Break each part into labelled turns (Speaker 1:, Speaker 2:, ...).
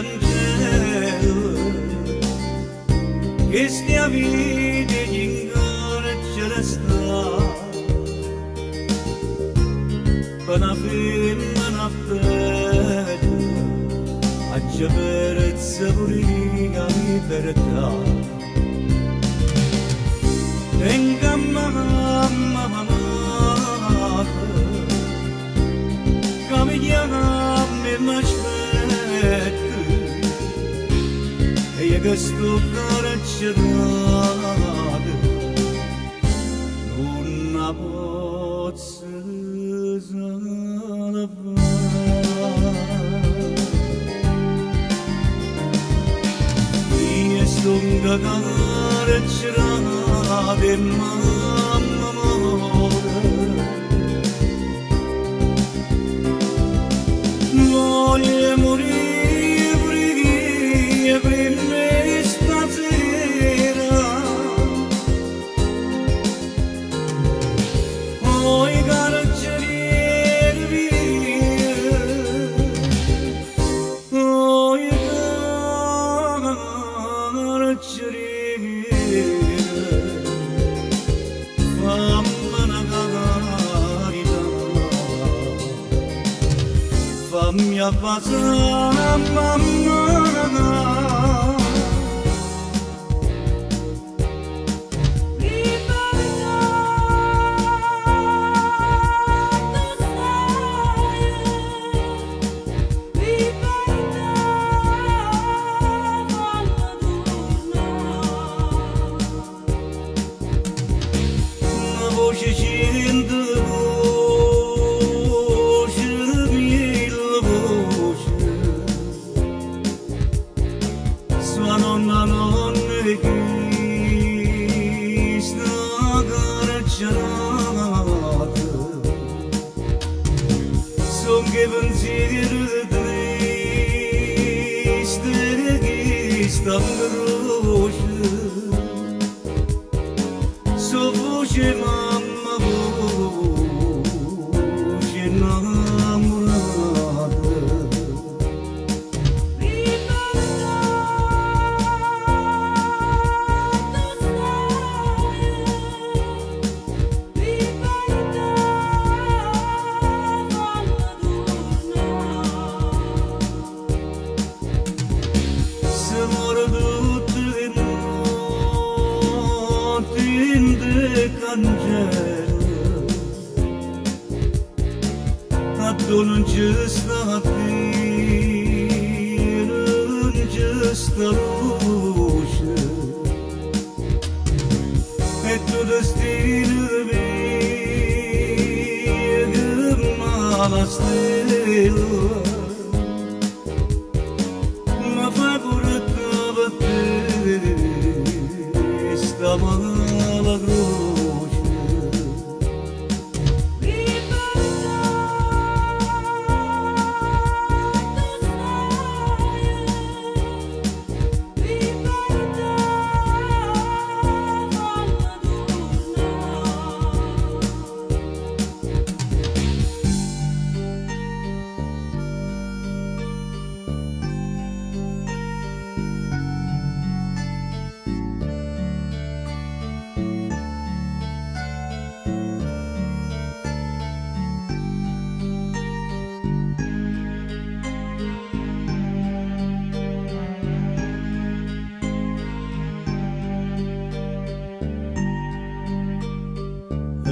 Speaker 1: cangelo che stia vide ingare ce la sta bana femmina fede a ceverezza puriga libertà tenga mamma Каменьями мачмет Я госту карачарад Нунна боцсы залава Ие сунга карачарад Мамма Voglio morire per me stasera Oi carceriere via Oi carceriere Fammi una carità Fammi abbassare mamma Una voce scende Nonna nonne chi sta caracciata Son che pensieri tristi chi sta croce So voce mamma voce innamorata Non ci sta più, non ci sta luce E tu destino mio che mala stella Ma fai pure tu per te sta mala croce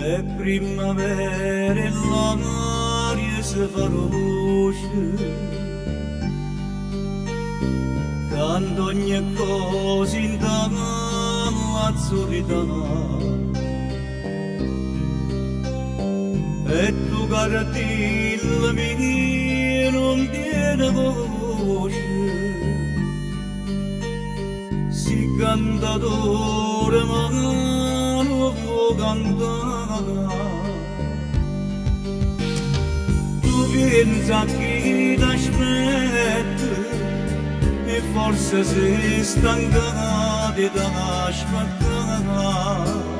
Speaker 1: E primavera e l'aria si fa luce Quando ogni cosa intanto l'azzurrità E tu cartilla mia non tiene voce Si cantatore ma non può cantare Tu pensa chi t'aspetta E forse sei stancata da aspettare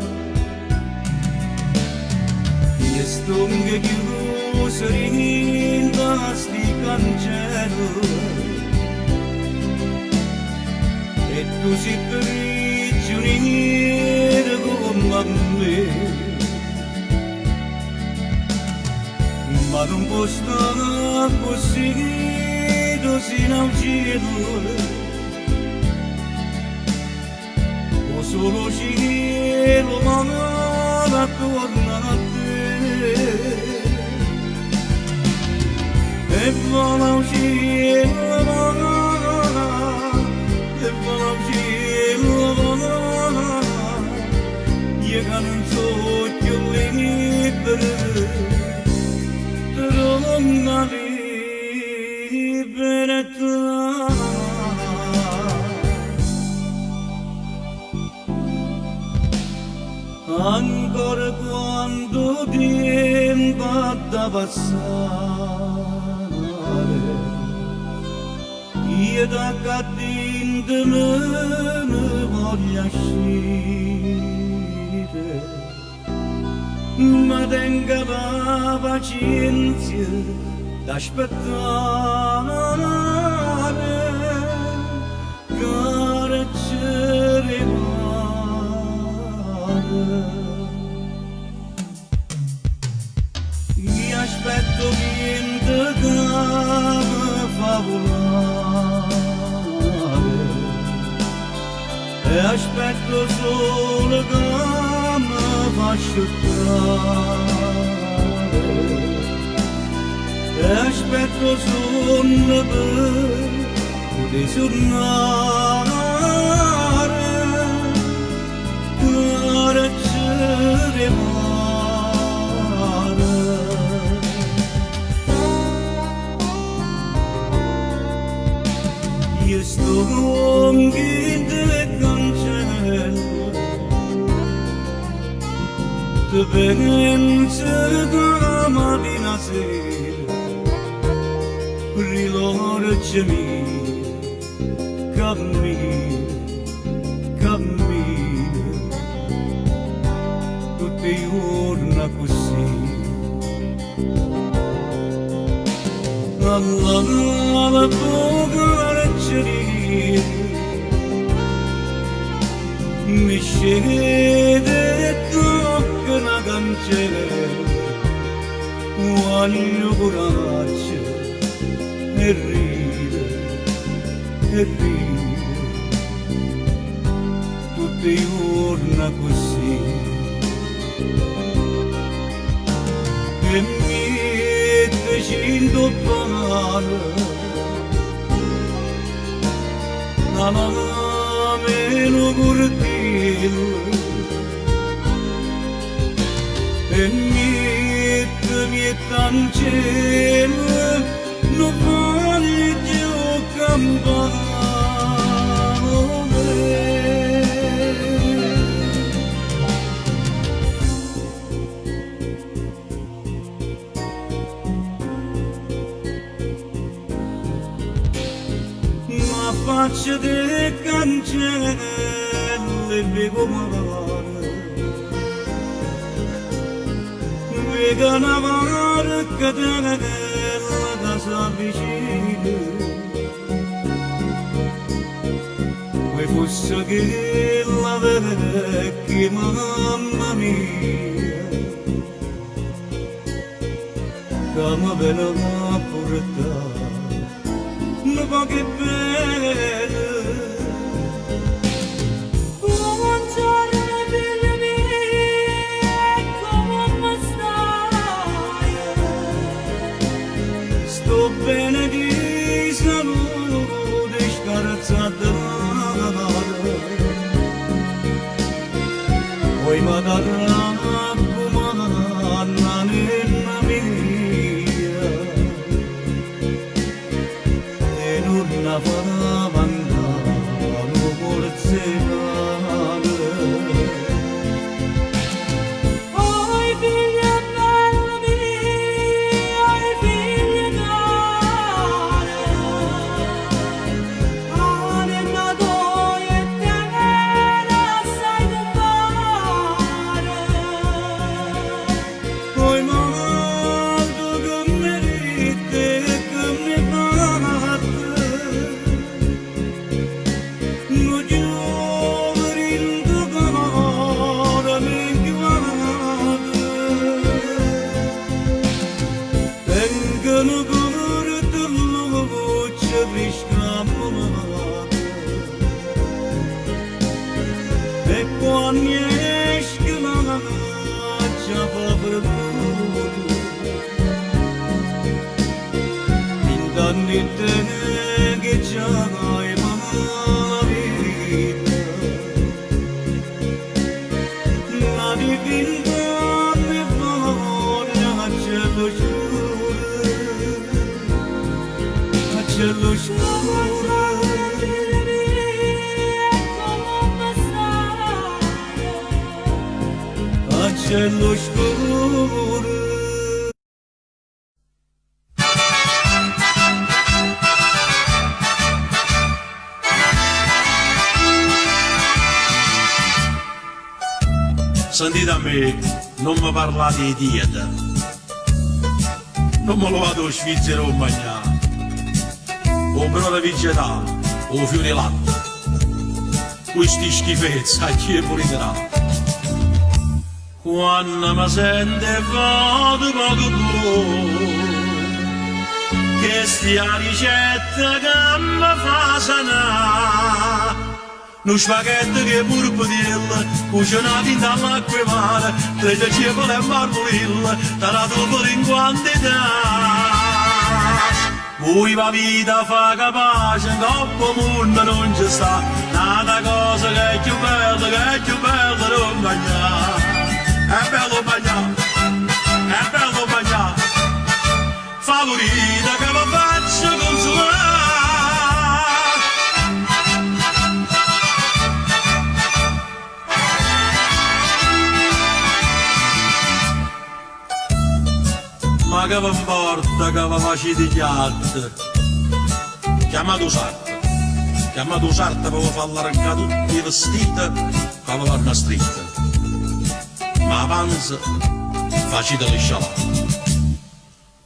Speaker 1: E stonche chiuse rinda sti cancello tu si prigioniero come me, ma non può stare così, così non uccido, o solo cielo ma non attorno a te, e vola un cielo e vola un cielo llegano un sogno libero una libertà. Ancora quando tempo da passare, io da cadente me ne voglio uscire, ma tenga la pazienza d'aspettare carcere mare. Io aspetto niente che mi fa volare e aspetto solo che mi fa asciuttare e aspetto solo per ritornare carcere mare. Io sto lunghi del cancello, te penso da mattina sera, rivolgimi, cammino, cammino, tutti i giorni così. Alla tua carceria mi scende e tocca una cancella, voglio coraggio e ride, tutti i giorni così. E metteci in doppare la mano cortile e mettimi tancelle non voglio più campare. Ma faccia delle cancelle bevo mare, vega una barca della casa vicina, come fosse che la vecchia mamma mia che mi veniva a portare un po' che bene.
Speaker 2: Buongiorno figlia mia, come stai?
Speaker 1: Sto bene di salute, scarzata mare, poi mi darà come una nonna mia e non la farà mancare un porzellano.
Speaker 2: Oi figlia bella mia, oi figlia cara, anima tua e tenera sai tu fare.
Speaker 1: Poi molto che merite e che mi batte, riscamata e quando esce la caccia fa perduto intanto te che c'hai la vita la divinità mi voglia c'è lo cielo scuro.
Speaker 3: Sentite a me, non mi parlate di dieta, non me lo vado a svizzera o mangiare, o però la vegetà, o fiori latte, questi schifezzi a chi morirà. Quando mi sente vado poco buono, che stia ricetta che mi fa sanare. Nu spaghetti che pure padilla, cucinati dall'acqua mare, 3 cepole e marmolilla, tarato per in quantità. Voi la vita fa capace, in coppa mondo non ci sta, nata cosa che è più bella non mangiare. È bello mangiare, è bello mangiare, favorita che mi faccio consolare. Ma che vi importa che vi facete gli altri? Chiamate sarta per far largare tutti i vestiti che vi vanno stritti. Ma avanza facete le scialate.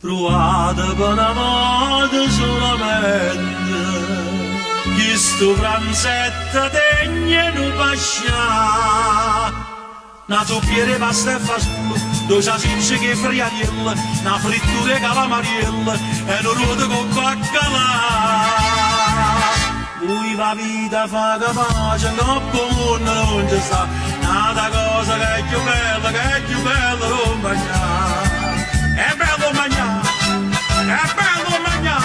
Speaker 3: Provate per una volta solamente che sto pranzetto degno non pascià. Una zuppiera di pasta e fasullo, 2 salsicce che friariella, una frittura di calamariella e un ruoto con baccalà. Lui la vita fa capace, in coppa mondo non ci sta, nata cosa che è più bella non mangiare. È bello mangiare, è bello mangiare,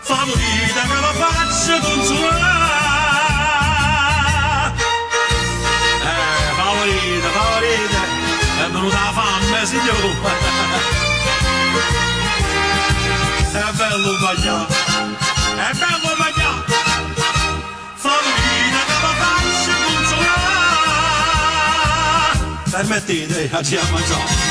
Speaker 3: favorita che la faccia consolare. Favorite, è venuta la fame, signore. È bello mangiare, è bello mangiare, favorita che la faccia consolare. Permettete, andiamo a mangiare.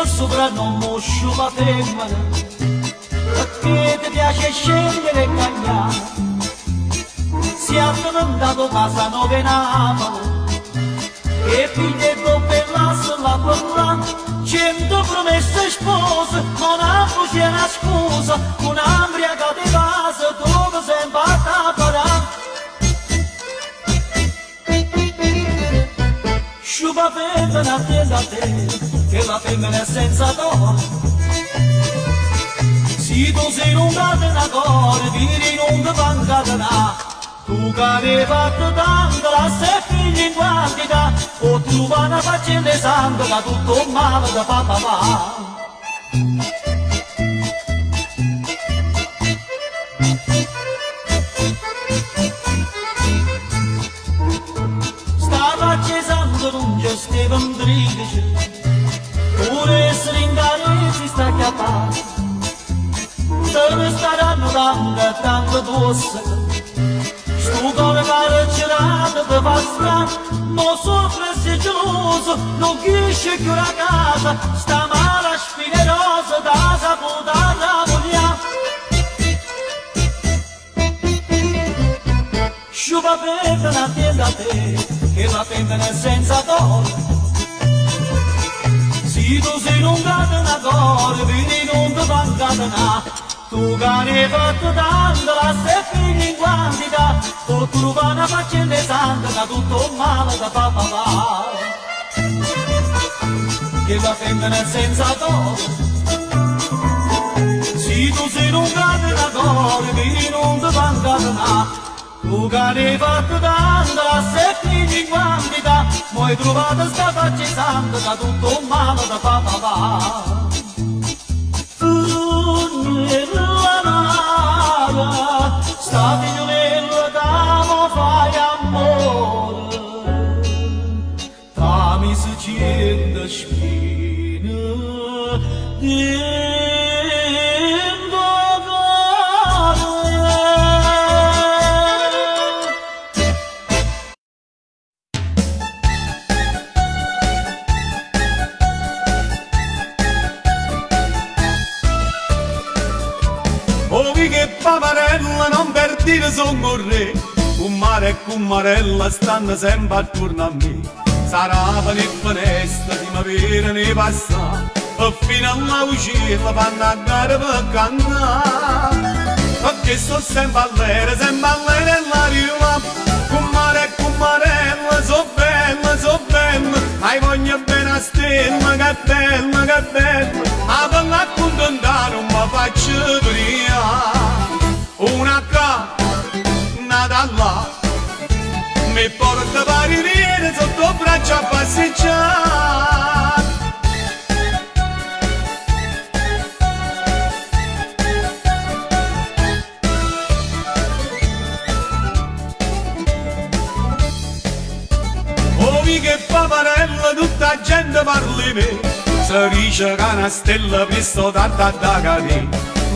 Speaker 2: Sopra non moscio la femmina, perché ti piace scegliere e cagnare. Si è andato casa nove Napoli, e figlie doppe la paura, 100 promesse spose, non ha c'è una scusa, un'ambriaca di vaso, dove sei imbatta a parare. Sciupa femmina attesa a te, che la femmina è senza d'oro. Se tu sei un una core, viri non ti manca di là. Tu che avevi fatto tanto, la sei figlia in quantità, o tu vai una faccenda di sangue, che tutto male ti fa papà. Stava accesando non c'è Steven 13, pure stringare si sta chiappando, te ne staranno tanto dosso, sto cuore carcerato ti fa strano, ma soffre e sei geloso, non chiesce più la casa, sta male spinerosa, da saputa da moglie. Sciupa femmina attesa a te, che la femmina è senza d'oro. Se tu sei un gatto una core, vedi non ti manca di là. Tu che ne hai fatto tanto, la sei figlia in quantità, o turbana facendo sangue da tutto male da papà che la femmina senza dolore se tu sei un catenatore che non ti manca na tu che ne hai fatto tanto a 7,50 ma hai trovato sta faccia santa da tutto male da papà sta figliolella t'amo fai amore t'ami si cienda spina dentro cuore.
Speaker 3: Ovi che paparella non per dire son con re Cummare e cummarella stanno sempre attorno a me Sarà per le finestre di m'avere ne passa E fino alla cucina vanno a gara per cantare Perché sto sempre all'era e l'aria Cummare e cummarella so bella Hai voglia bene a stella che bella A bella accontentare non mi faccio via Una qua, nata là Mi porta pari viene sotto braccia a passeggiare Ovi che paparella tutta gente parla di me Se dice che una stella presto tarda da cadere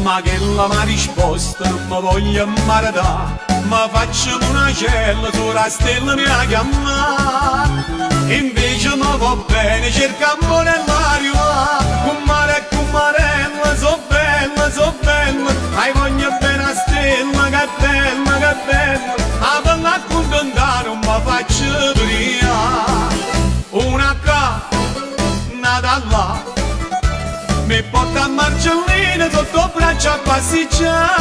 Speaker 3: Ma che la mi risposta non mi voglio maritare Ma faccio una cella sulla stella mi ha chiamato Invece mi va bene cerca amore nell'aria Cummare e cummarella so bella Hai voglia bene a stella che bella A bella accontentare non mi faccio via Una qua, nata là Mi porta a Marcellina sotto braccia a passeggiare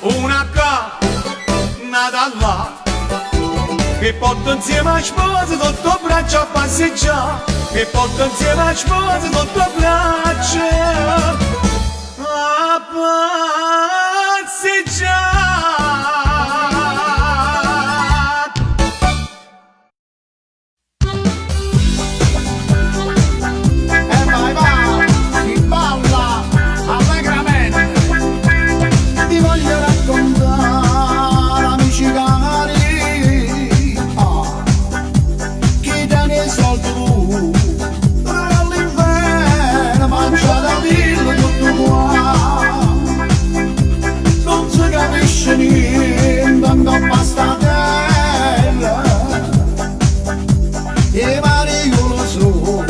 Speaker 3: Una qua, nata là Mi porta insieme a sposa sotto braccia a passeggiare Mi porta insieme a sposa sotto braccia a passeggiare
Speaker 4: Vai, si balla allegramente Ti voglio raccontare, amici cari Chi tiene i soldi tu all'inferno mangia da villa tutto qua Non si capisce niente, non basta terra E mari io lo so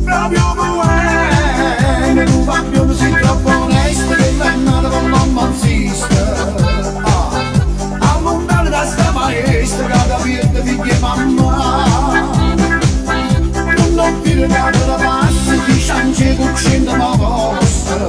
Speaker 4: proprio come tu papio sei troppo onesto che l'annato con non esiste a lontano da sta maestra che da piede figlia e mamma non dire che da passi di ciance cucina ma vostra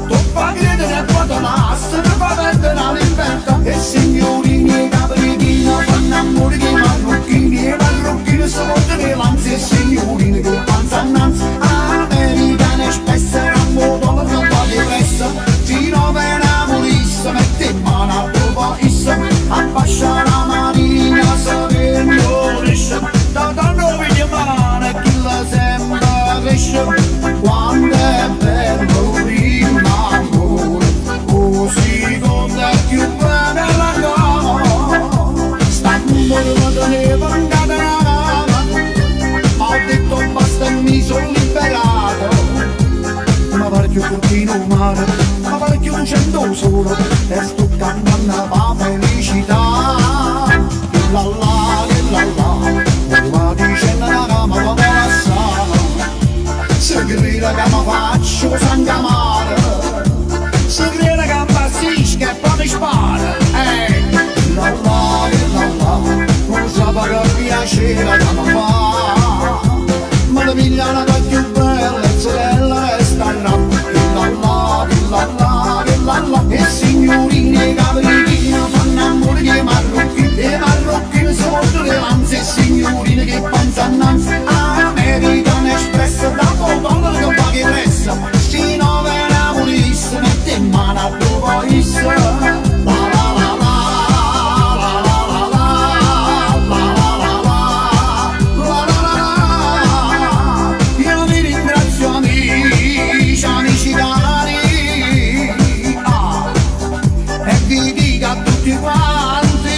Speaker 4: tu fa credere quando nasce tu fa perdere la libertà e signorini e caprichini fanno amore che marrucchini e marrucchini sono delle lanze e signorini che panza annanzi americane spesse rambo dollaro non va di pressa fino per la polizia mette in mano al tuo paese abbascia la manina se non riesce da tanto vedi mano e chi la sembra cresce quando è bello prima amore così conta più bene la cama sta numero da ne vangata ma ho detto basta e mi sono liberato ma parecchio contino mare ma parecchio non c'endo solo e sto cantando la felicità che la ma dicendo la cama come la sana se crede che mi faccio sangamare se crede che mi passisca e poi mi spara la non sa che piace sera da mamma me ne piglia una più bella e sorella resta là la e signorine caprichine fanno amore che marrocchini sotto le lanze e signorine che panza innanzi American Express da poco che paghi resta sti nove napolisse mette in mano a tuo paese io vi ringrazio amici cari e vi dico a tutti quanti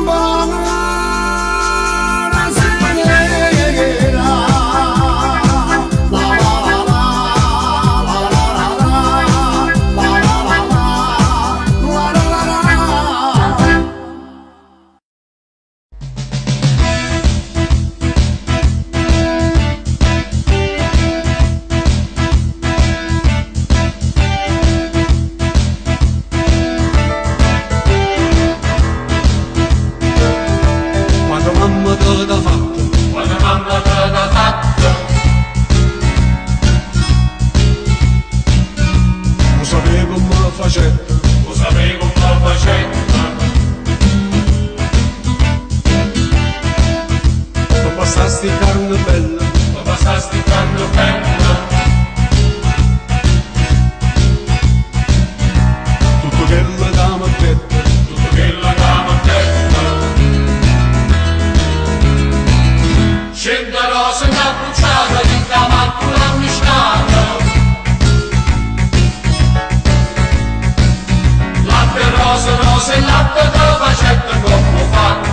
Speaker 4: buonasera.
Speaker 3: Quando mamma te l'ha fatto,
Speaker 2: Quando mamma te l'ha fatto,
Speaker 3: lo sapevo come facetta,
Speaker 2: lo sapevo un po' facendo,
Speaker 3: non passasti carne bella,
Speaker 2: lo passasti tanto bella,
Speaker 3: tutto quello che mi ha detto,
Speaker 2: tutto quello che mi ha detto. Scende rose da bruciata, di macula miscata, latte rose e latte da facetta come fatto.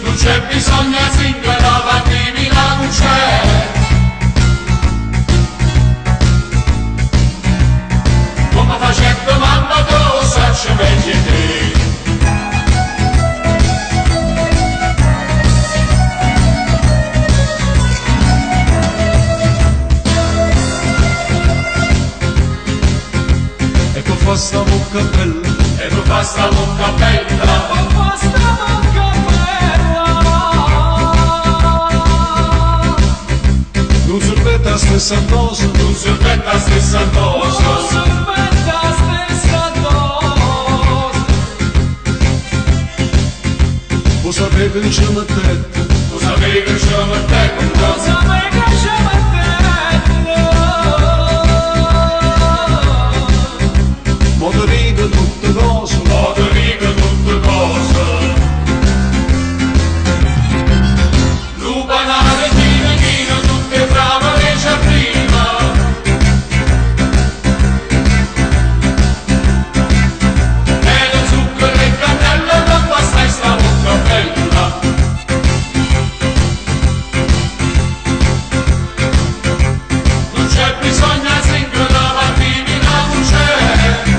Speaker 2: Non c'è bisogno di singolo, partimi la non c'è. Come facendo mamma tu, sacci meglio te.
Speaker 3: e poi fa sta bocca bella,
Speaker 2: E tu fa sta bocca bella,
Speaker 3: non sorbetta la stessa dose,
Speaker 2: non si aspetta la stessa cosa.
Speaker 3: lo sapevo che ci mettete,
Speaker 2: Lo sapevi che ci mettendo,
Speaker 3: ma ti dico tutte cose,
Speaker 2: mo ti dico tutte cose. Lupanare, chino, tutte brave che c'è prima. E lo zucchero e cannella, non basta sta bocca bella. Non c'è bisogno di singolo, partimi non c'è.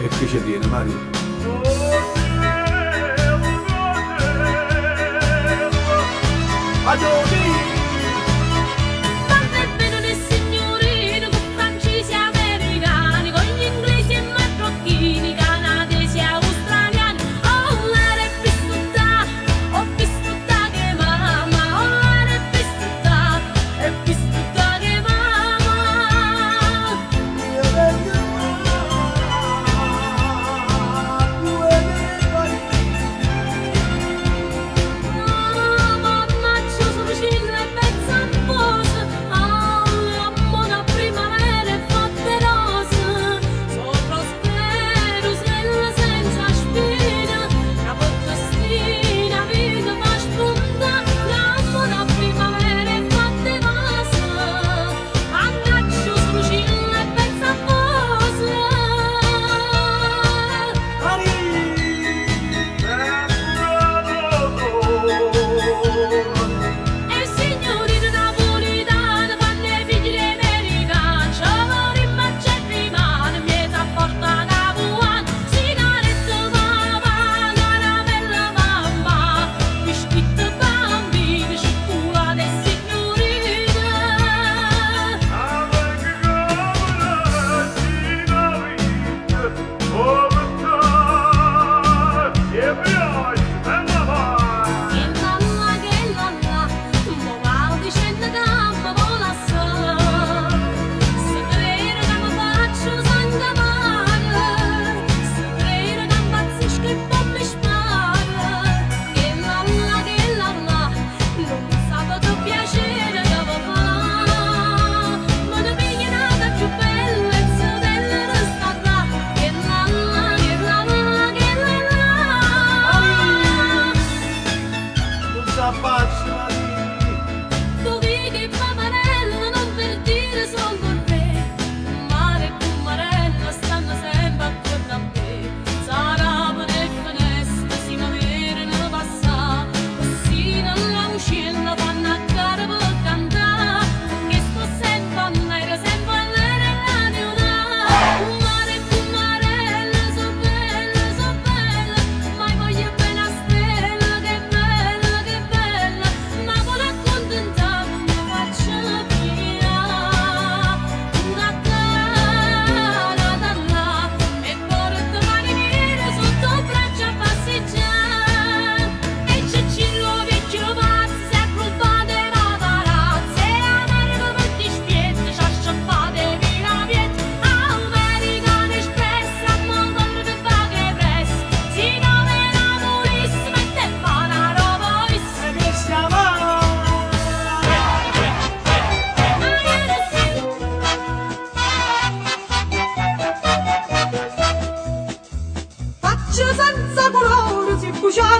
Speaker 5: E qui ci viene Mario.
Speaker 4: Adoni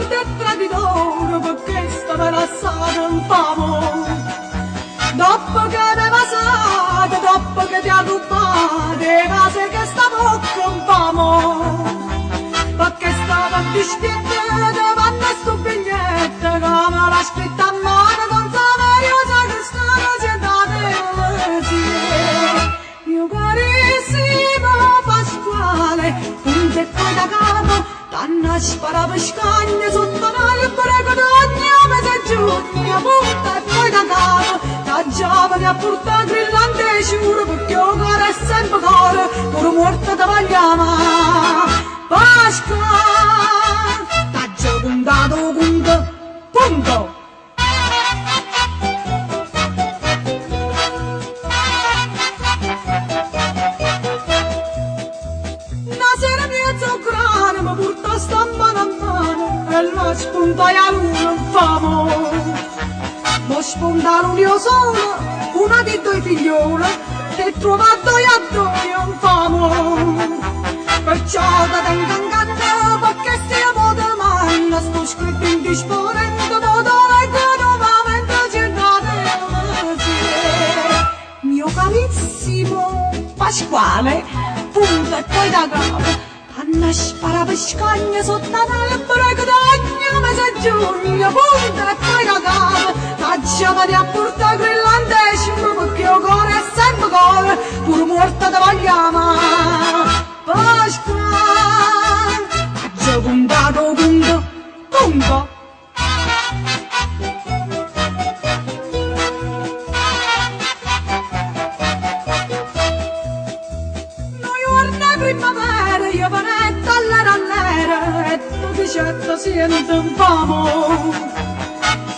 Speaker 5: covarde e traditore perché stava lasciato in famo. Dopo che mi vasate, dopo che ti ha rubato le case che stavo con famo. Perché stava dispiaciuta davanti a sto biglietto che me l'ha scritto a mano con Saverio che stava sentata sì. Mio carissimo Pasquale, punto e poi da capo, t'hanno sparato scagne sotto l'albero che ogni mese giugno, punto e poi da capo, da giovane a portare grillante sciuro perché il cuore è sempre cuore, pure morto da vogliamo. Pasqua, t'ha puntato punto, punto. Una sera mia zuccherana mi porta stampano a mano e la spunta a luna in famo. Ma spunta l'unio solo, una di due figliole, e trovato a due in famo. Perciò da tengo in canna perché stiamo domani sto scritto in disponendo modo leggo nuovamente giornate mio carissimo Pasquale, punto e poi da capo hanno sparato per scagne sotto l'albero che ogni mese giugno, punto e poi da capo la giovane a portare grillante sciuro perché il cuore è sempre cuore, pure morta da vogliamo. Pasqua, ha puntato punto, punto. Noi guarda primavera, io vanetta all'era e tu dicetto sento un famo.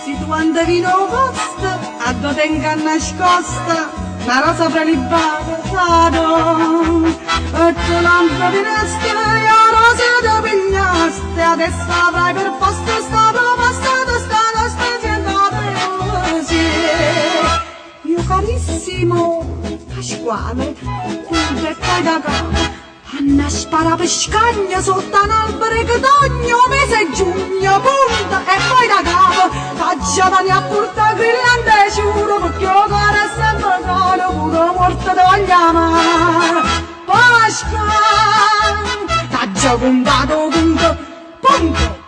Speaker 5: Se tu andavi in posto, a dove tenga nascosta, una rosa prelibata, sado. E tu l'altra finestra, e la rosa da pignaste, adesso avrai per posto sta proposta, sta sentata così. Mio carissimo Pasquale, punto e poi da capo, hanno sparato per scagna sotto un albero che ogni mese giugno, punto e poi da capo, la giovane a portare grillante giuro perché il cuore è sempre caro, pure morto da vogliamo. Pasqua, t'ha puntato punto, punto.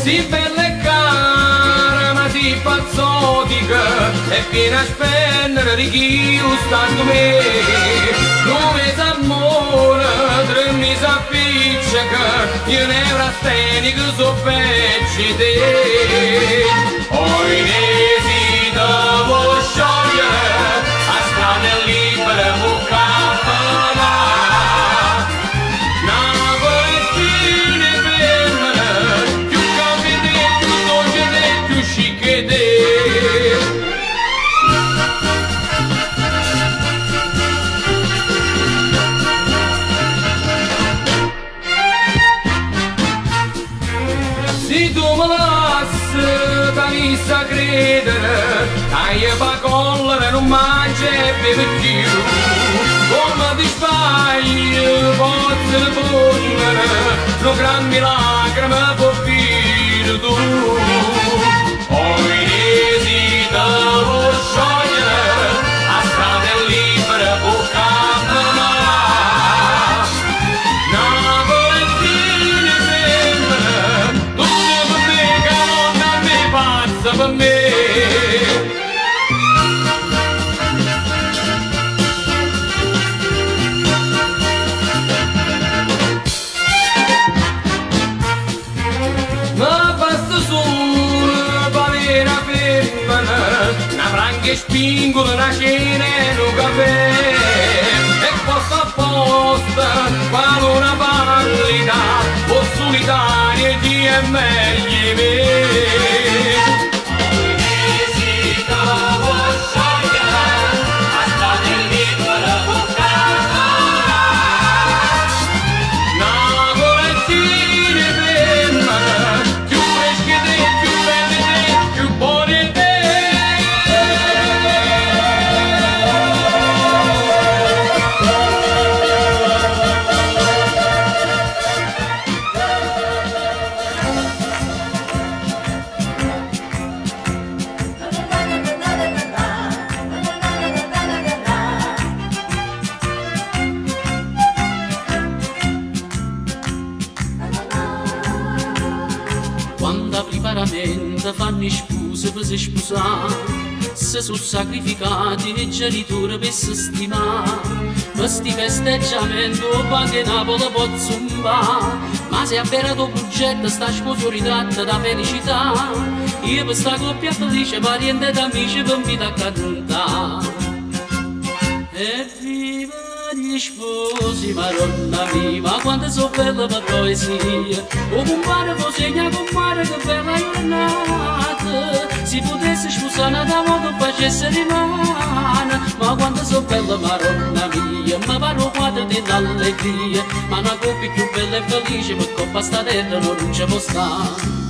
Speaker 6: Si bella e cara, ma si pazzotica, e viene a spendere di chi sta con me. Non mi s'ammora, tre mi s'appiccica, io ne frasteni che so pecci te. Poi ne si devo sciogliere, a strada libera può camminare. Sa credere, dai pa collera non mangia e beve più, come ti sbagli, forse ponnere, no gran milagro può finire tu. Poi si devo sciogliere, a strada libera può camminare. Napoletini femmine, tutte per me che non mi pazza per me. Ma basta solo per avere una femmina, una franca e spingono una cena e un caffè, e posto a posto quando una pallida o solitaria ti è meglio me.
Speaker 2: per si sposare si sono sacrificati i genitori per si stimare. Questi festeggiamento anche Napoli può zumbare, ma se avvera il progetto sta sposo ritratta da felicità, io per sta coppia felice parenti ed amici per mi da cantare. E viva gli sposi, Madonna mia, ma quanto sono bella per poesia. O compare può segna compare che bella giornata. Si potesse sposare da modo facesse rimane. Ma quanto sono bella, Madonna mia, ma parlo quadro dell'allegria. Ma una coppia più bella e felice per coppa sta terra non ci può stare.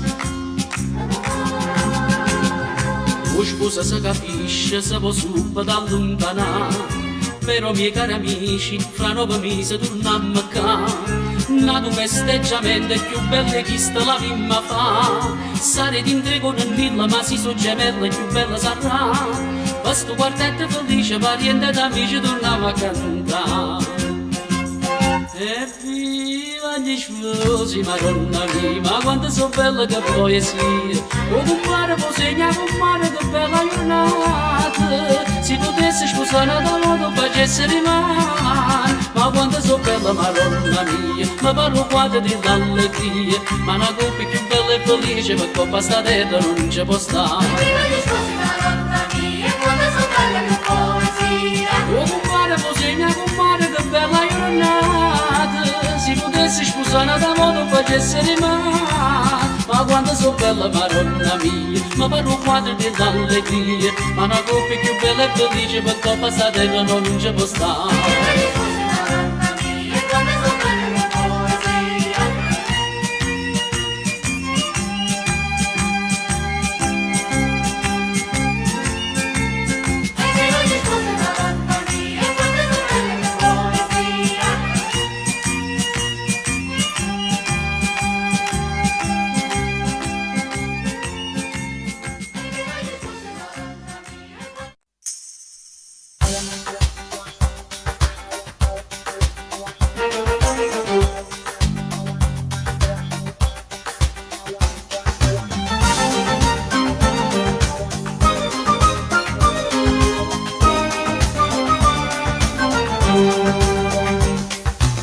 Speaker 2: O sposa si capisce, si può subito allontanare. Però miei cari amici, fra 9 mesi torniamo a casa. Nato festeggiamento è più bello che sta la prima fa. Sarete in tre con Nilla, ma si sono gemelle più bella sarà. Questo quartetto felice, parenti ed amici torniamo a cantare. E viva gli sposi, Madonna mia, ma quanto sono belle che poesia. O compare può segnare compare che bella giornata. Si potesse sposare da modo facesse rimane. Ma quanto sono bella, Madonna mia, ma parlo quadro dell'allegria. Ma una coppia più bella e felice per coppa sta terra non ci può stare.
Speaker 7: Viva gli sposi, Madonna mia, quanto sono belle che poesia.
Speaker 2: O compare può segnare compare che bella giornata. Si potesse sposare da modo facesse rimane. Ma quanto sono bella, Madonna mia, ma parlo quadro dell'allegria. Ma una coppia più bella e felice per coppa sta terra non ci può stare.
Speaker 7: Viva gli sposi, Madonna mia, quanto sono belle che poesia. Viva gli sposi, Madonna mia, quanto sono belle che poesia.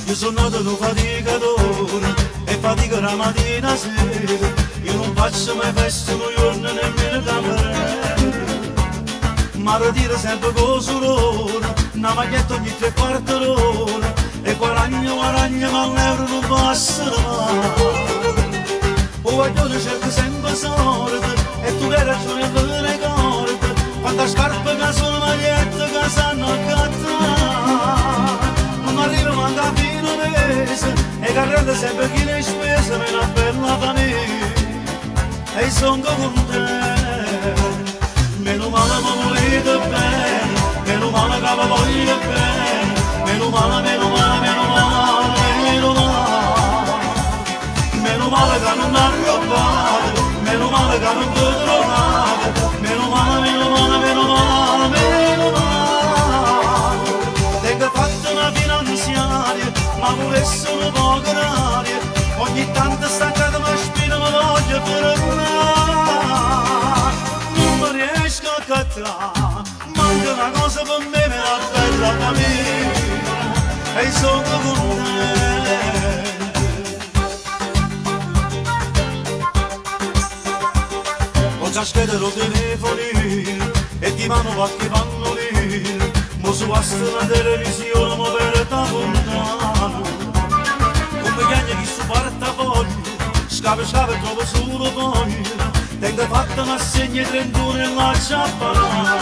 Speaker 1: Io sono nato un faticatore e fatico la mattina sera. Io non faccio mai festa un giorno nemmeno cameriere. Ma ritiro sempre con sorore, una maglietta ogni 3/4 d'ora. E guadagno, ma un euro non passa mai. O guaglione cerco sempre sorte e tu hai ragione per le corde. Quanta scarpa che sono magliette che sanno accattare. Non arrivo manca a fine mese e carrete sempre chi le spese me la bella famiglia e sono contento. Meno male mi volete bene, meno male che vi voglio bene, meno male, meno male, meno male, meno male. Meno male che non arrobbate, meno male che non ti trovate, meno male, meno male, meno male, meno male. Tengo fatto una finanziaria, ma volesse un po' d'aria, ogni tanto staccata mi spina, mi voglio fermare. Non mi riesco a cattare, manca una cosa per me, me la bella famiglia, e sono contento. Ho già schedero telefoni e ti vanno qualche pannolino, mo su una televisione, mo per da lontano. Come chiagna chi su portafoglio, scava e trovo solo poi. Tengo fatto una segna 31 e la ciappana.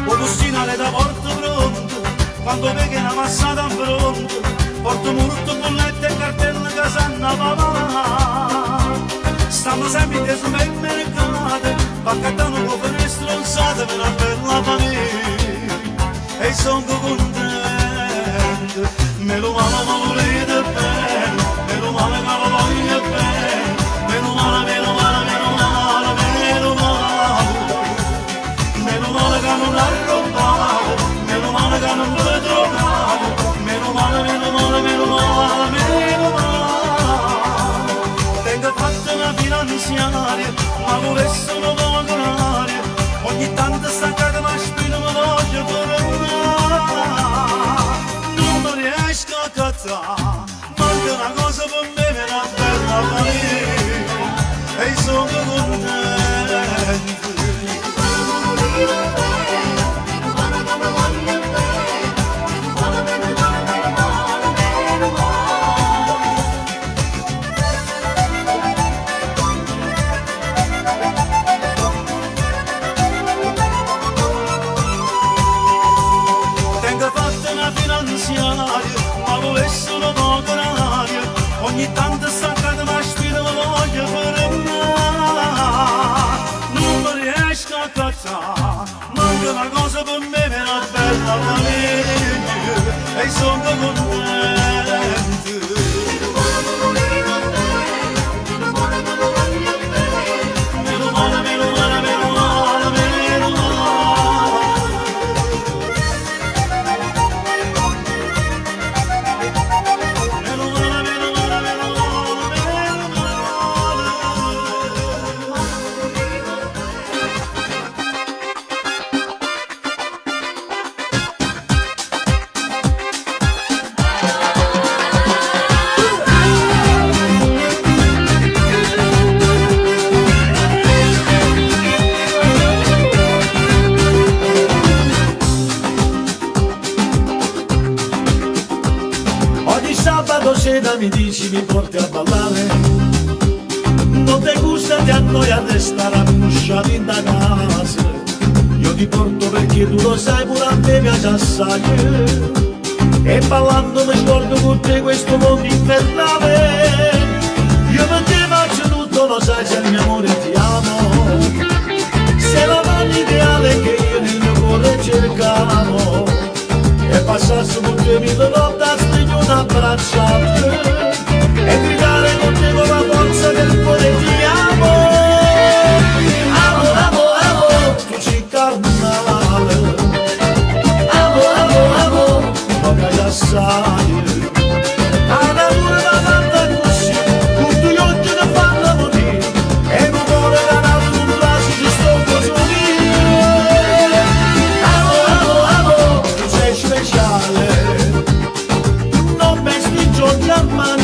Speaker 1: O bustinale da porto pronto, quando vedi una massata in fronte, porto molto bollette e cartelle che sanno papà. Stanno sempre in supermercati, pacchettano con le stronzate per una bella famiglia, e sono contento. Meno male mi volete bene, meno male che vi voglio bene, meno male, meno male, meno male, meno male. Meno male che non arrobbate, meno male che non vi trovate, meno male, meno male, meno male, meno male. Tengo fatto una finanziaria, ma volesse sono poco l'aria, ogni tanto stancata ma spino mi voglio fermare. Non mi riesco a cattare, manca una cosa per me, una bella famiglia, e sono contento. Tengo fatta una finanziaria, ma voi sono poco l'aria, ogni tanto stancata ma spiro mi voglio fermare. Non mi riesco a cattare, manca una cosa per me, una bella famiglia, e sono contento. Meno male, meno male, meno male, meno male. Meno male, meno male, meno male, meno male.
Speaker 2: Ogni sabato sera mi dici mi porti a ballare, non ti gusta, ti annoia di stare angusciato in da casa. Io ti porto perché tu lo sai, pure a me piace assai, e ballando mi scordo con te questo mondo infernale. Io per te faccio tutto, lo sai, sei il mio amore e ti amo, sei la mano ideale che io nel mio cuore cercavo, e passassi con 2000 notti a stringere un abbraccio a te e gridare con te con la forza del cuore ti amo. Amo, amo, amo, tu sei carnale, amo, amo, amo, ma che assai. A natura da tanta così, con gli occhi che fanno morire, e un cuore da nato un braccio ci sto così. Amo, amo, amo, tu sei speciale, non mi stringo la mano.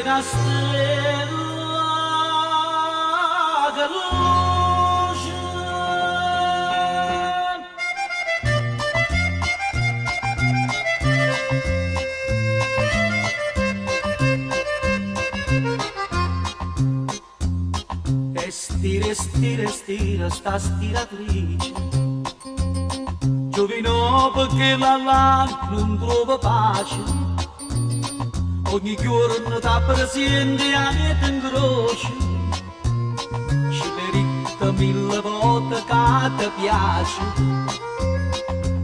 Speaker 2: una stella che luce. E stira sta stiratrice, giovino perché la non trova pace, ogni giorno ti presente a me in croce, ci merita 1000 volte che ti piace.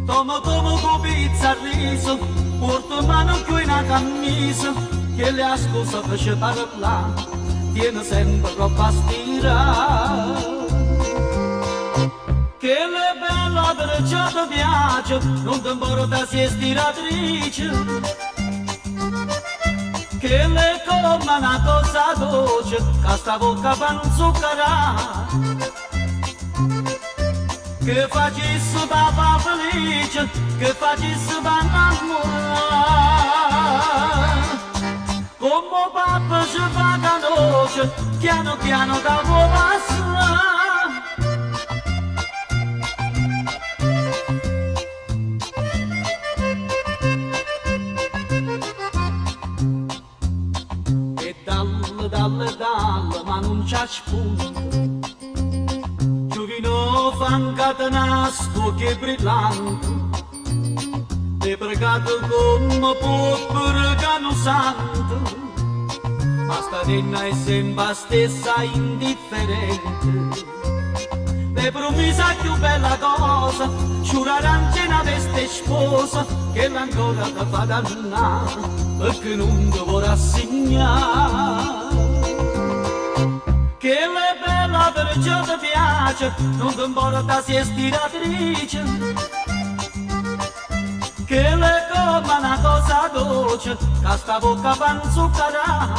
Speaker 2: Toma con pizza a riso, porto mano più in una camisa, che le scusa per parlare, tiene sempre troppo a stirare. Che le bella perciò ti piace, non ti importa se è stiratrice, che le come una cosa dolce, che sta bocca fa non zuccherà, che facesse papà felice, che facesse papà innamorare. Come papà ci fa canoce, piano piano da può passare. E dalle, ma non c'è spunto, giovino fa un catenasco che è brillante, è pregato come può pregare santo, ma sta donna è sempre stessa indifferente. Le promessa più bella cosa, giurare una veste sposa, che l'ancora ti fa dannare, perché non ti vuole rassegnare. Che le bella perciò ti piace, non ti importa se è stiratrice, che le come una cosa dolce, che sta bocca fa non zuccherà,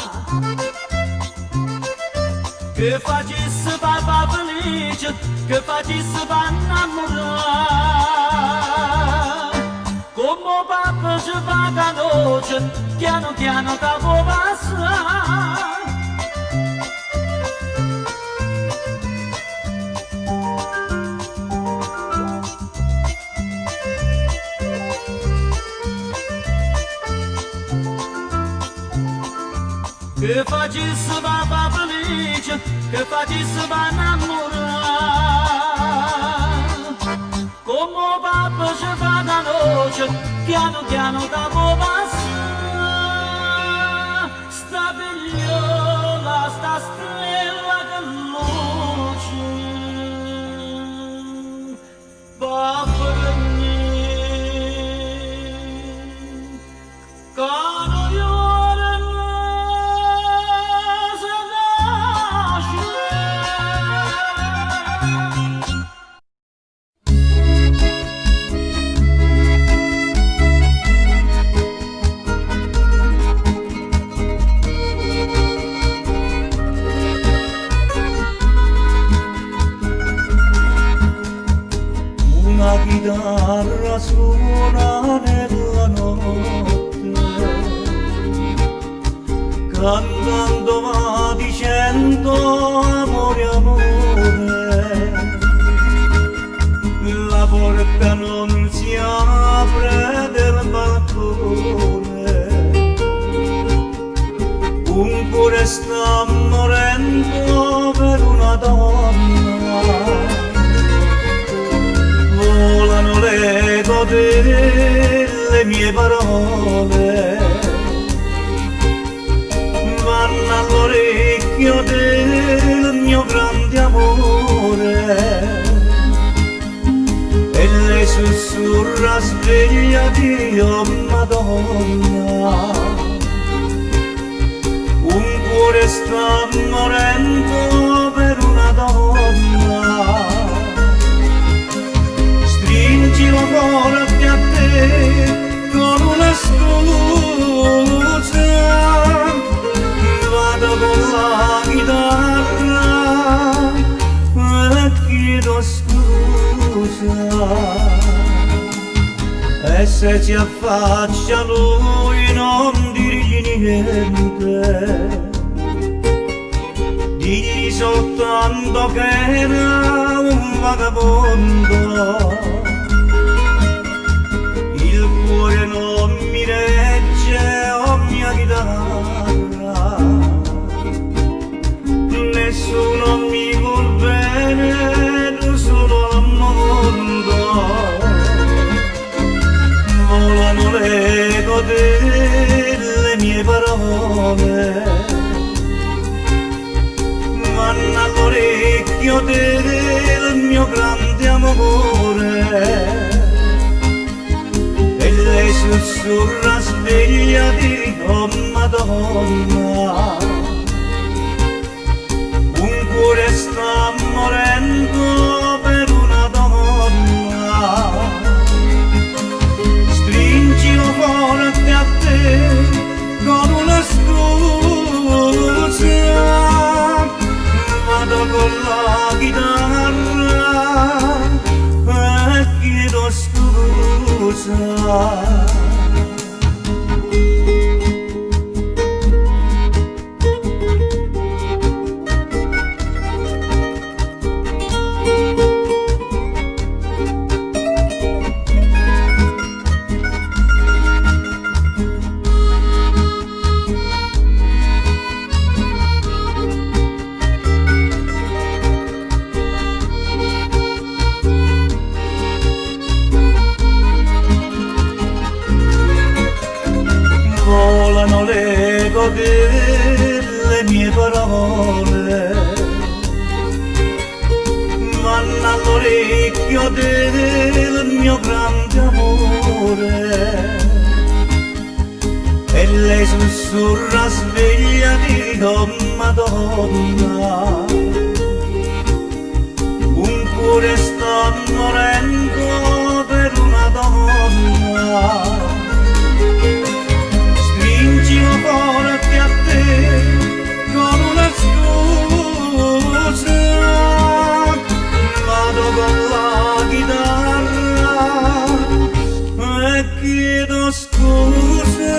Speaker 2: che facesse papà felice, che facesse pa innamorare. Come papà ci fa canoce, piano piano da può passare. Che facesse papà felice, che facesse pa innamorare. Come papà ci fa da noce, piano piano da può passare. Sta figliola, sta stella che luce, va per me, cano io.
Speaker 1: Una chitarra suona nella notte, cantando va dicendo amore, amore. La porta non si apre del balcone, un cuore sta morendo per una donna. Volano l'eco delle mie parole, vanno all'orecchio del mio grande amore, e lei sussurra svegliati, oh Madonna. Un cuore sta morendo per una donna, stringilo forte a te con una scusa, vado con la chitarra e chiedo scusa. E se si affaccia lui non dirgli niente di soltanto che era un vagabondo, il cuore non mi regge, oh mia chitarra, nessuno mi vuol bene, tu solo al mondo, volano l'eco delle mie parole, vanno all'orecchio del mio grande amore e lei sussurra svegliati, oh Madonna, un cuore sta morendo per una donna, stringilo forte a te con una scusa, vado con la chitarra e chiedo scusa. Volano l'eco delle mie parole, vanno all'orecchio del mio grande amore e lei sussurra svegliati, oh Madonna, un cuore sta morendo per una donna, stringilo forte a te con una scusa, vado con la chitarra e chiedo scusa.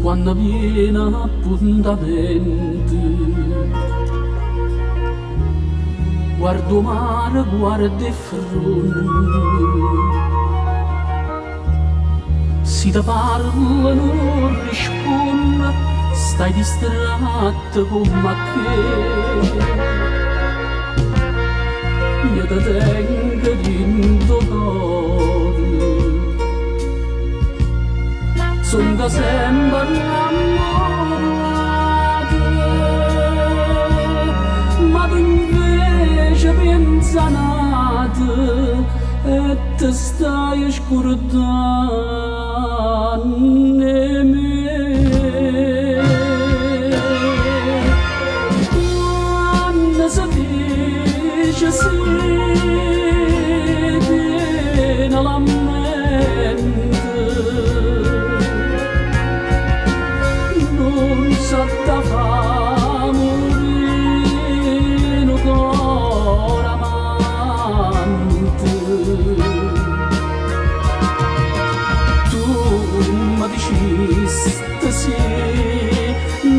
Speaker 2: Quando viene appuntamento, guardo mare, guardo il fronte, si ti parla non risponde, stai distratto come che io ti tengo dentro cuore. Sono sempre innamorata, ma tu invece pensa nata e ti stai scordando me. Quando si dice sì, viene la mente, sotto fa morire un cuore amante. Tu mi dicesti sì,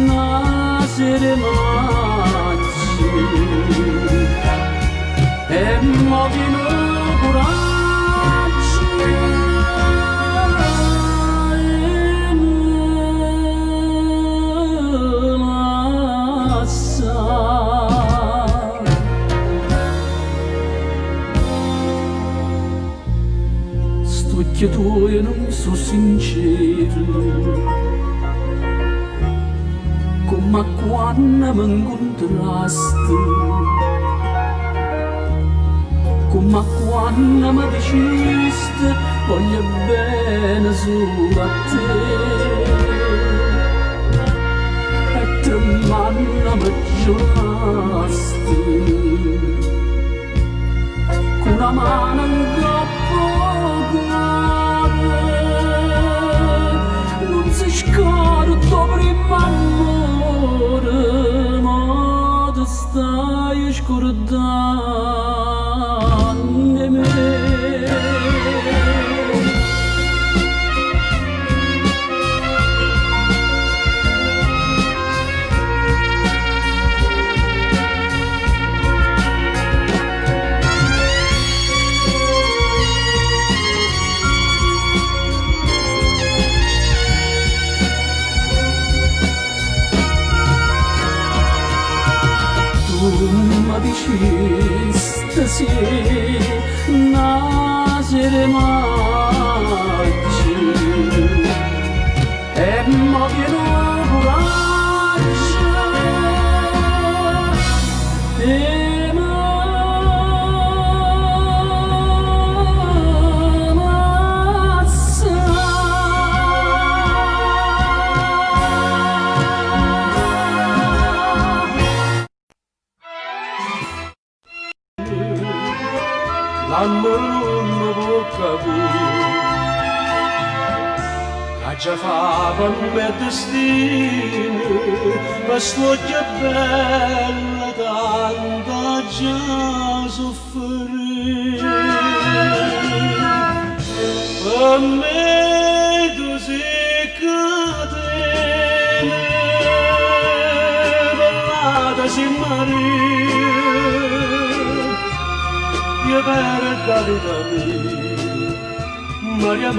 Speaker 2: nascere maggio e mo che non coraggio. Che tu e non so sincero, come quando mi incontrasti, come quando mi dicesti voglio bene solo a te. giurasti con una mano in groppo non si scorda prima amore ma ti stai scordando me. Ma diceste sì, nascere maggi e mo pieno coraggio e l'anno non può capire che già fa per me destino ma storia bella tanta già soffrire per me tu sei catena ballata si maria per carità mia, Maria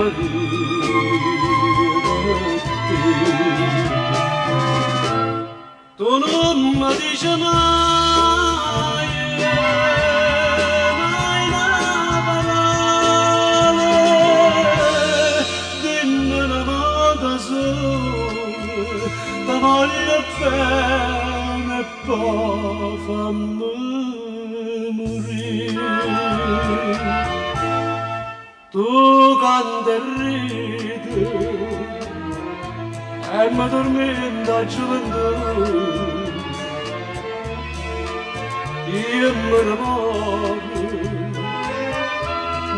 Speaker 2: tu non mi dici mai, mai una parola, dimmi una volta sola, ti voglio bene e poi fammi morire. Tu quando ridi e mi tormenta gioventù io mi ricordo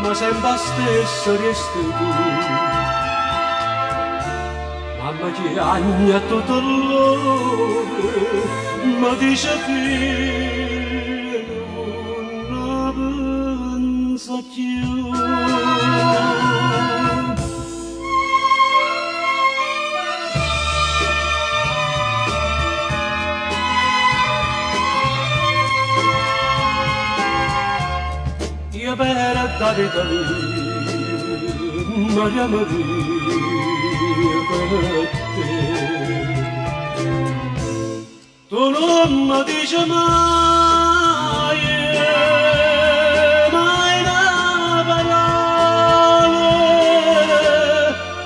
Speaker 2: ma sempre stesso resti tu mamma che agna tutto l'oro mi dice figlio non pensa più. Per carità Maria per te tu non mi dici mai mai una parola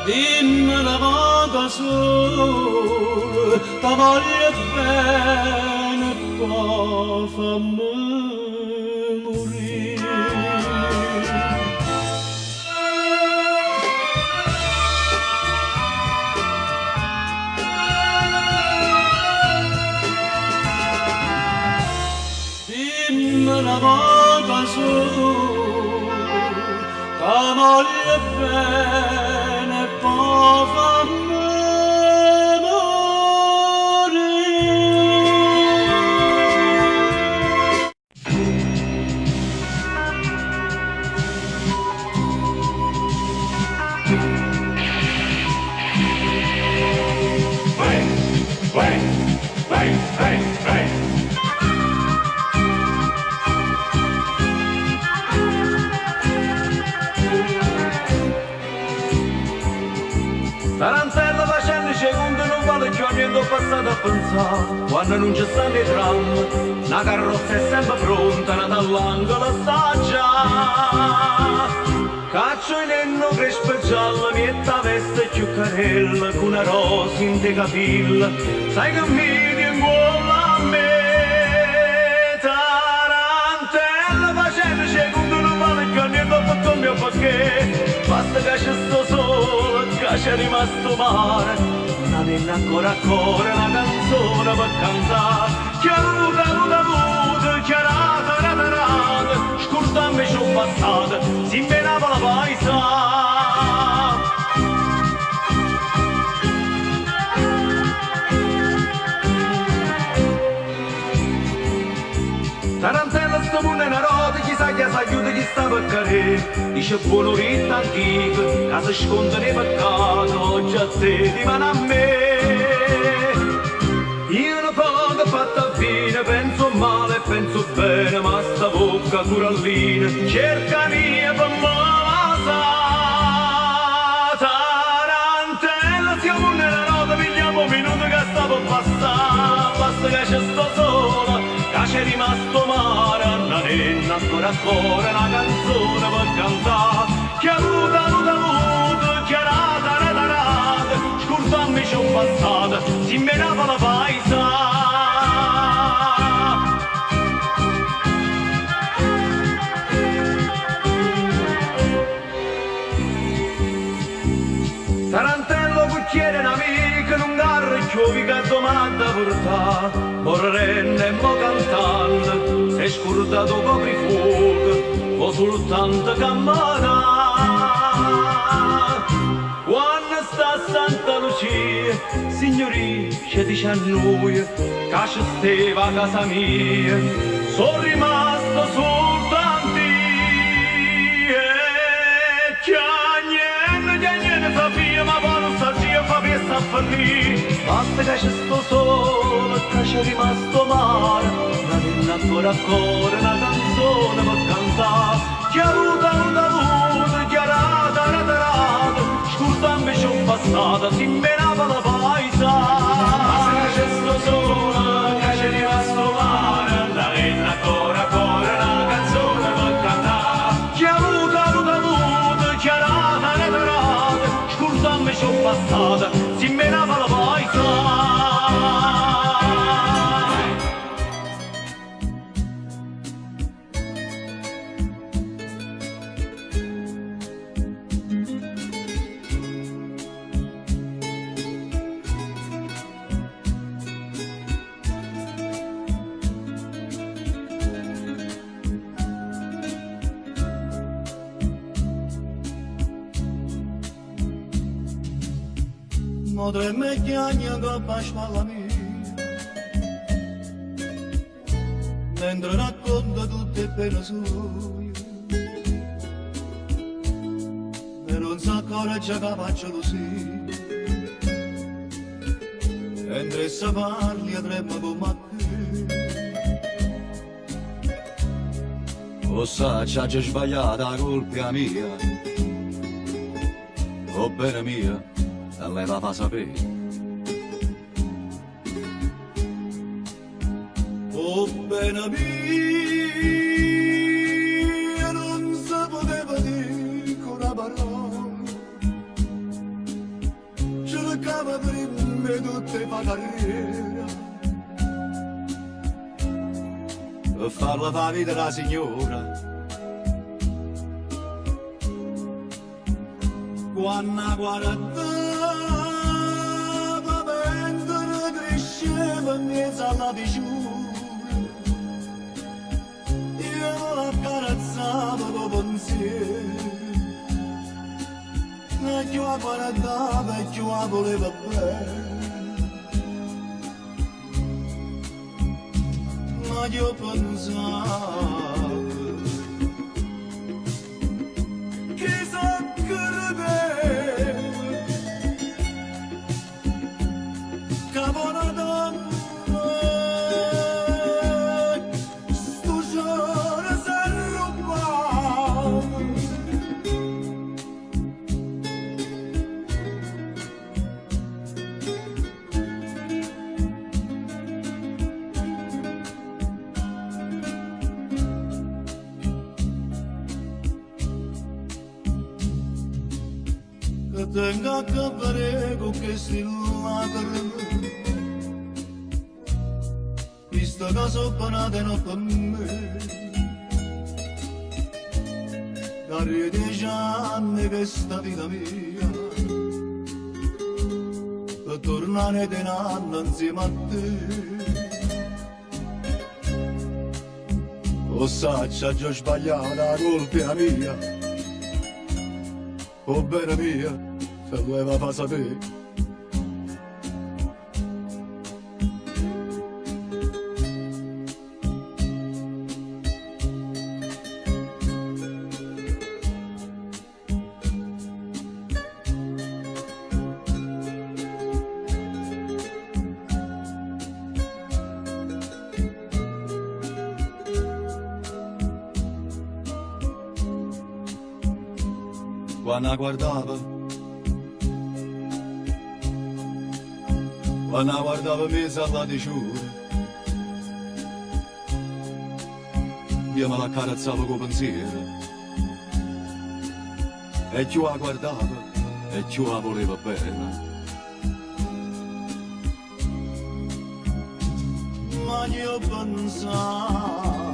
Speaker 2: dimmi una volta sola ti voglio bene e poi fammi una volta sola, ti voglio bene e poi fammi Tarantella facendo secondo non vale giorni e l'ho passato a pensare quando non c'è stato il tram la carrozza è sempre pronta una dall'angolo sta già caccio in enno crespo giallo mietta veste ciuccarella con una rosa in te capilla sai che mi ingola a me Tarantella facendo secondo non vale giorni e l'ho fatto il mio perché basta che c'è sto solo c'è rimasto mare, non è ancora una canzone per cantare, passata, si menava la paisa. Tarantella sto mondo è una rota, chissà chi sa aiuta chi sta per carere. Dice buono rita antica, che si sconda nei peccati, oggi a te ti vanno a me. Io non poco fatta fine, penso male, penso bene, ma sta bocca curallina, cerca mia per m'amasa. Tarantella, siamo nella nota, pigliamo un minuto che sta per passare, basta che ci sto sola. C'è rimasto mare, una nenna ancora una canzone per cantare. Che avuta, chiarata, rata, scordammi c'ho passata, si menava la paisa. Tarantello cucchiere un'amica, non garra chiovi che domanda porta, morrenne e mo cantando, sei scordato coprifuoco, o soltanto cammana. Quando sta Santa Lucia, signoria, ci dice a noi, che ci steva a casa mia, sono rimasto soltanto io, niente fa via, ma poi nostalgia fa piessa a fallire. Basta che ci sto solo, che c'è rimasto mare, una nenna ancora una canzone per cantare. Chi ha avuto, chiarata, rata, scordammi c'ho passata, si menava la paisa. Basta che ci sto solo, che c'è rimasto mare, una nenna ancora una canzone per cantare. Chi ha avuto, chiarata, rata, scordammi c'ho passata, si menava la paisa. Modre chiagna che pascia la mia, mentre racconta tutte le pene sue, e non sa coraggio che faccio così, mentre se parli a trema come a te. O sa, c'ha già sbagliata la colpa mia, o bene mia, e lei la fa sapere. Oh bene mia, non si poteva dire una parola, cercava prima tutte le carriere, per farla fa vita la signora. Quando guardava mentre cresceva in mezzo alla pisciura, io la accarezzavo con pensiero, e più la guardava e più la voleva bene. Ma io pensavo tenga que prego che si lacrime, visto che sono panate non per me, da 10 anni che sta vita mia, per tornare di un anno insieme a te.
Speaker 1: Lo sai, già sbagliato, la colpa è mia. Oh bene mia, se doveva far sapere. Quando guardava me alla diciura, io me la carezzavo con pensiero, e più la guardava e più la voleva bene. Ma io pensavo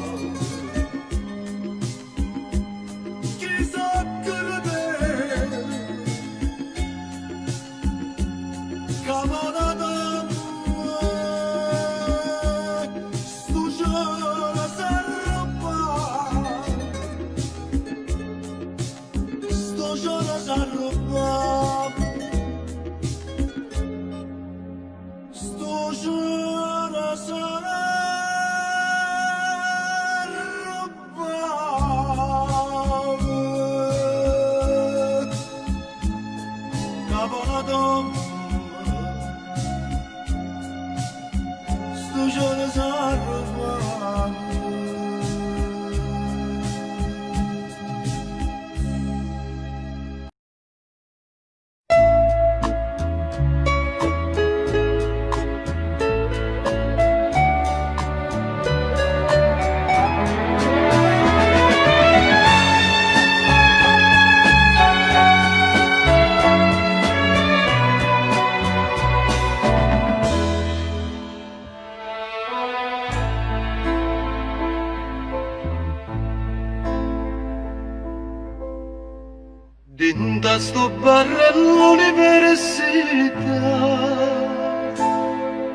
Speaker 3: Dinta sto bar all'università,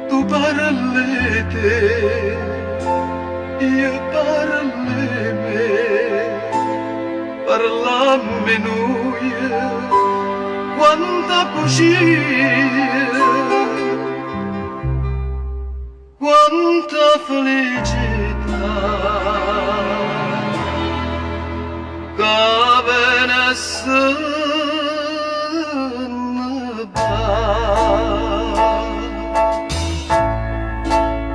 Speaker 3: tu parli te, io parli me, parlammi noi, quanta bugia, quanta felicità.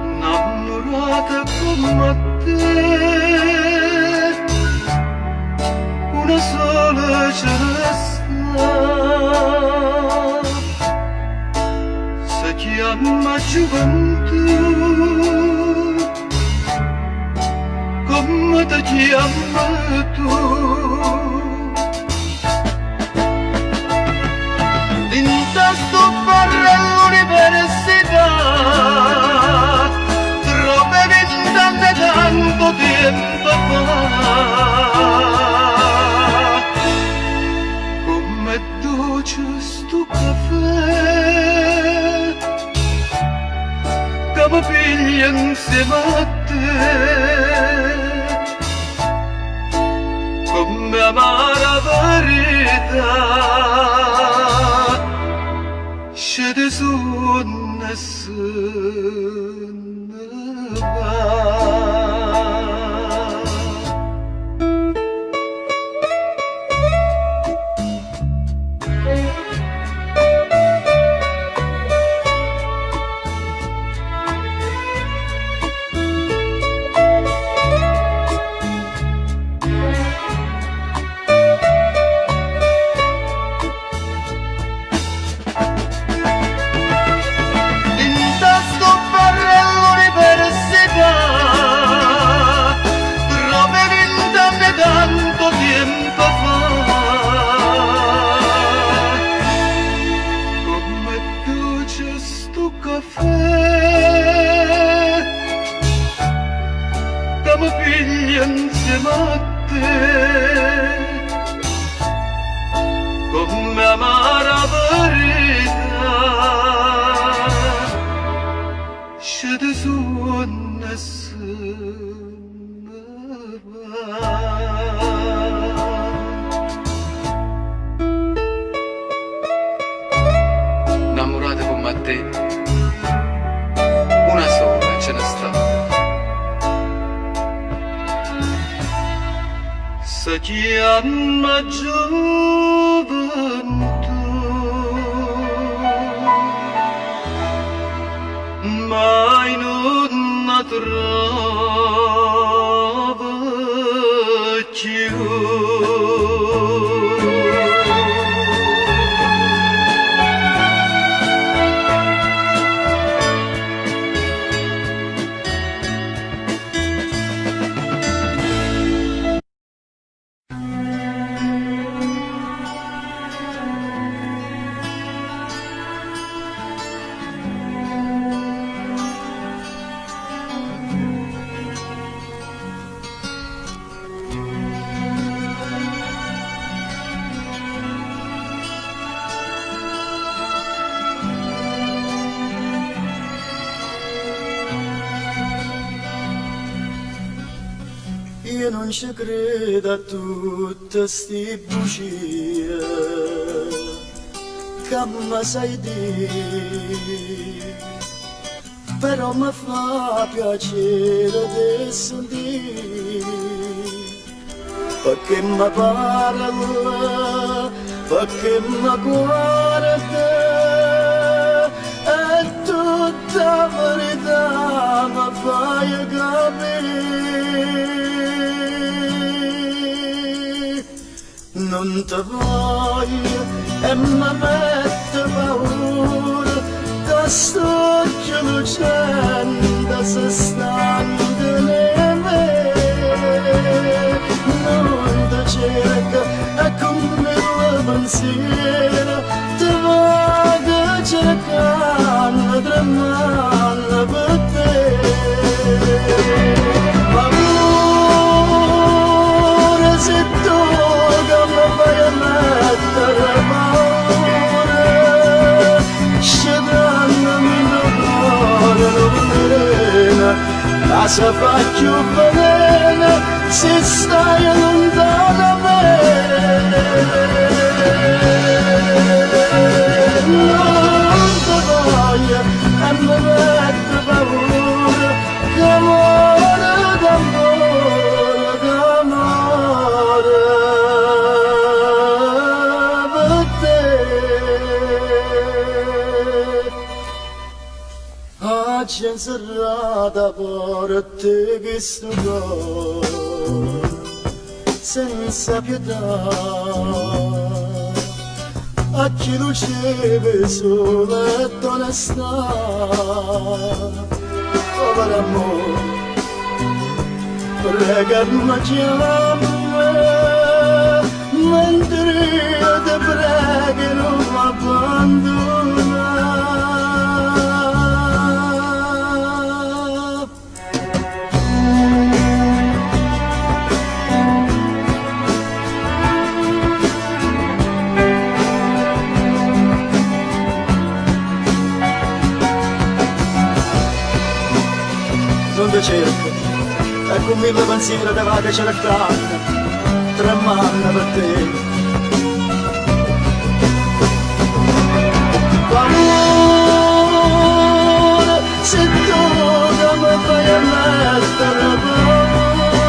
Speaker 3: Innamorata come te, una sola ce ne sta, si chiama gioventù, come ti chiami tu. Sto barra all'università, troppe vent'anni tanto tempo fa, come dolce sto caffè che mi piglia insieme a te, come amara verità. Şede sunnasını insieme a te, come amara verità, scende su nessuno.
Speaker 8: Innamorata come te, una sola ce ne sta. Si chiama gioventù, mai non la trovo più.
Speaker 1: Io non ci credo a tutte sti bugie che mi sai dire, però mi fa piacere di sentire, perché mi parla, perché mi guarda, e tutta verità mi fai capire. Non ti voglio e mi mette paura, da sto lucente se stando in me. Non ti cerca e con mille pensieri ti vado cercando, tremando per te. Amore, se tu che mi fai mettere paura, scedandomi in cuore non mirena, la sa fa più velena se stai lontano da me. Non ti voglio e mi mette paura, che amore d'amore, d'amore per te. Oggi in serata porti questo cuore senza pietà, a chi luceve sole e onestà. Povero amore, pregami chiamami, mentre io ti prego non mi abbandona. Non ti cerco, e con mille pensieri te vado cercando, tremando per te. Amore, se tu che mi fai mettere paura,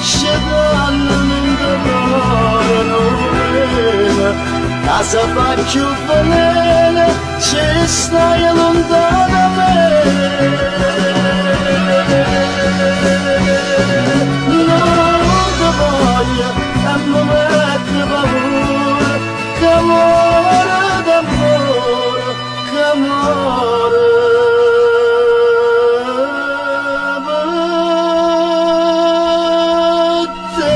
Speaker 1: scedandomi in cuore non viene, la sa fa più velena, se stai lontano da me. Non ti voglio e mi mette paura, che amore d'amore, che amore per te.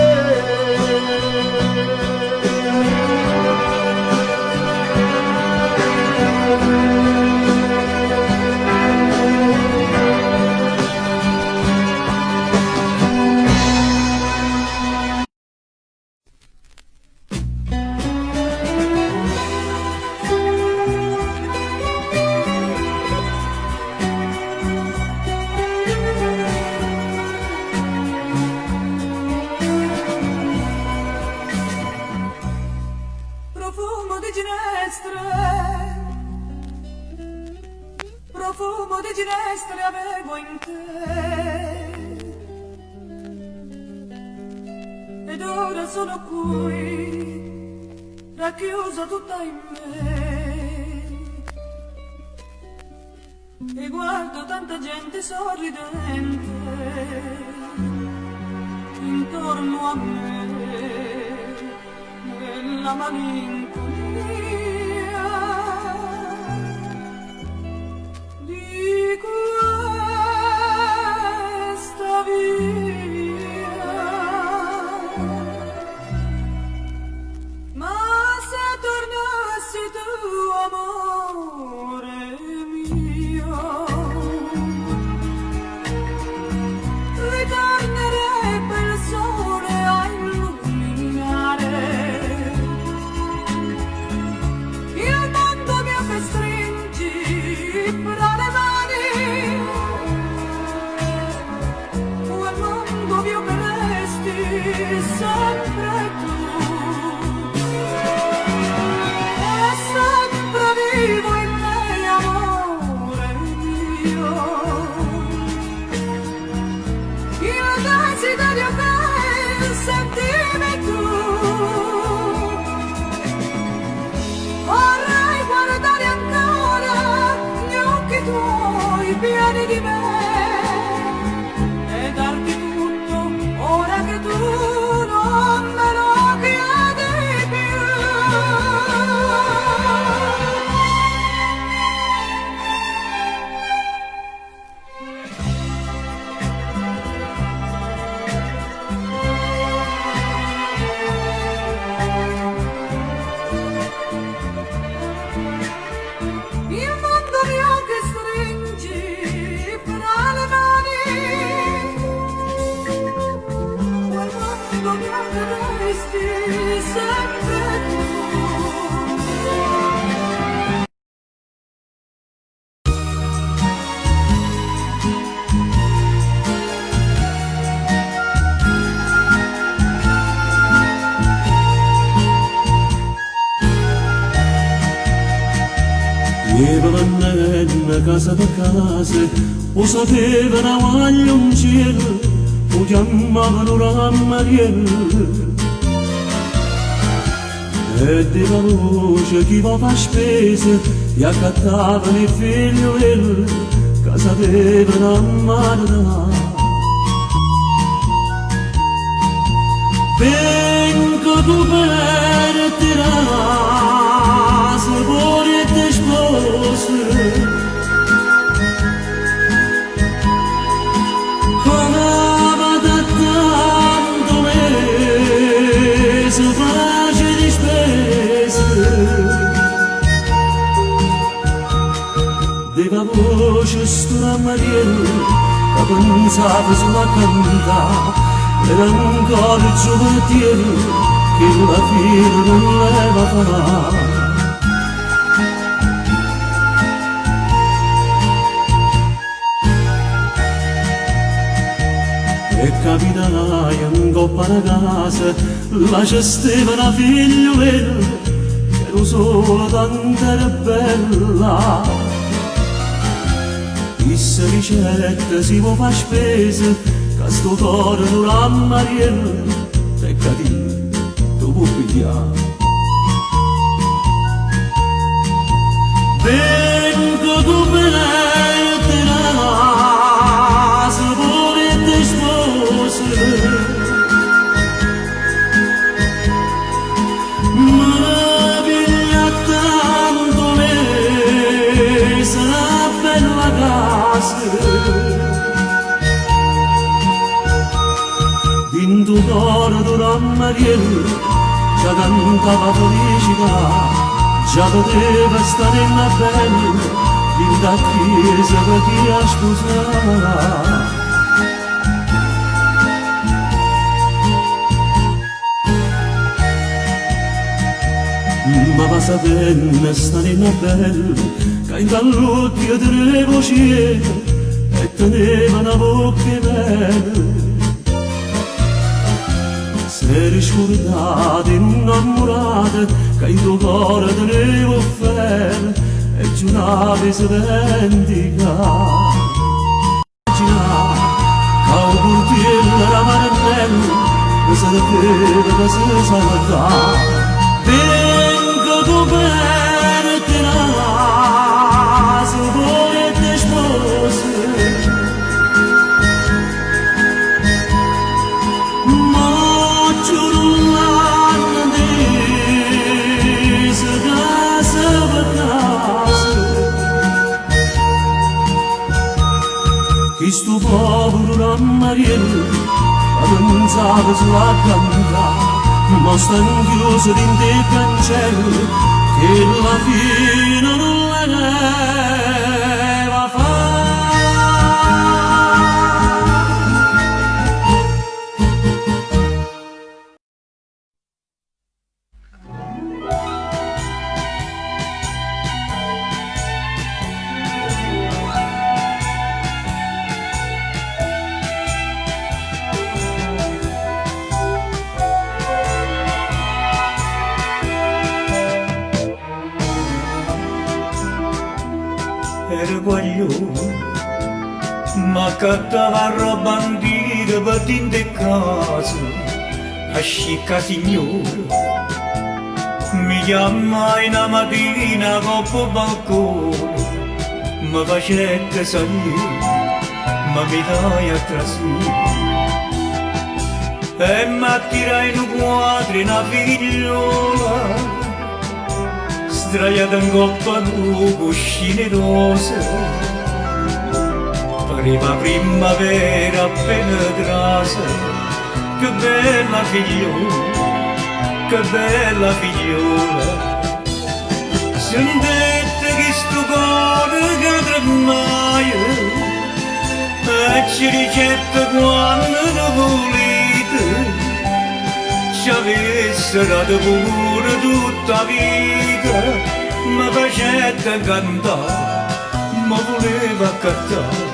Speaker 5: finestre avevo in te ed ora sono qui racchiusa tutta in me e guardo tanta gente sorridente intorno a me nella malinconia di questa via. Ma se tornassi tu, amore mio, ritornerebbe il sole a illuminare il mondo mio che stringi fra le mani, quel mondo mio che resti sempre tu e sempre vivo in me, amore mio, il desiderio che sentivi tu. Vorrei guardare ancora gli occhi tuoi pieni di me e darti tutto ora che tu non me lo chiedi più. Il mondo mio che stringi fra le mani, quel mondo mio che resti sempre tu.
Speaker 3: Llevavano casa per casa, o sapevano aglio un cielo, o chiamavano Ramariello. E della voce chi va a spese, gli accattavano i figlioli, che sapevano amare. Vengo tu per tirare, se vuoi te sposi, come vado tanto mese, facili spese. Deva voce stura Mariello, che pensava sulla cantare, era ancora giovatiero che la fine non leva farà. E capitai in coppa una casa, là c'è Stefana figliolella, che ero solo tanto era bella. Disse ricetta si può fare spese, che sto cuore non ha Mariello, peccati, tu puoi pigliare. Vengo tu per te se volete spose, ma piglia tanto me, sarà bella casa. In tuo cuore Donna Mariello già cantava felicità, già poteva stare in una bella, in da chiesa per chi ha sposato. Ma va sapendo stare in una bella, che in dall'occhio tenevo cielo e teneva una bocca bella. Eri scordata, innamorata, che il tuo cuore tenevo offerto,
Speaker 1: è una svendita Kaugurtiyel ramanel Kızılıkı kızı savurda Ben kudu bertina Zıboye teşbosu Maçurullan dizga savurtası Istu boburan Mariel Adın zabızı akanda Mostan gözün de cancello Che la fine non la va fa
Speaker 3: Erguaglio ma cattava bandire battinde casa ascica signore mi chiama in mattina coppo balcone mi facette salire ma mi dai a trasire e m'attirai in un quadro una figliola Sdraiata in coppa a cuscine rose Pareva primavera appena trasa Che bella figliola Sentette che sto cuore che tremaia E ci ricetta quando lo volete Ci avesse dato pure tutta vita Mi facette cantare Ma voleva accattare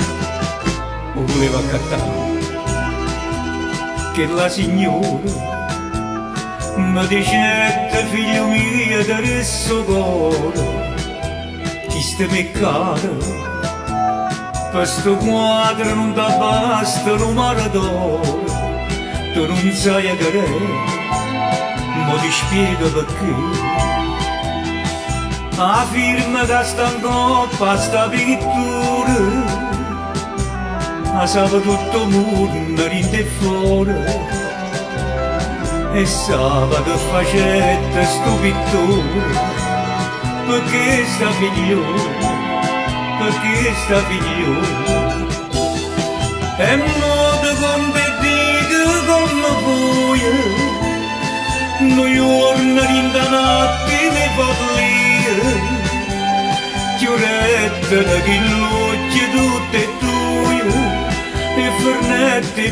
Speaker 3: Che la signora Mi dicette figlio mio adesso cuore Ti stai meccando Per sto quadro non ti basta l'umore d'oro Tu non sai a che ma ti spiego perché la firma che sta in coppa sta pittura la sa tutto il mondo rinde fuori e sa che facette sto pittore perché sta figliola e modo con te dico come vuoi noi giorni rindanati ne parli Chiurette da chi luce tutte tue E fernette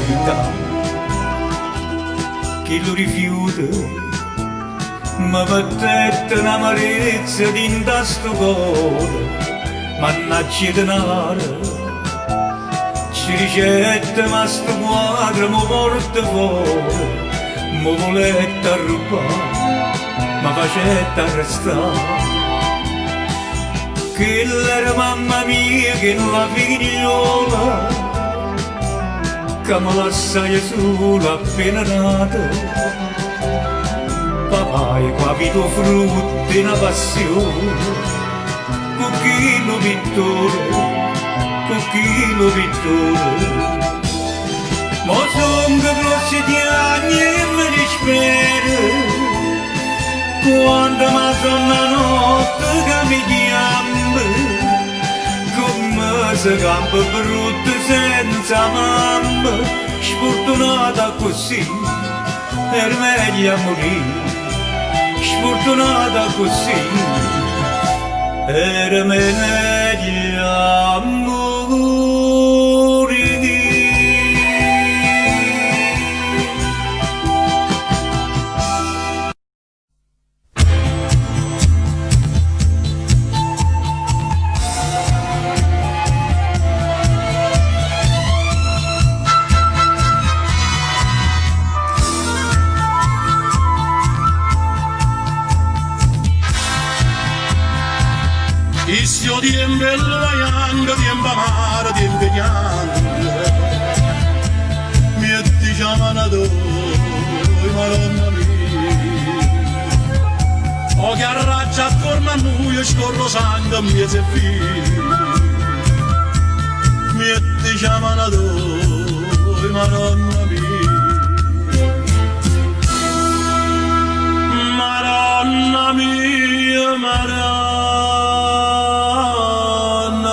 Speaker 3: vita Chi lo rifiuta ma battette un'amarezza dinda sto cuore mannaggia denaro Ci ricette ma sto quadro mi porta fuori mi volette rubare ma facette arrestare che l'era mamma mia che non la figliola che mi lasciai sola appena nata papà e qua vito frutto di una passione con chi lo pittore Ma son che grossi di anni e me li spero Quando mi sono la notte che mi chiama Come se campa brutta senza mamma Sfortunata così, era meglio morire Sfortunata così, era meglio morire Istio tiempo vaiando, tiempo amaro, tiempo piangere. Mi chiamano tu, Madonna mia. O che arraccia attorno a noi e scorro sangue mio se figlio. Mi chiamano tu, Madonna mia. Madonna mia, Madonna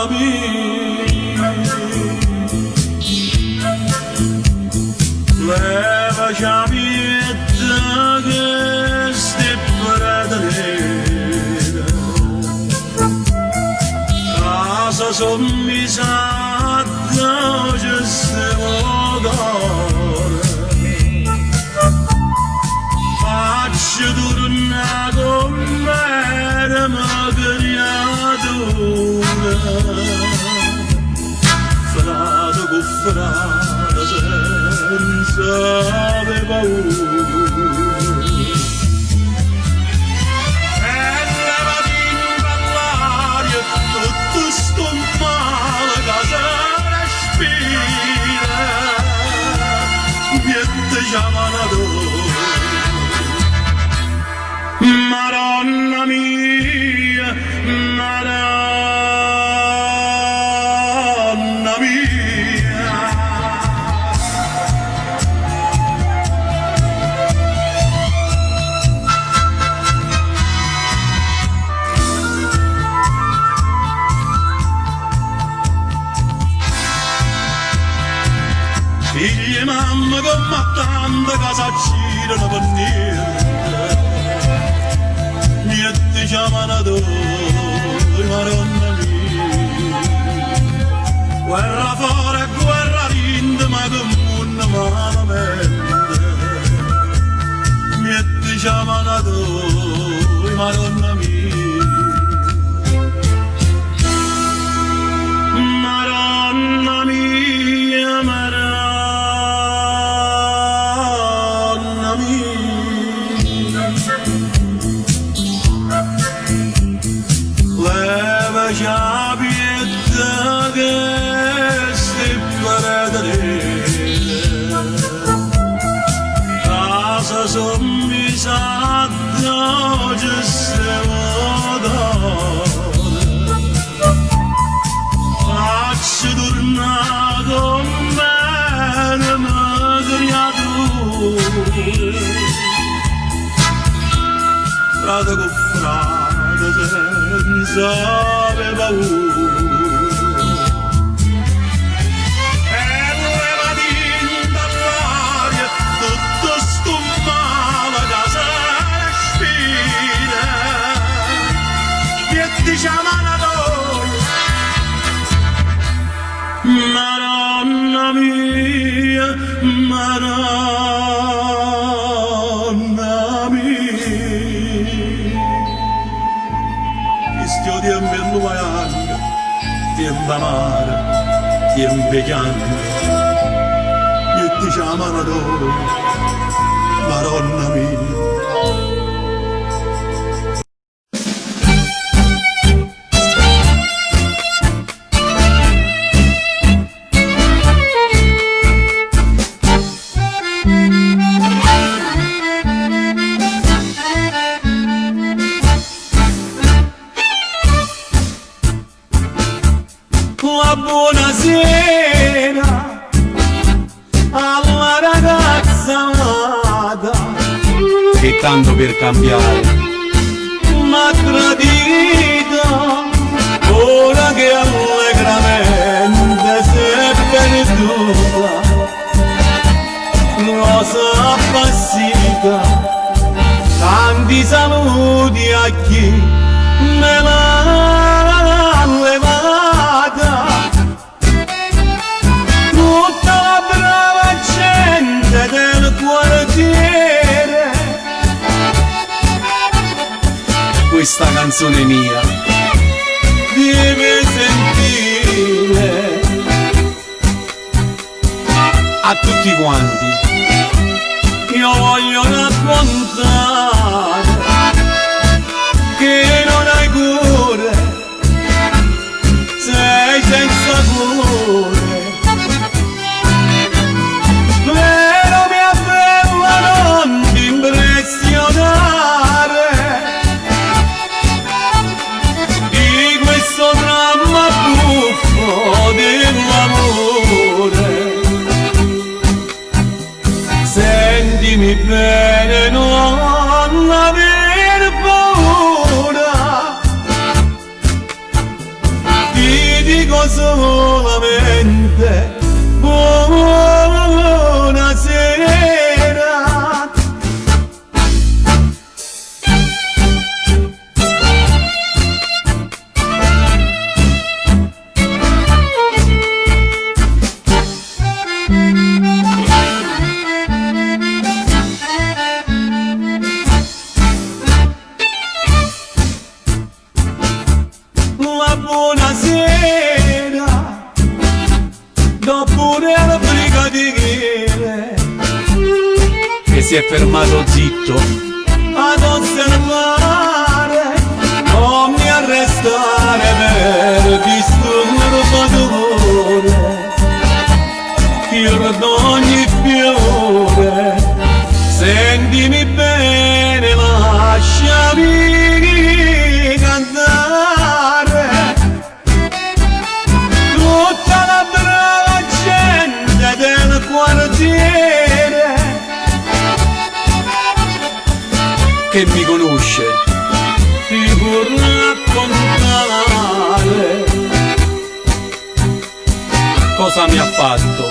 Speaker 3: mia. Leva chiavietta che stai per tenere. Casa sommisata ci stiamo d'ora. Faccio tornare con me, ma creatura. Frate con frate senza avere paura. E levati in parlare tutto sto male che si respira. Niente chiamano tu. Madonna mia, Madonna mia. Figli e mamma come tante casa girano per niente. Niente chiamano tu, Madonna mia. Guerra fuori, guerra vinta, ma come malamente. Niente chiamano tu, Madonna mia. Madonna mia, Madonna mia. Leva chiavietta che stai per tenere. Casa sommisata ci stiamo d'ora. Faccio tornare con me, ma creatura. Frate con frate senza avere paura. E levati dall'aria tutto sto male che si respira. Che ti chiamano tu, Madonna mia, Madonna mia. Istio tiempo in luaianga, tiempo amare, tiempo piangere. E ti chiamano tu, Madonna mia. Buonasera alla ragazza amata che tanto per cambiare m'ha tradito, ora che allegramente si è perduta. Rosa appassita, tanti saluti a chi me l'ha levata. Tutta la brava gente del quartiere, questa canzone mia deve sentire. A tutti quanti io voglio raccontare che non hai cure
Speaker 1: solamente buonasera. La buonasera dopo la brigadiere che si è fermato zitto ad osservare, non mi arrestare per disturbatore, fior d'ogni fiore, sentimi bene, lasciami cantare. Tutta la brava gente del quartiere che mi conosce ti può raccontare cosa mi ha fatto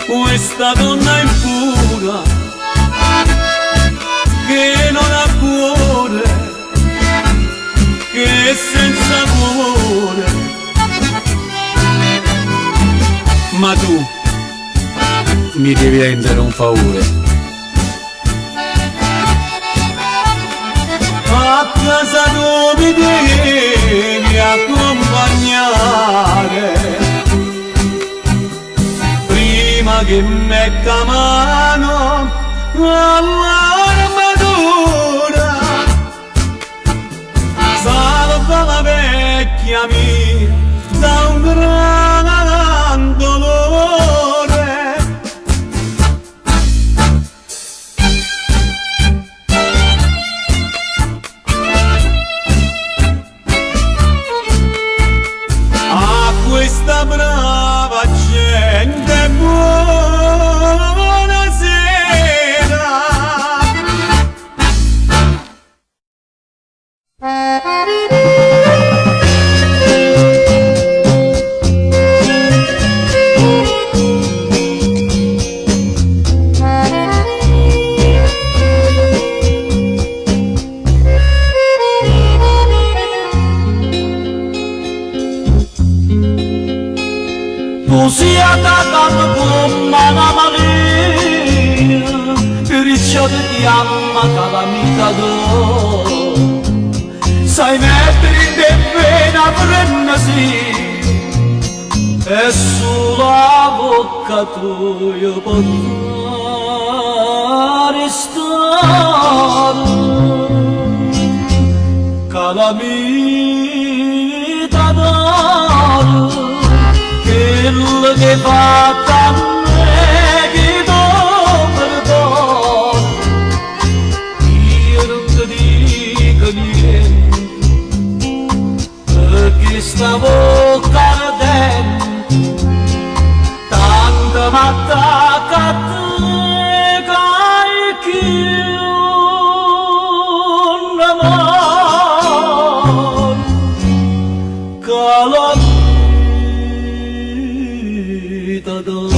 Speaker 1: questa donna in fuga che non ha cuore, che è senza cuore. Ma tu mi devi rendere un favore. A casa tu mi devi accompagnare prima che metta mano all'armatura. Salva la vecchia mia da un gran dolore. A questa brava gente buonasera.
Speaker 2: Tu sia andata con la Maria, per il ciò ti ama calamita do. Sai mettere in te pena prendasi, e sulla bocca tua potrà restare. Calamita d'oro, quello che fa a me che do perdono. Io non ti dico niente, perché sta bocca ardente tanto m'attacca a te che un amore calamita d'oro.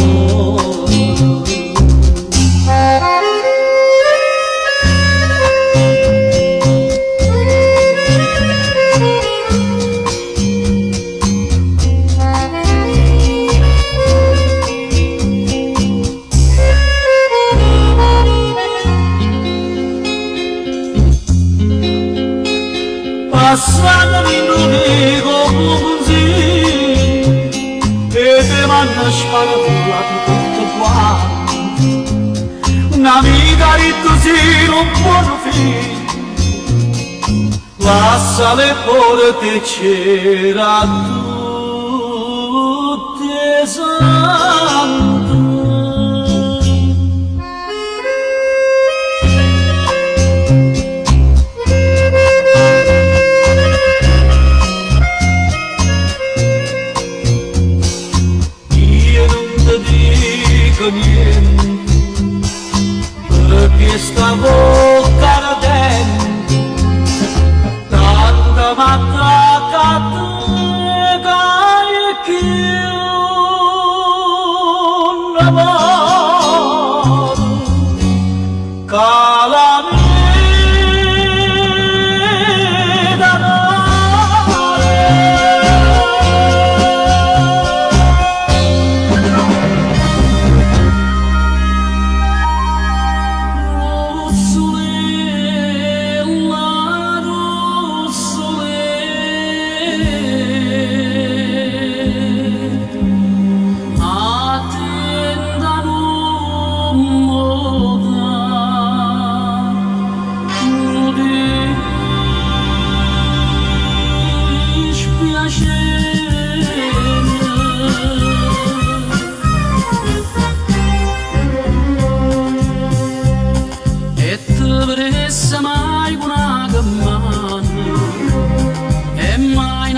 Speaker 2: Passando in un ego così e te vanno sparato tutto qua. Un'amica di così non può finire, lascia le porte c'era tutte sante. Niente, perché sta bocca ardente tanto m'attacca a te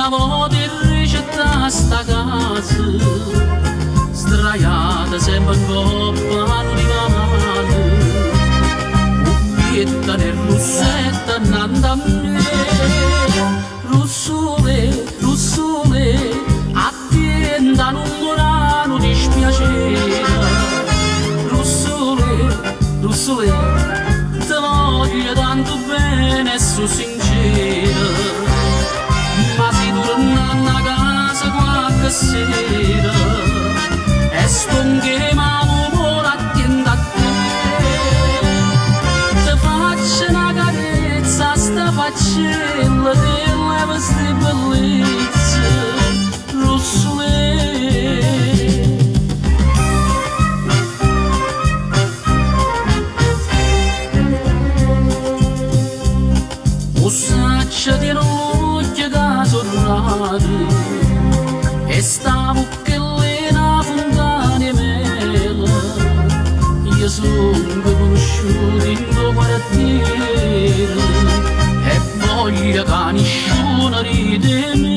Speaker 2: una volta in ricetta sta casa, sdraiata sempre in coppa a un divano, cuppietta nel russetto annanto a me. Russole, russole, attenda non morano dispiacere. Russole, russole, te voglio tanto bene e so sincera, ma si torna a casa qualche sera e stonchiamo l'umore attendo a te. Te faccio una carezza, sta faccella delle vostre bellezze, russole. Ossaccia di l'occhio che sorrade e stavo che lì una fontana mela. Io sono conosciuto in due quartieri e voglio che nessuno ride me.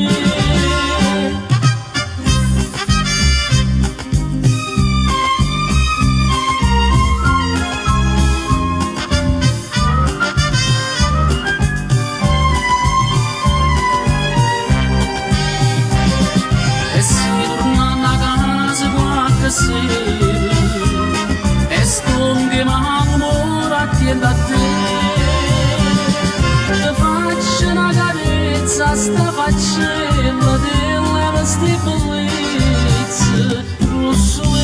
Speaker 2: E stonche ma l'umore attende a te. Te faccio una carezza, sta faccella delle vostre bellezze, russole.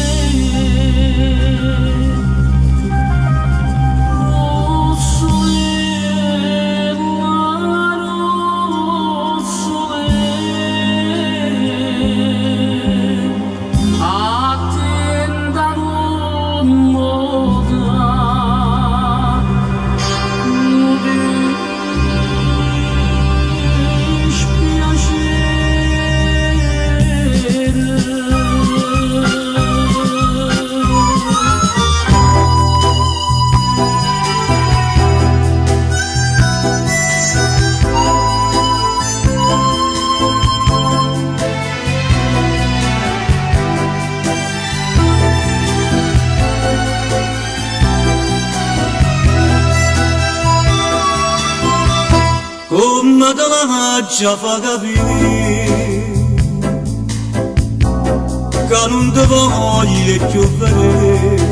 Speaker 1: Come te la faccia fa capire che non ti voglio più vedere.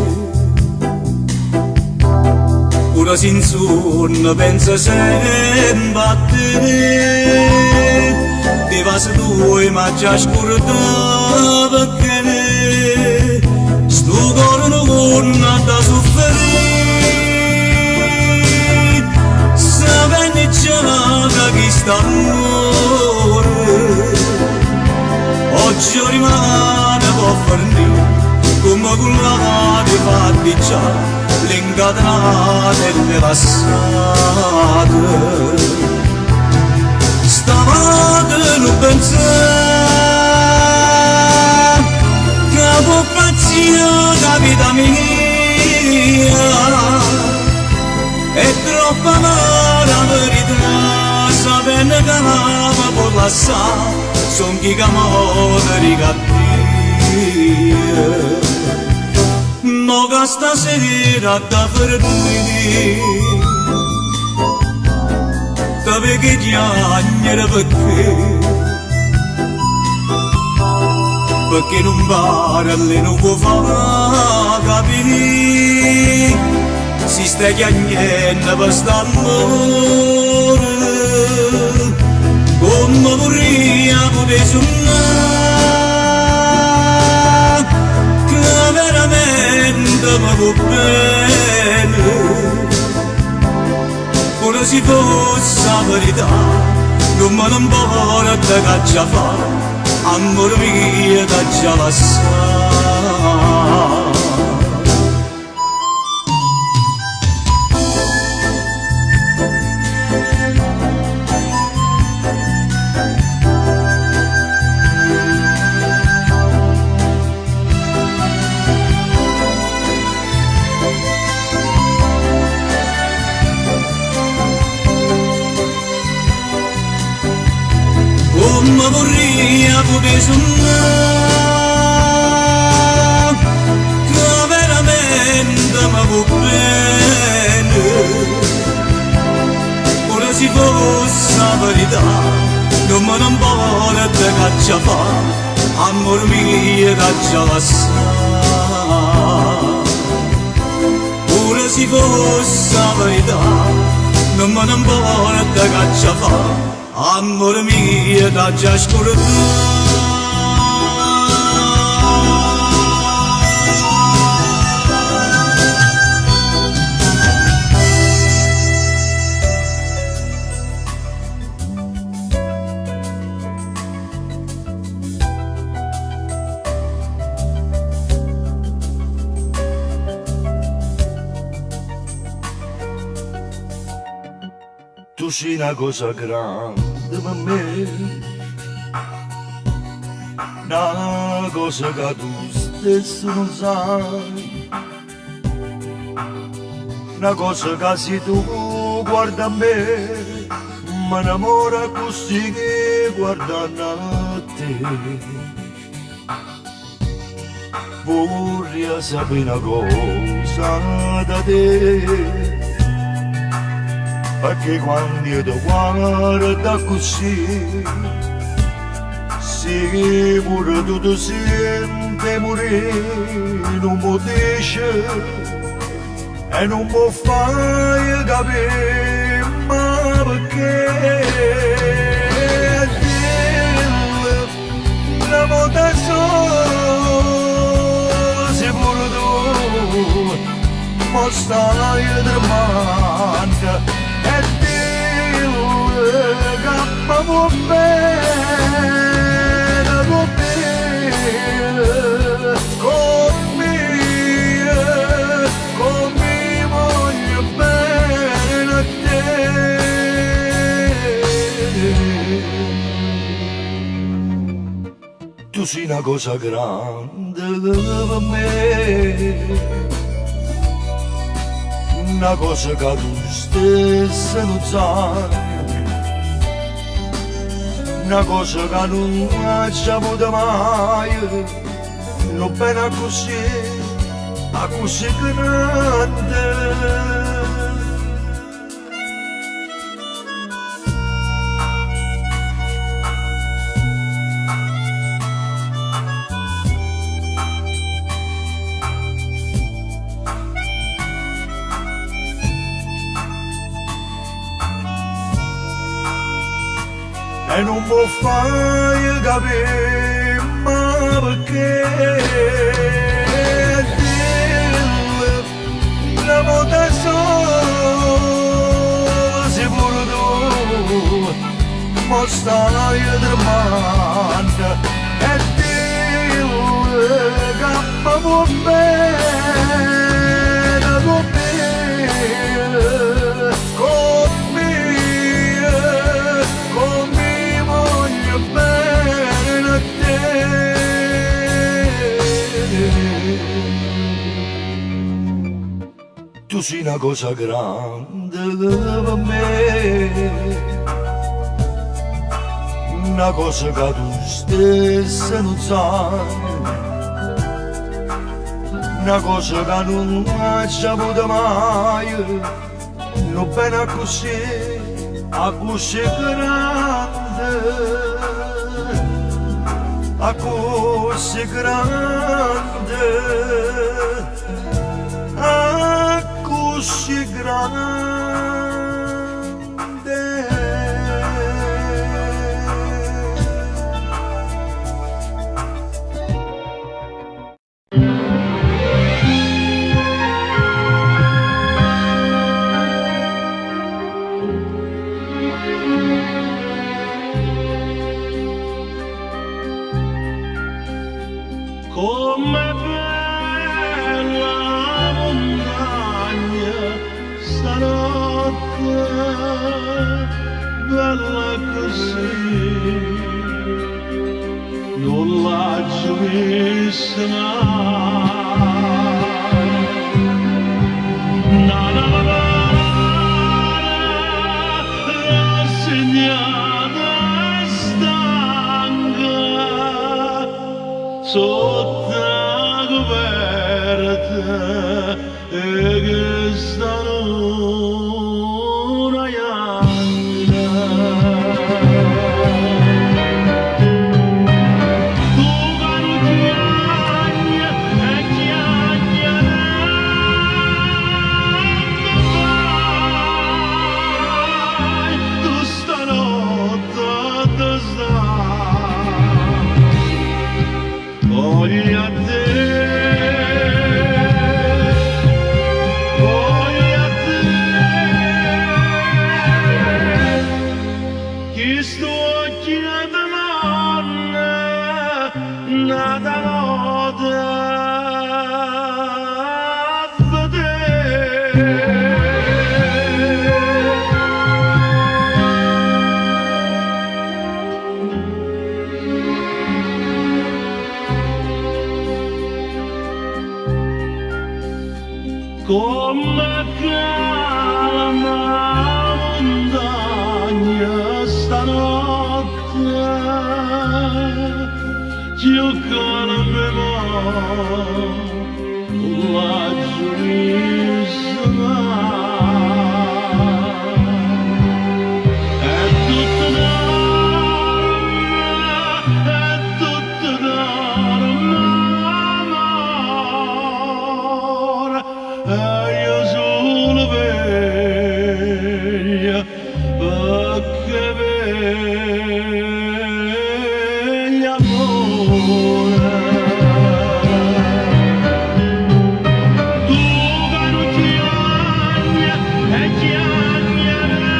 Speaker 1: Ora sin sonno pensa sempre a te. Ti va se tu ma già scordata perché sto cuore non da soffrire. Sapendo già che sta amore oggi rimane può fornire come quella di fatti già l'incatenata e le passate. Stamattina non pensare che può pazzire la vita mia è troppo amara la verità, sapendo che la può lasciare son chi che muore di cattiva. Ma che stasera da fermare te vedi piangere perché non pare le non può far capire si sta chiagnendo per st'amore come vorrei poter suonare che veramente mi va bene come se fosse la verità non me ne importa che già fa amore mio che già la sa. come vorrei poter suonare, che veramente mi va bene. Ora si fosse la verità, non me ne importa che ci fa, amor mio che già la sa. Ora si fosse la verità, non me ne importa che ci fa, amor mio che già scordato. Tu sei una cosa grande per me, una cosa che tu stesso non sai, una cosa che se tu guarda a me, mi innamora così che guardando a te. Vorrei sapere una cosa da te, perché quando io ti guardo così, sì, pure tu ti senti morire, non mi dici e non mi fai capire, ma perché dillo una volta sola, se pure tu mi stai tremando. Va bene, come voglio bene a te. Tu sei una cosa grande per me, una cosa che tu stessa non sai, una cosa che non ci avuto mai, non bene così grande. E non mi fai capire, ma perché dillo una volta sola, se pure tu mi stai tremando, e dillo che mi va bene, come voglio bene a te. Tu sei una cosa grande per me, una cosa che tu stessa non sai, una cosa che non ci avuto mai, non bene così grande, così grande, così grande.
Speaker 3: Com'è bella la montagna stanotte, bella così, non l'ha già vista mai. Na na na na, rassegnata sta sotto la coperta e che stanno una ianna. Tu caro chiagna e chiagnare vai, tu stanotte dove stai? Voglio a te, voglio a te, chi sto chiedendo nata notte a vedere. Come calma montagna stanotte, giocano la giurista. È tutto d'amore, e io solo veglio perché veglio amore. Tu caro chiagna e chiagnare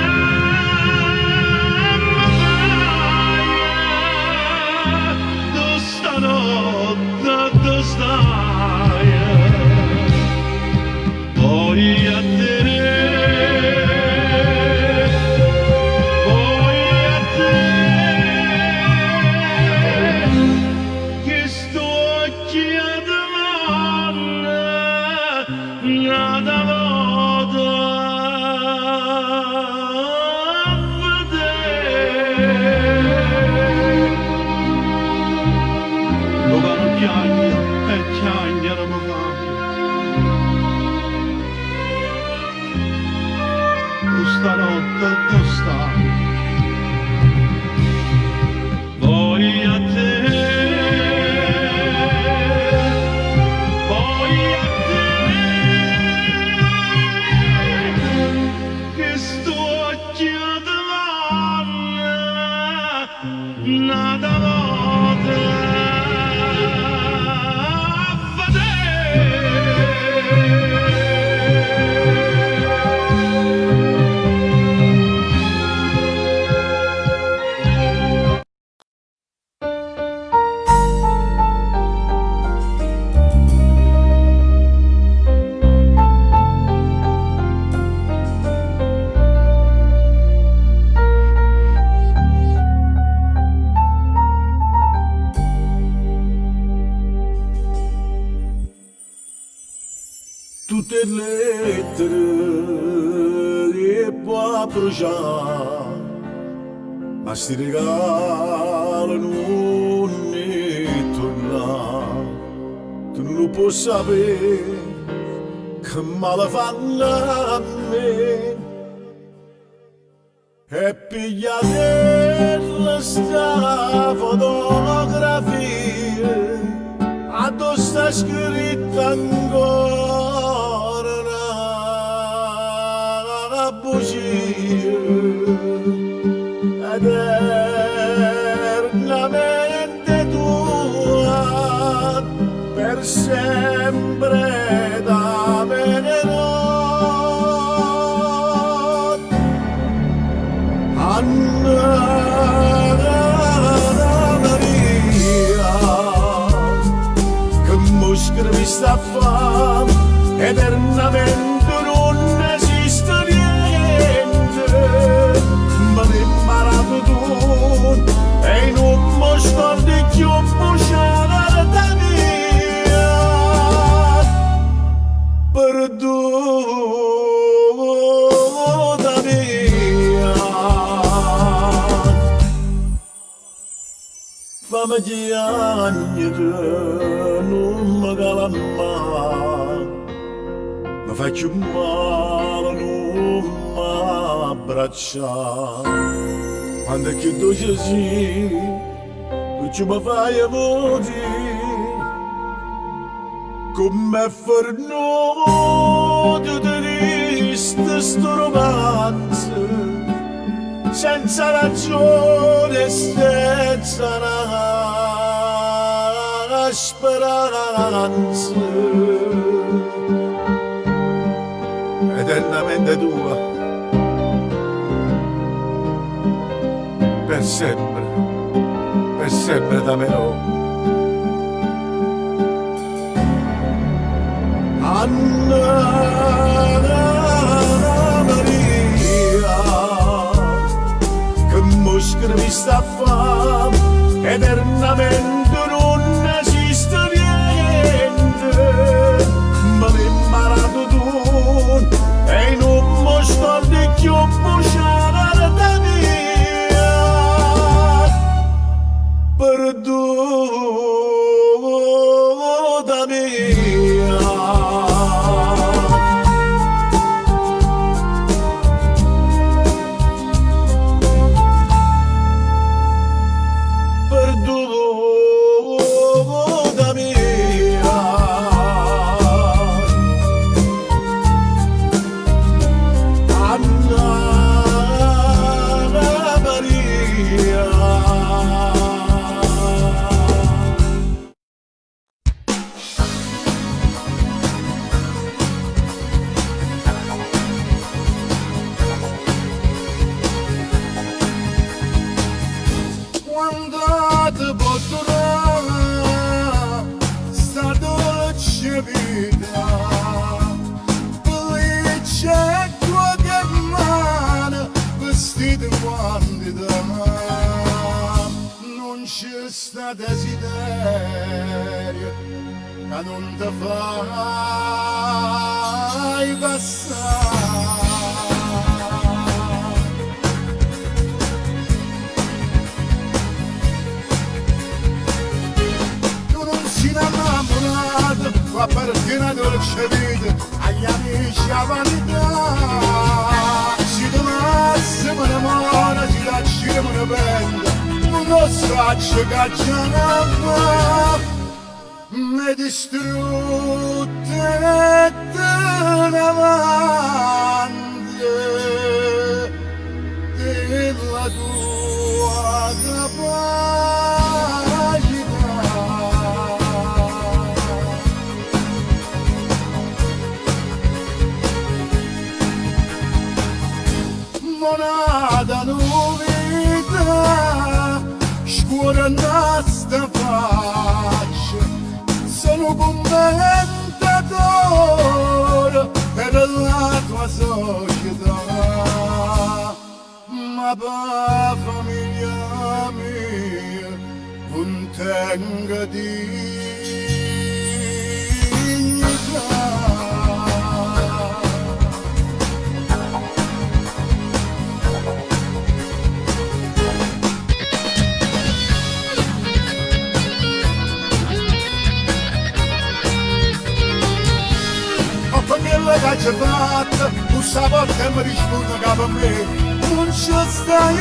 Speaker 3: tu stanotte dove stai? Voglio a te, voglio a te, che sto chiedendo nada volta a vedere. Lo caro chiagna e chiagnare mi fa. Stanotte dove stai? Voglio a te, voglio a te, che sto chiedendo nada volta a vedere.
Speaker 1: Tutte le lettere che può bruciare, ma sti regali non ne tornano. Tu non lo puoi sapere che male fanno a me. E pigliate sta fotografia, addosso sta scritta ancora una bugia, eternamente tua, per sempre da venerò. Anna Maria, che mi scrivi sta fame, eternamente non esiste niente, ma l'hai imparato tu e non mi scordi più bruciare da mia. ma giagnete non mi calamma, mi faccio male, non mi abbraccia. Quando è che dolce sì, tu ci mi fai avuti, come fernuto triste sto romanzo, senza ragione e senza una speranza, eternamente tua, per sempre t'amerò. Anna Maria, che mo scrivi sta fame, eternamente non esiste niente, ma l'hai imparato tu, e non mi sto di più bruciare da mia, perduta mia. Quando ti porterà sta dolce vita, felice tua che mano vestita in quantità, non c'è sta desiderio che non ti fai passare. Si innamorato, va perché una dolce vita agli amici a vanità. Si dovesse me ne muore, si lascia me ne prende, non lo so che già non fa. Mi distrutte e te ne avanti della tua capacità. Monada novità, scuola nostra faccia, sono commentatore per la tua società, ma per famiglia mia non tengo dignità. Quello che ci fatta, questa volta mi risponde che per me non ci stai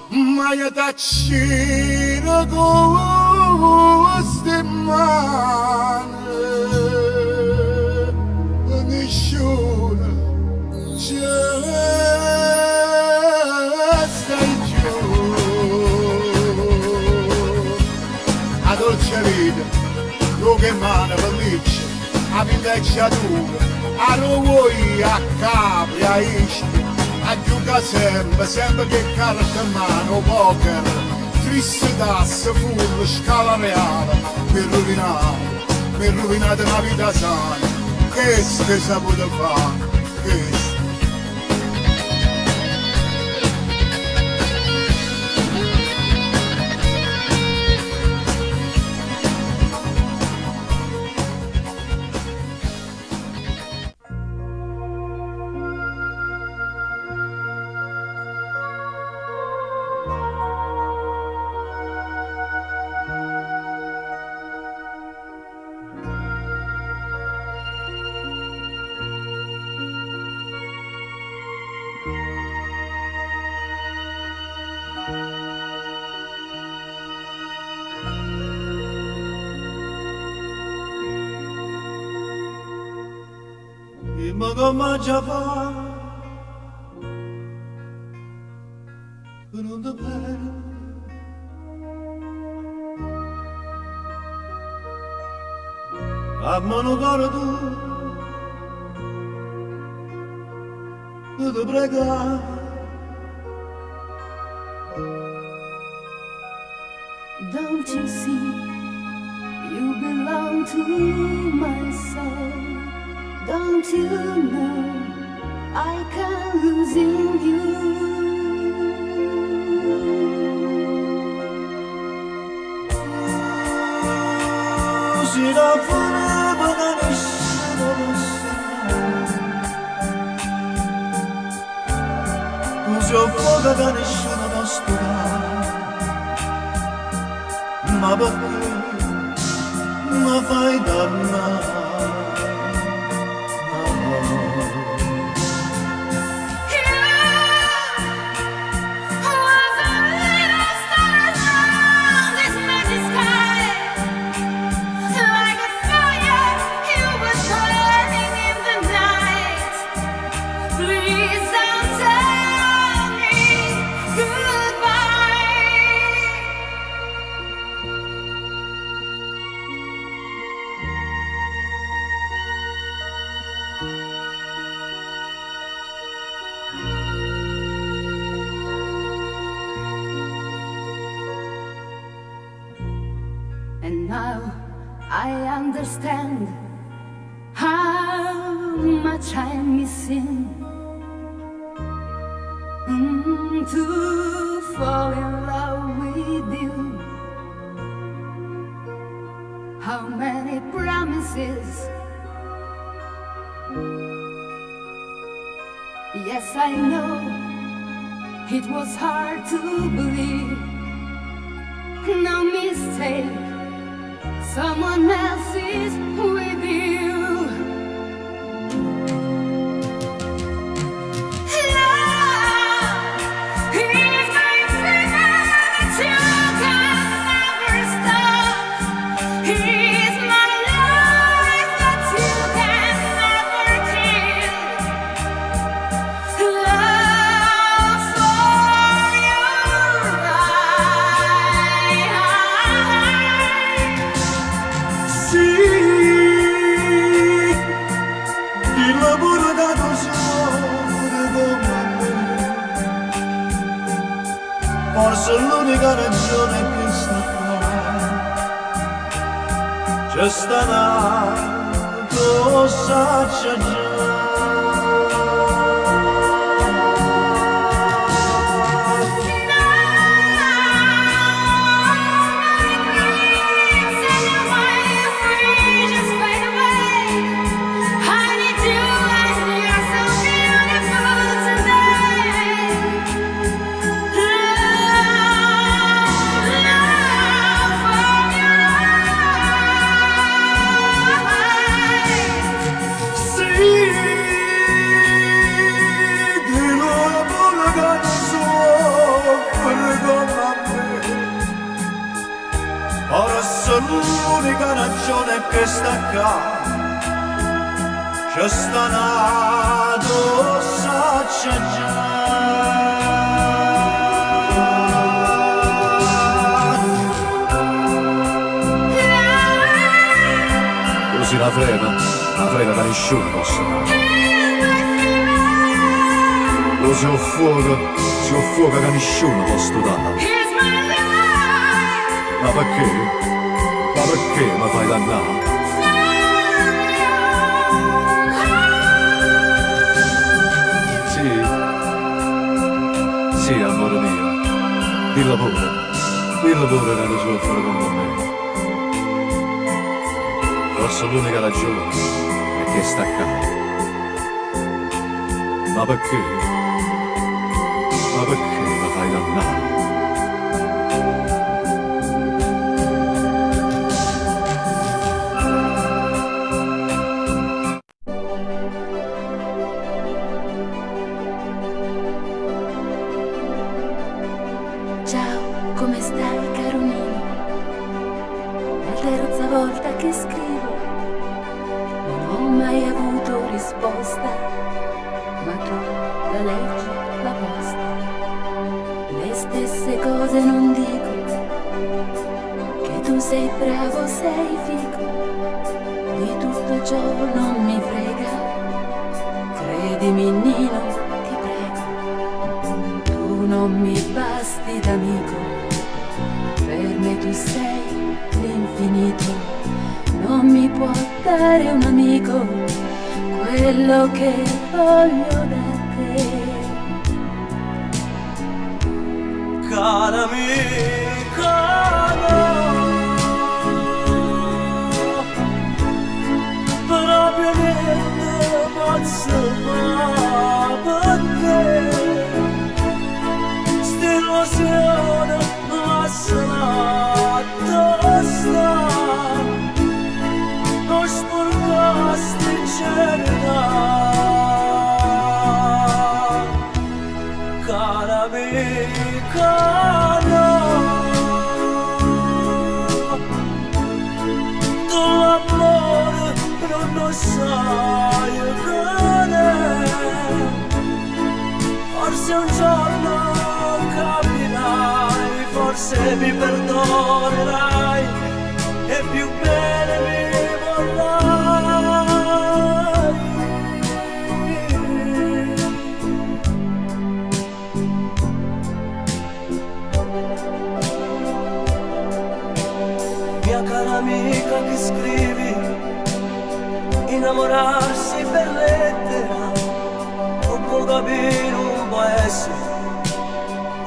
Speaker 1: più, ma io t'accino con queste mani, nessuno ci stai più. A dolce vita, tu che mano felice, a villeggiatura, a noi a capi, a ischi, a giocare sempre che carta in mano, poker, triste tasse, full, scala reale, per rovinare una vita sana, che si può fare, che ma come già fa che non ti perdo. A mano cara tu che ti prega.
Speaker 9: Don't you see, you belong to my soul. Don't you know, I can't lose in you.
Speaker 1: Si la voleva da nessuno lo sa, così ho fuoco da nessuno lo studia. Ma perché mi fai dannare?
Speaker 9: And now I understand how much I'm missing. To fall in love with you. How many promises? Yes, I know it was hard to believe. No mistake, someone else is with you. Love is my freedom that you can never stop. He's my life that you can never kill. Love for your eyes.
Speaker 1: Sì, il lavoro dato soffre come me. Forse l'unica ragione che sta qua c'è stato, saccia già. Forse l'unica ragione che sta qua c'è stato, saccia già. Così la frega da nessuno posso dare. Così ho fuoco che nessuno può studare. Ma perché? Ma perché mi fai dannare? Sì, amore mio, dillo pure che lo soffre come me. Forse l'unica ragione è che sta qua. Ma perché? Ma perché mi fai dannare?
Speaker 9: Ciao, come stai, caro mio? È la terza volta che scrivo, non ho mai avuto risposta. apposta, ma tu la leggi la posta. Le stesse cose non dico, che tu sei bravo, sei figo, di tutto ciò non mi frega, credimi Nino, ti prego, tu non mi basti d'amico, per me tu sei l'infinito, non mi può dare un amico quello che voglio da te.
Speaker 2: Cara amica, no, proprio niente posso fare per te. St'illusione lasciala tosta, non sporcasti in cerità. Cara amica, no, tu l'amore non lo sai che è. Forse un giorno capirai, forse mi perdonerai e più bene mi vorrai. Mia cara amica che scrivi, innamorarsi per lettera, non può capire, non può essere,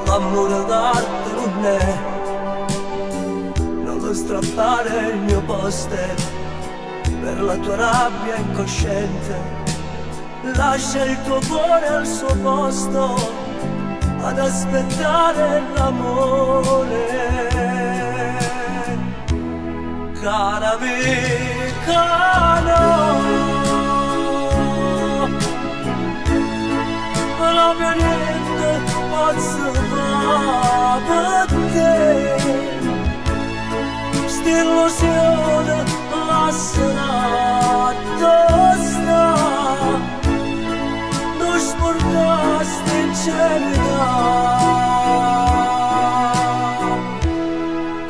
Speaker 2: l'amore d'arte non è. Non lo strappare il mio poster per la tua rabbia incosciente, lascia il tuo cuore al suo posto ad aspettare l'amore. Cara amica, no, proprio niente posso fare per te. St'illusione lasciala tosta, non sporcasti in cerità.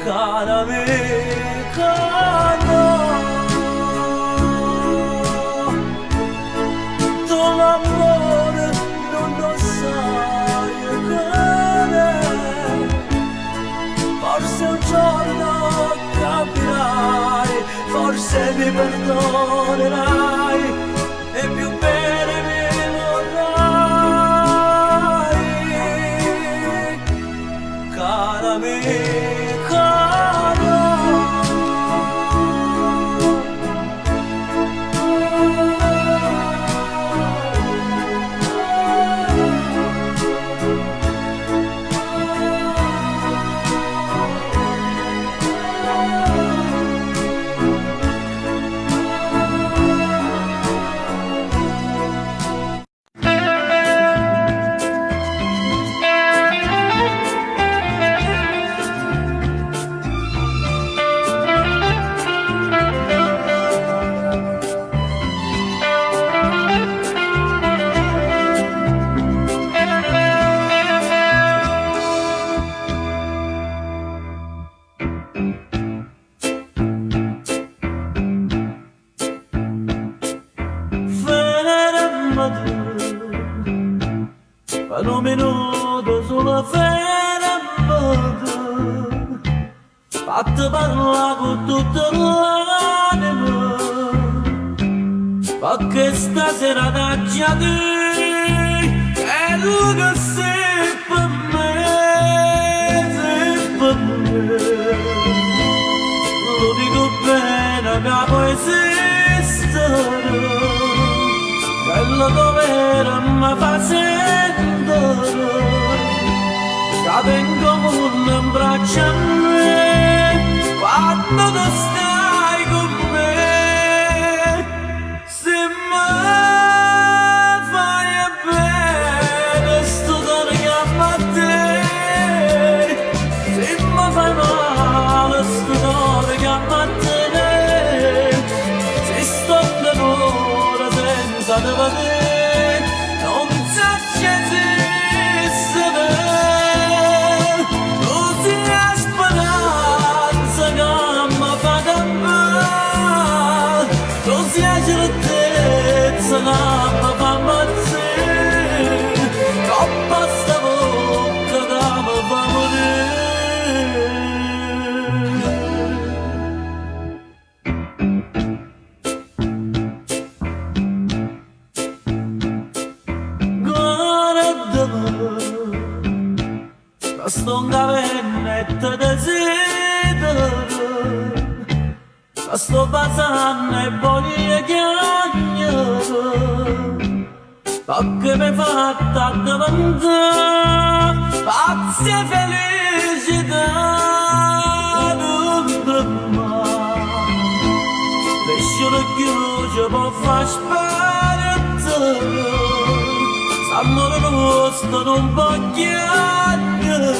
Speaker 2: Cara amica, no, tu l'amore non lo sai che è. Forse un giorno capirai, forse mi perdonerai e più bene mi vorrai. Cara amica, per un minuto solo fermate, fatti parlare con tutta l'anima, perché stasera t'aggia te, è lui che sei per me, sei per me. Lo dico bene che può esistere, quello dovere mi fa sentire, che vengo con un braccio a me, quando tu stai con me, se mi fai bene, sto tornando a te, se mi fai male, sto tornando a te, se sto d'amore senza te sto in caverna e te desidero, sto passando e voglio chiagnare, perché mi fatta diventare pazzi e felicità. Non mai lasciare chiuso può far speranza. Amore nostro non può chiedere,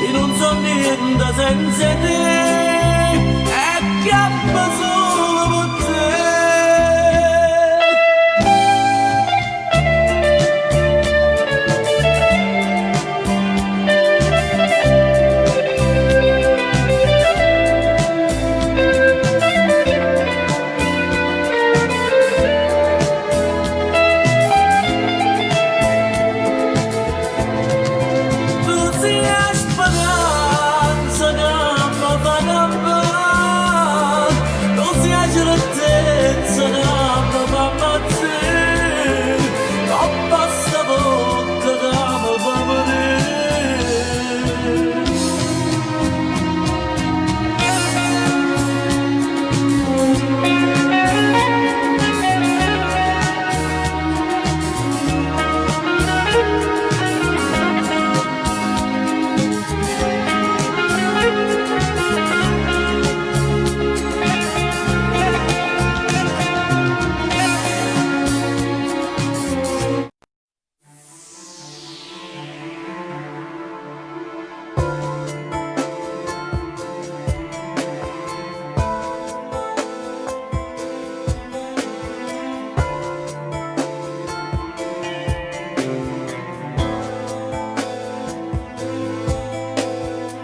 Speaker 2: e non so niente senza te, e chiampa solo per te.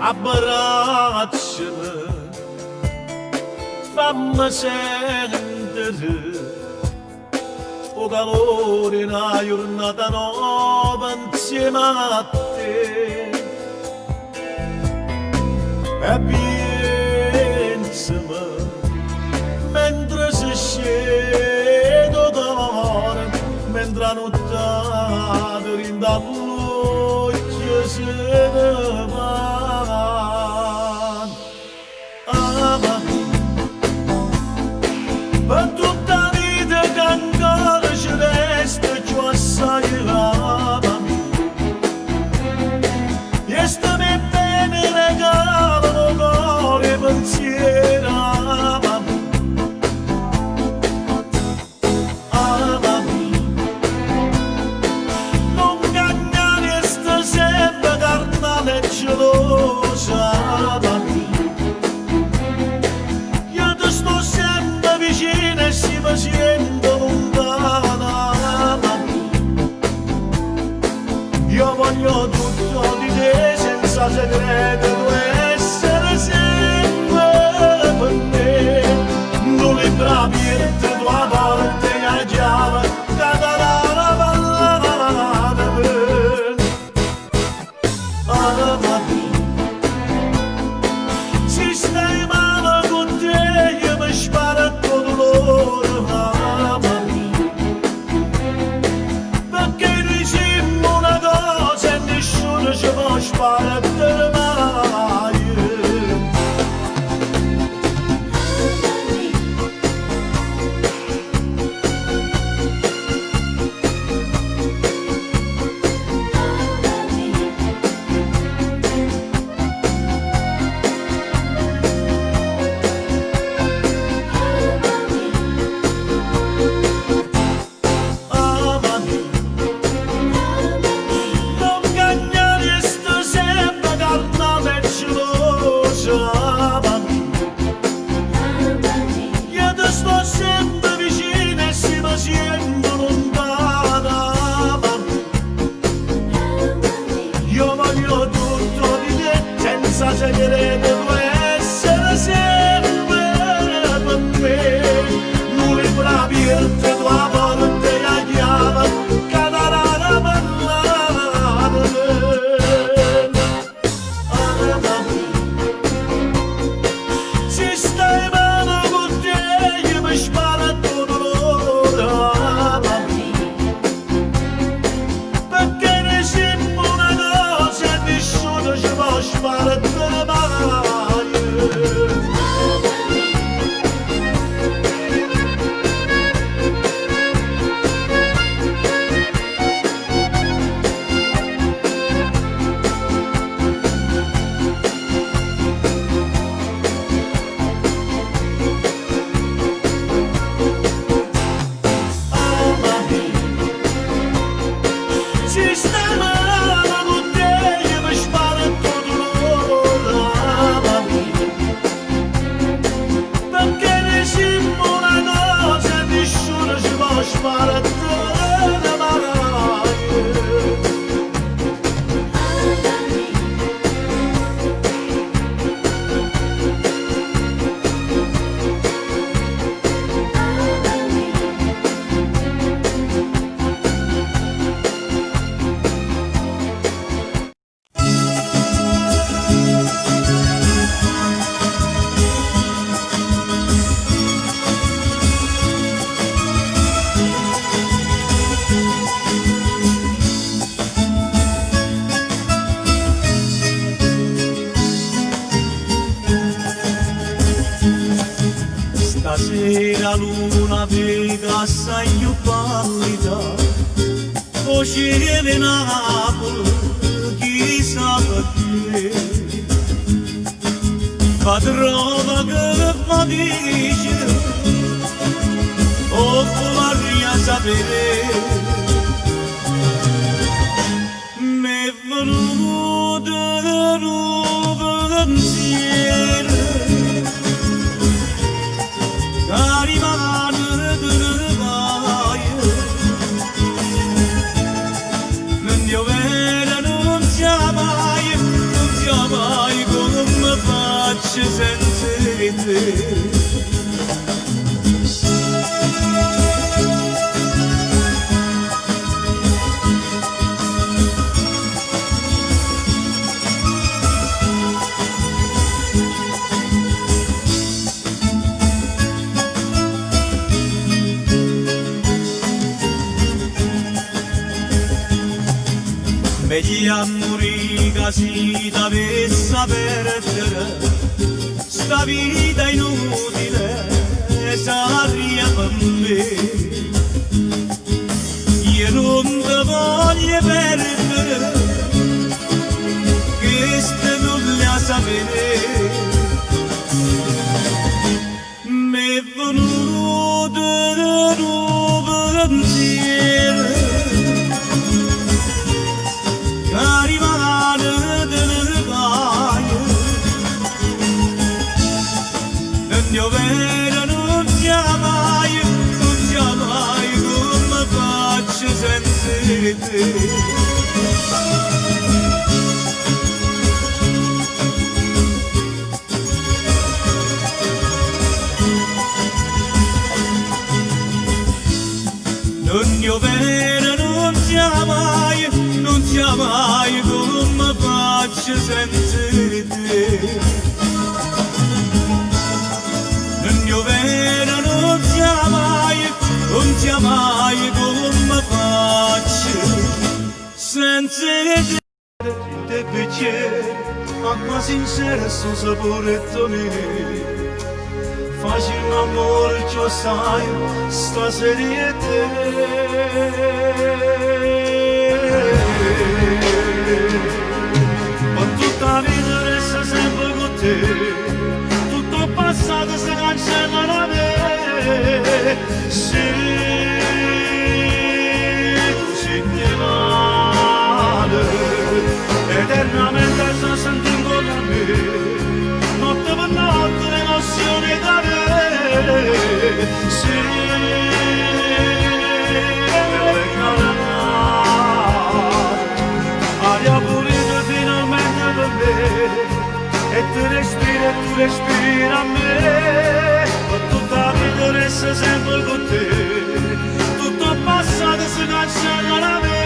Speaker 1: Abbracciami, fammi sentire o calore in una giornata nuova insieme a te. E pensami mentre si scende d'ora, mentre la notte rinda luce se ne va. Per tutta la vita che ancora ci resta ci assai amami. E stammi bene regalano cuore e pensiero amami. Amami, non cagnare sta sempre carnale e gelosa amami. Io ti sto sempre vicino e si mi sento lontana. Io voglio tutto di te senza segreto, tu essere sempre per me. Non le bravi e te tua porta e la chiave che darà la ballata per amami. Si stai male con te io mi sparo tutto l'ora. Amami, perché diciamo una cosa e nessuno ci può sparare mai. Amami, non cagnare sto sempre carnale e gelosa. Amami, io ti sto sempre vicino e si mi sento lontana. Amami, io voglio tutto di te senza segreto, tu essere sempre per me. Non le bravi e te tua porta e la chiave che darà la ballata per amami. Si stai male con te io mi sparo tutto l'ora. Amami, perché diciamo una cosa e sparato mai.
Speaker 3: Stasera luna vega assai più pallida, voce di Napoli, chissà perché. Padrona che fa dice, o vorrei sapere, m'è venuto un pensiero. Senza te. Meglio morire si dovesse perdere sta vita inutile saria per me. Io non ti voglio perdere, questo non la sapere. M'è venuto un pensiero che rimane delle paia. Dio vero non sia mai come faccio senza te. Dio vero non sia mai come faccio senza te. Io vero non sia mai come faccio senza te. Te piacere, acqua sincera sul sapore nero. Facci un amore, ciò sai, stasera è te. Ma tutta la vita resta sempre con te. Passato si cancella da me. Se tu senti male, eternamente sto sentendo con me. Notte per notte l'emozione da me. Se aria pulita finalmente per me. E tu respira a me, tutta la vita resta sempre con te, tutto passato si cancella da me,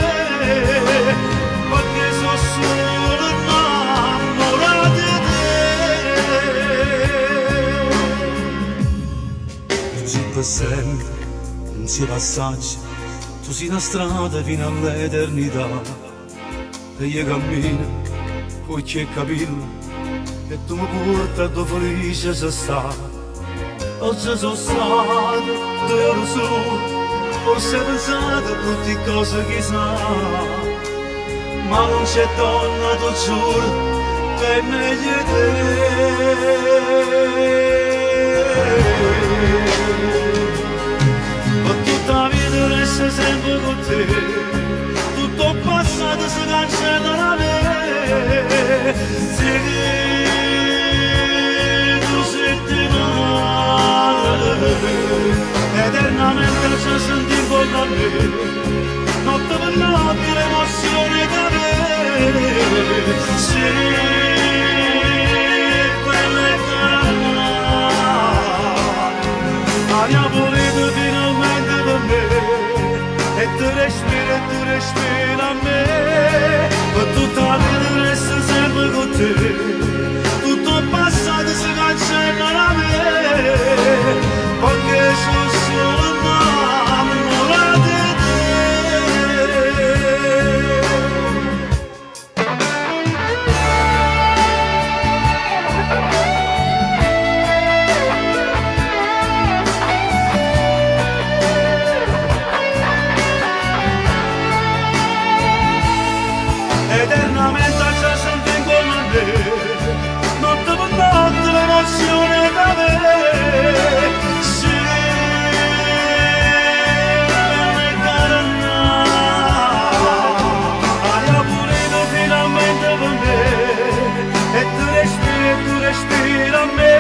Speaker 3: perché sono solo innamorato di te. Tu sei per sempre, non sei passaggio, tu sei una strada fino all'eternità, e io cammino
Speaker 1: poi che capito e tu mi porta dove felice sei stato. Oggi sono stato, te lo so, forse hai pensato a tutte cose che sa, ma non c'è donna, tu giuro, che è meglio di te. Ma tutta la vita resta sempre con te, tutto il passato si cancella da me. Se tu senti male, eternamente ci senti con me, notte per notte l'emozione da me. Se quella è cara, aria pulita finalmente per me, e tu respiri a me, ma tutta la vita resta sempre con te, tutto il passato si cancella da me, perché sono solo innamorato di eternamente ci senti con me, notte per notte l'emozione da me. Sì, bella e cara, aria pulita finalmente per me, e tu respiri a me,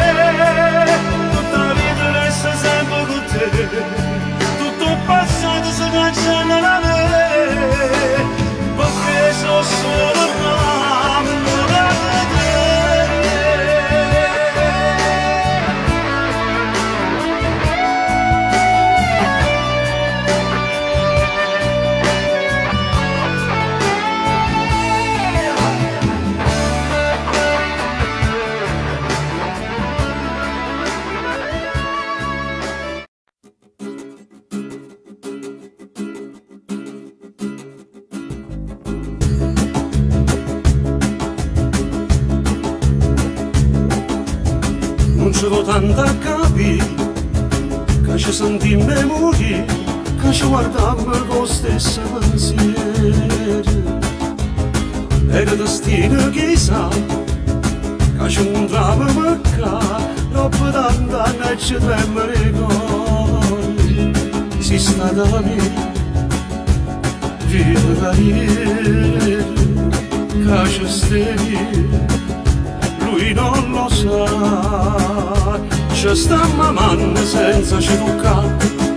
Speaker 1: tutta la vita resta sempre con te, tutto il passato si cancella da me, perché sono solo innamorato di te. Non ci vo tanto a capire, che ci sentimmo morire, che ci guardammo con lo stesso pensiero. Era destino che sa, che ci incontravamo qua, troppo tanto anni e ci tremmo ricordi. Si stata la mia vita da ieri, che ci stai. Lui non lo sa, ci sta mamando senza ci toccare,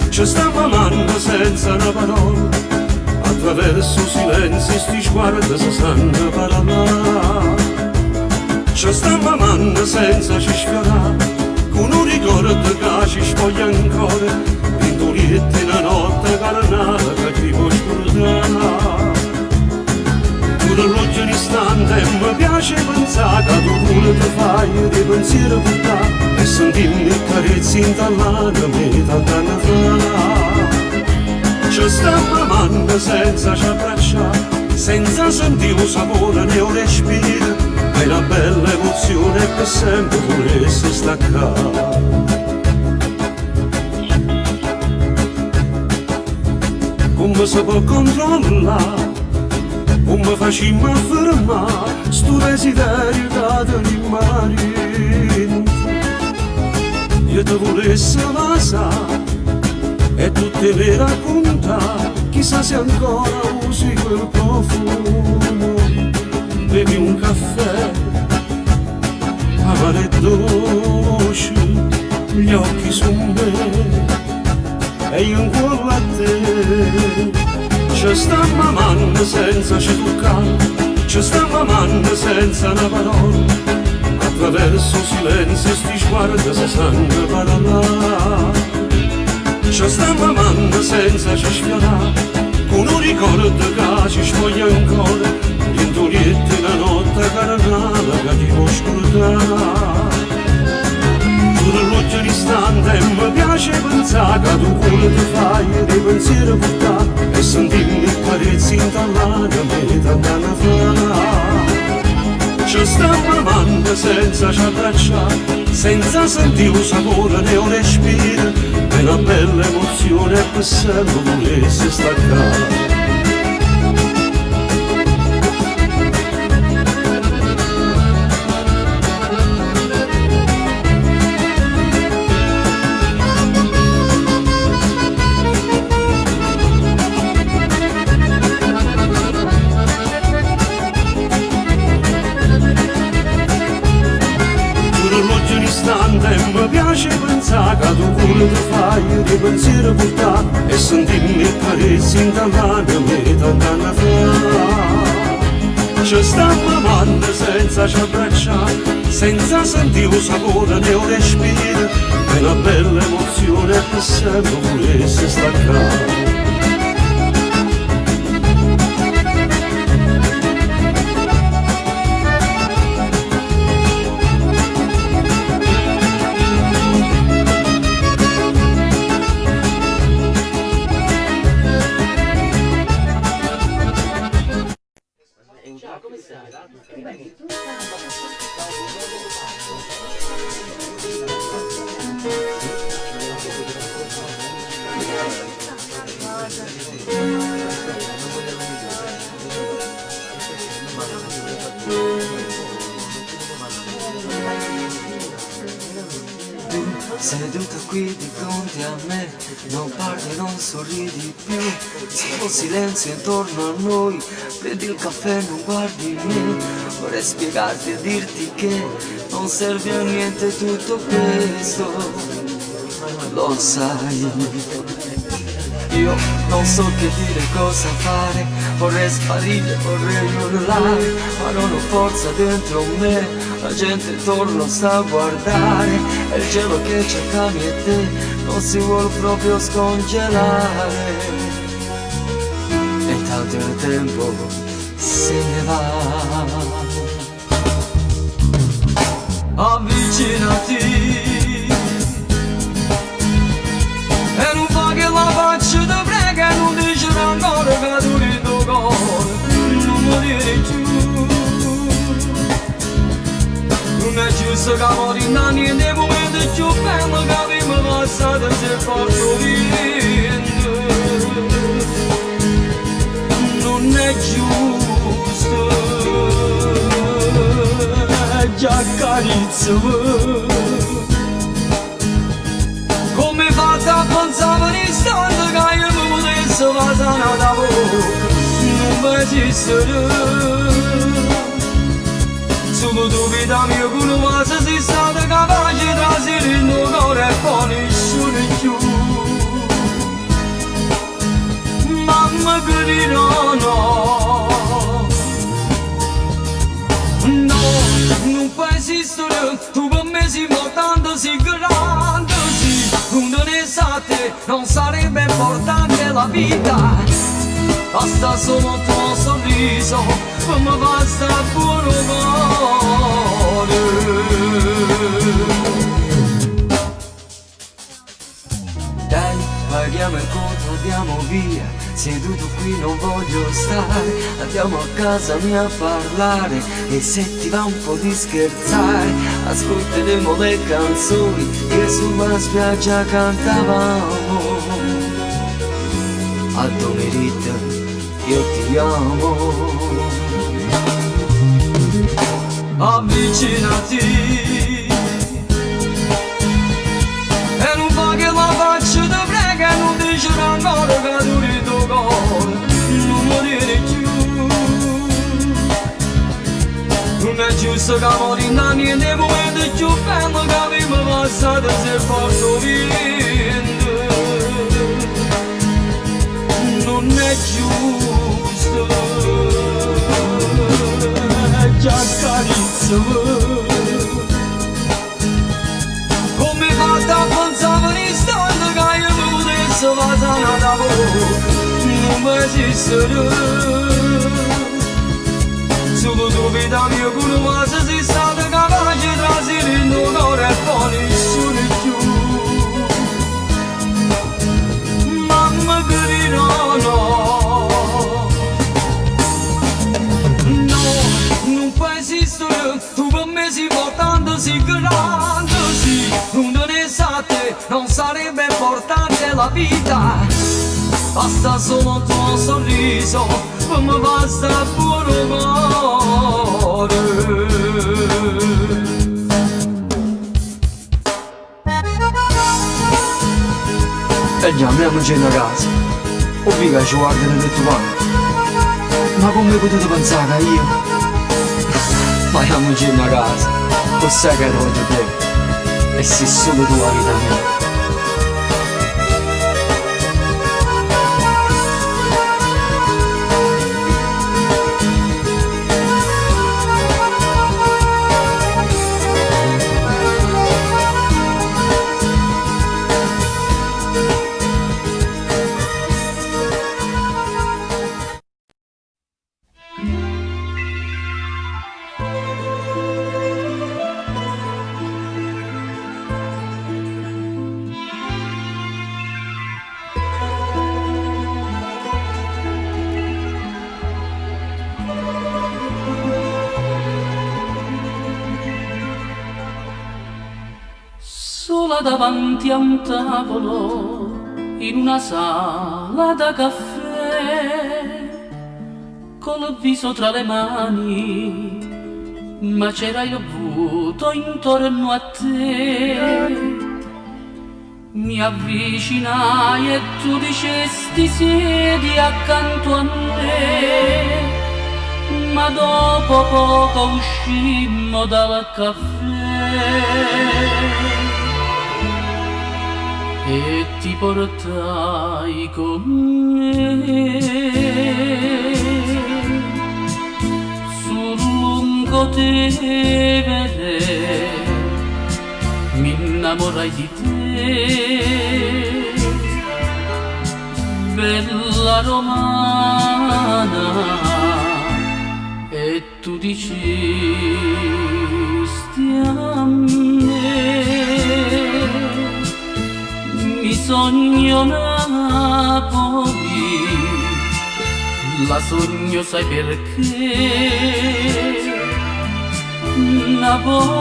Speaker 1: ci sta mamando senza una parola, attraverso silenzi sti sguardi si stanno parlando. Ci sta mamando senza ci sfiorare, con un ricordo che ci spoglia ancora, pintolietti la notte carnale che ti può scordare. L'oggi un istante mi piace pensare che tu pure ti fai dei pensieri portare e sentirmi carezzi intallare me tanti anni fa. Ci sta mamando senza ci abbracciare, senza sentire un sapore né un respiro, è una bella emozione che sempre vorresti staccare. Come si può controllare? Come facciamo a fermare sto desiderio che ti rimane? Io ti volessi lasciare e tu te ne racconta, chissà se ancora usi quel profumo. Bevi un caffè, amaro e dolce, gli occhi su me e io incollo a te. Ci sta mamando senza ci toccare, ci sta mamando senza una parola, attraverso silenzi sti sguardi si sanno parlare. Ci sta mamando senza ci sfiorare, con un ricordo che ci spoglia ancora, intolietti la notte carnale che ti può scordare. L'oggi un istante mi piace pensare che tu pure ti fai dei pensieri portare e sentirmi carezzi intallare a me tanti anni fa. ci stiamo amando senza ci abbracciare, senza sentire un sapore né un respiro, è una bella emozione che sempre volesse staccare.
Speaker 3: Mi piace pensare che tu pure ti fai di pensiero portare e sentirmi il carezzo in l'anima e tant'anni fa. Ci stiamo amando senza ci abbracciare, senza sentire un sapore né un respiro, è una bella emozione che sempre volesse staccare.
Speaker 10: Seduta qui di fronte a me, non parli, non sorridi più, solo silenzio intorno a noi, prendi il caffè, non guardi me, vorrei spiegarti e dirti che non serve a niente tutto questo, lo sai. Io non so che dire, cosa fare, vorrei sparire, vorrei urlare, ma non ho forza dentro me, la gente intorno sta a guardare, è il cielo che cerca me e te, non si vuole proprio scongelare, e tanto il tempo se ne va. Avvicinati e non fa che la faccia ti prega, non dice ancora che tu il tuo cuore non morire più. Non è giusto che mori da niente, momento più bello che abbiamo passato se porto vivendo. Non è giusto, già carezzo. Come fatta a pensare un istante che io mi potessi passare da bocca, non mi esistere. Solo tu vita mia che non sei stata capace di trasire il tuo cuore e poi nessuno più. Mamma che dirò no, no, non può esistere, tu per me sei molto, sei grande, sì, non ne sa te, non sarebbe importante la vita, basta solo il tuo sorriso, come basta buono cuore. Dai, paghiamo il conto, andiamo via, seduto qui non voglio stare, andiamo a casa mia a parlare, e se ti va un po' di scherzare, ascolteremo le canzoni che sulla spiaggia cantavamo. A domenica io ti amo. Avvicinati e non fa che la faccia ti prega, non dice ancora che tu il tuo cuore non morire più. Non è giusto che mori da niente, momento più bello che abbiamo passato se porto vivendo. Non è giusto, già carezzo. Come fatta a pensare un istante che io mi potessi passare da bocca, non mi esistere. Solo tu vita mia che non sei stata capace di trasire il tuo cuore e poi nessuno più. Mamma che dirò no, no, non può esistere. solo, tu per me sei importante, sei grande, sì. Non ne sa te, non sarebbe importante la vita. Basta solo il tuo sorriso, come basta pure cuore. E andiamoci in casa, o mica ci guardano e detto va. Ma come potete pensare che io? Ma andiamoci in casa, tu sai che voglio te, e sei solo tu la vita mia.
Speaker 11: Sola davanti a un tavolo in una sala da caffè, col viso tra le mani, ma c'era il vuoto intorno a te. Mi avvicinai e tu dicesti siedi accanto a me, ma dopo poco uscimmo dal caffè e ti portai con me sul lungo Tevere, mi innamorai di te, bella romana, e tu dicesti a me mi sogno Napoli, la sogno sai perché, napoletano,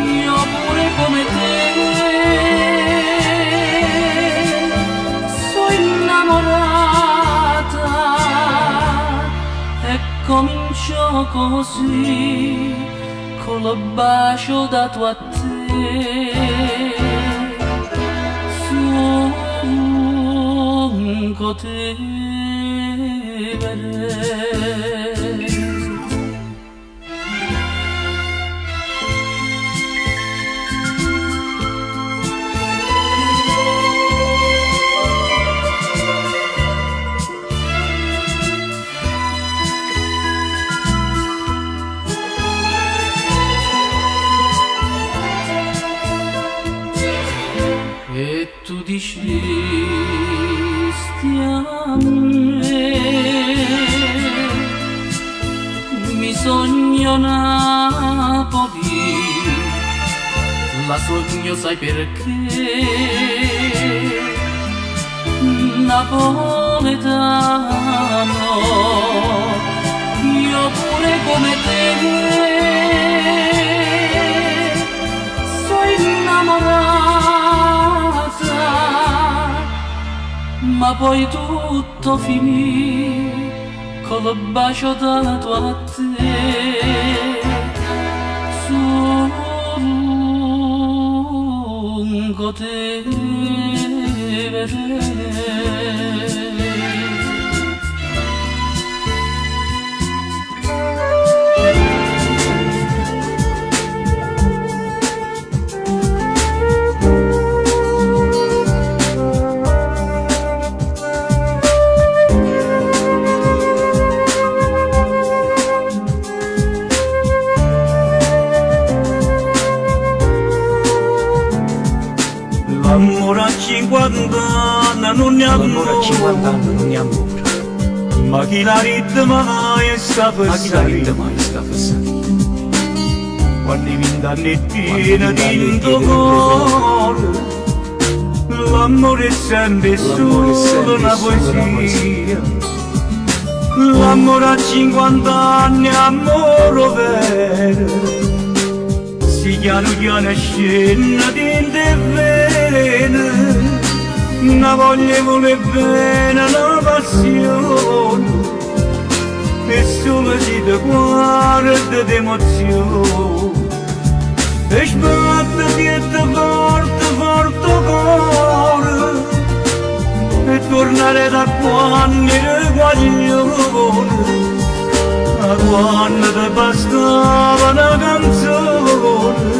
Speaker 11: io pure come te, sono innamorata e comincio così, col bacio dato a te, lungo Tevere. E tu dicesti a me mi sogno Napoli, la sogno sai perché, napoletano, io pure come te, sono innamorata, ma poi tutto finì col bacio dato a te, lungo Tevere.
Speaker 3: L'amore a 50 anni non ne
Speaker 10: L'amore a 50 anni non ne ancora,
Speaker 3: ma chi la ride mai sta per
Speaker 10: ma chi la ride mai sta per salire?
Speaker 3: Quando i 20 anni è pieno di cuore, l'amore è sempre solo una poesia.
Speaker 1: L'amore a 50 anni, amore vero, si piano piano scende dentro e vene, una voglia vuole bene, una passione, e solo si ti guarda d'emozione, e sbatte dietro forte, forte cuore, e tornare da quando ero guaglione, a quando ti bastava una canzone,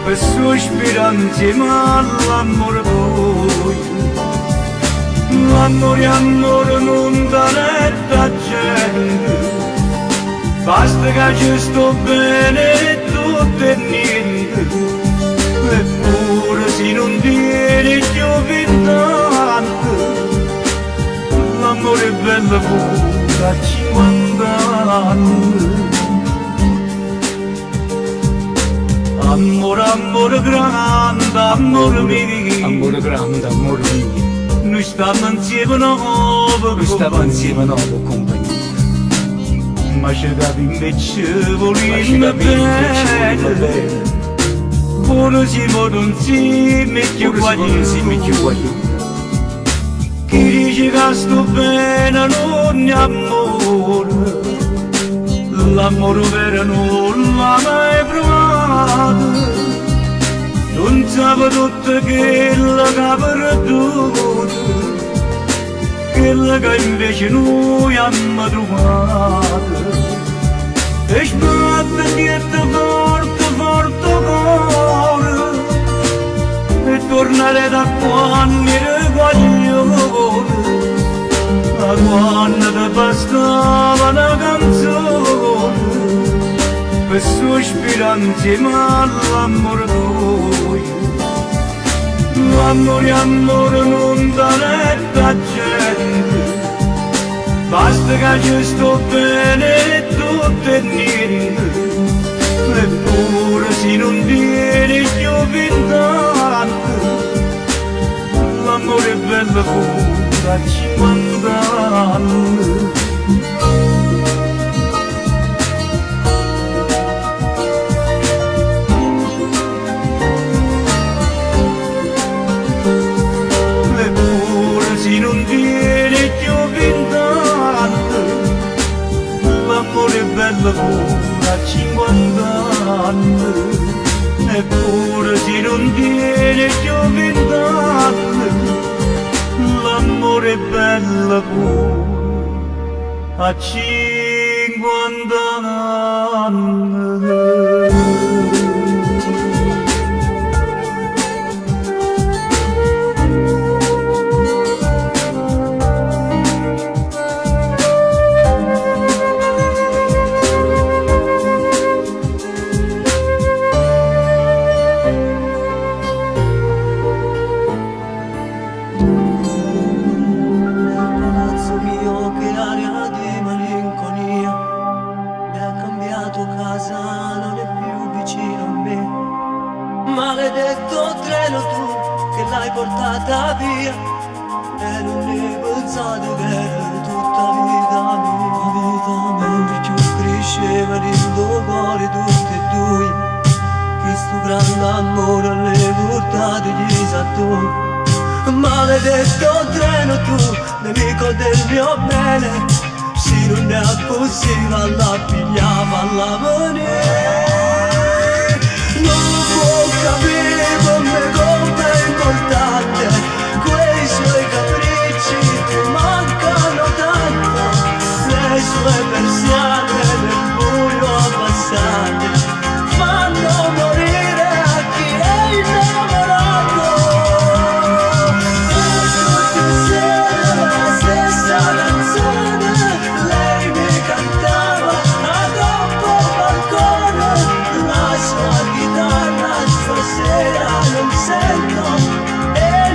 Speaker 1: per sospirare insieme all'amore tuo. L'amore, amore non dà retta gente, basta che ci sto bene tutto e niente, eppure se non tieni più vent'anni, l'amore è bello pure a 50 anni. Amore, amore grande, amore mio,
Speaker 6: Amore grande, amore mio,
Speaker 1: noi stiamo insieme nuovo,
Speaker 6: compagnia.
Speaker 1: ma ci capi invece volendo bene, buono siamo insieme più guaglioni. Chi dice che sto bene non è amore, l'amore vero non l'ha mai provato, non sape tutto quello che ha perduto, quello che invece noi abbiamo trovato. E sbatte dietro forte, forte cuore, e tornare da quando ero guaglione, da quando ti bastava una canzone, per sospirare insieme all'amore tuo. L'amore, amore non dà retta a gente, basta che ci sto bene tutto e niente, eppure se non tieni più vent'anni, l'amore è bello pure a 50 anni. Se non tieni più vent'anni, l'amore è bello pure a 50 anni, eppure se non tieni più vent'anni, l'amore è bello pure a 50 anni.
Speaker 10: Maledetto treno tu che l'hai portata via, e non ne pensato che era tutta vita mia. Più cresceva dentro cuore tutti e due, che sto grande amore le portate gli sattori. Maledetto treno tu, nemico del mio bene, se non è possibile alla pigliava alla venire. Non può capire come è importante, quei suoi capricci che mancano tanto, le sue persiane nel buio abbassate fanno morire a chi è innamorato. E tutte insieme la stessa canzone lei mi cantava a dopo balcone, la sua chitarra stasera non sento, e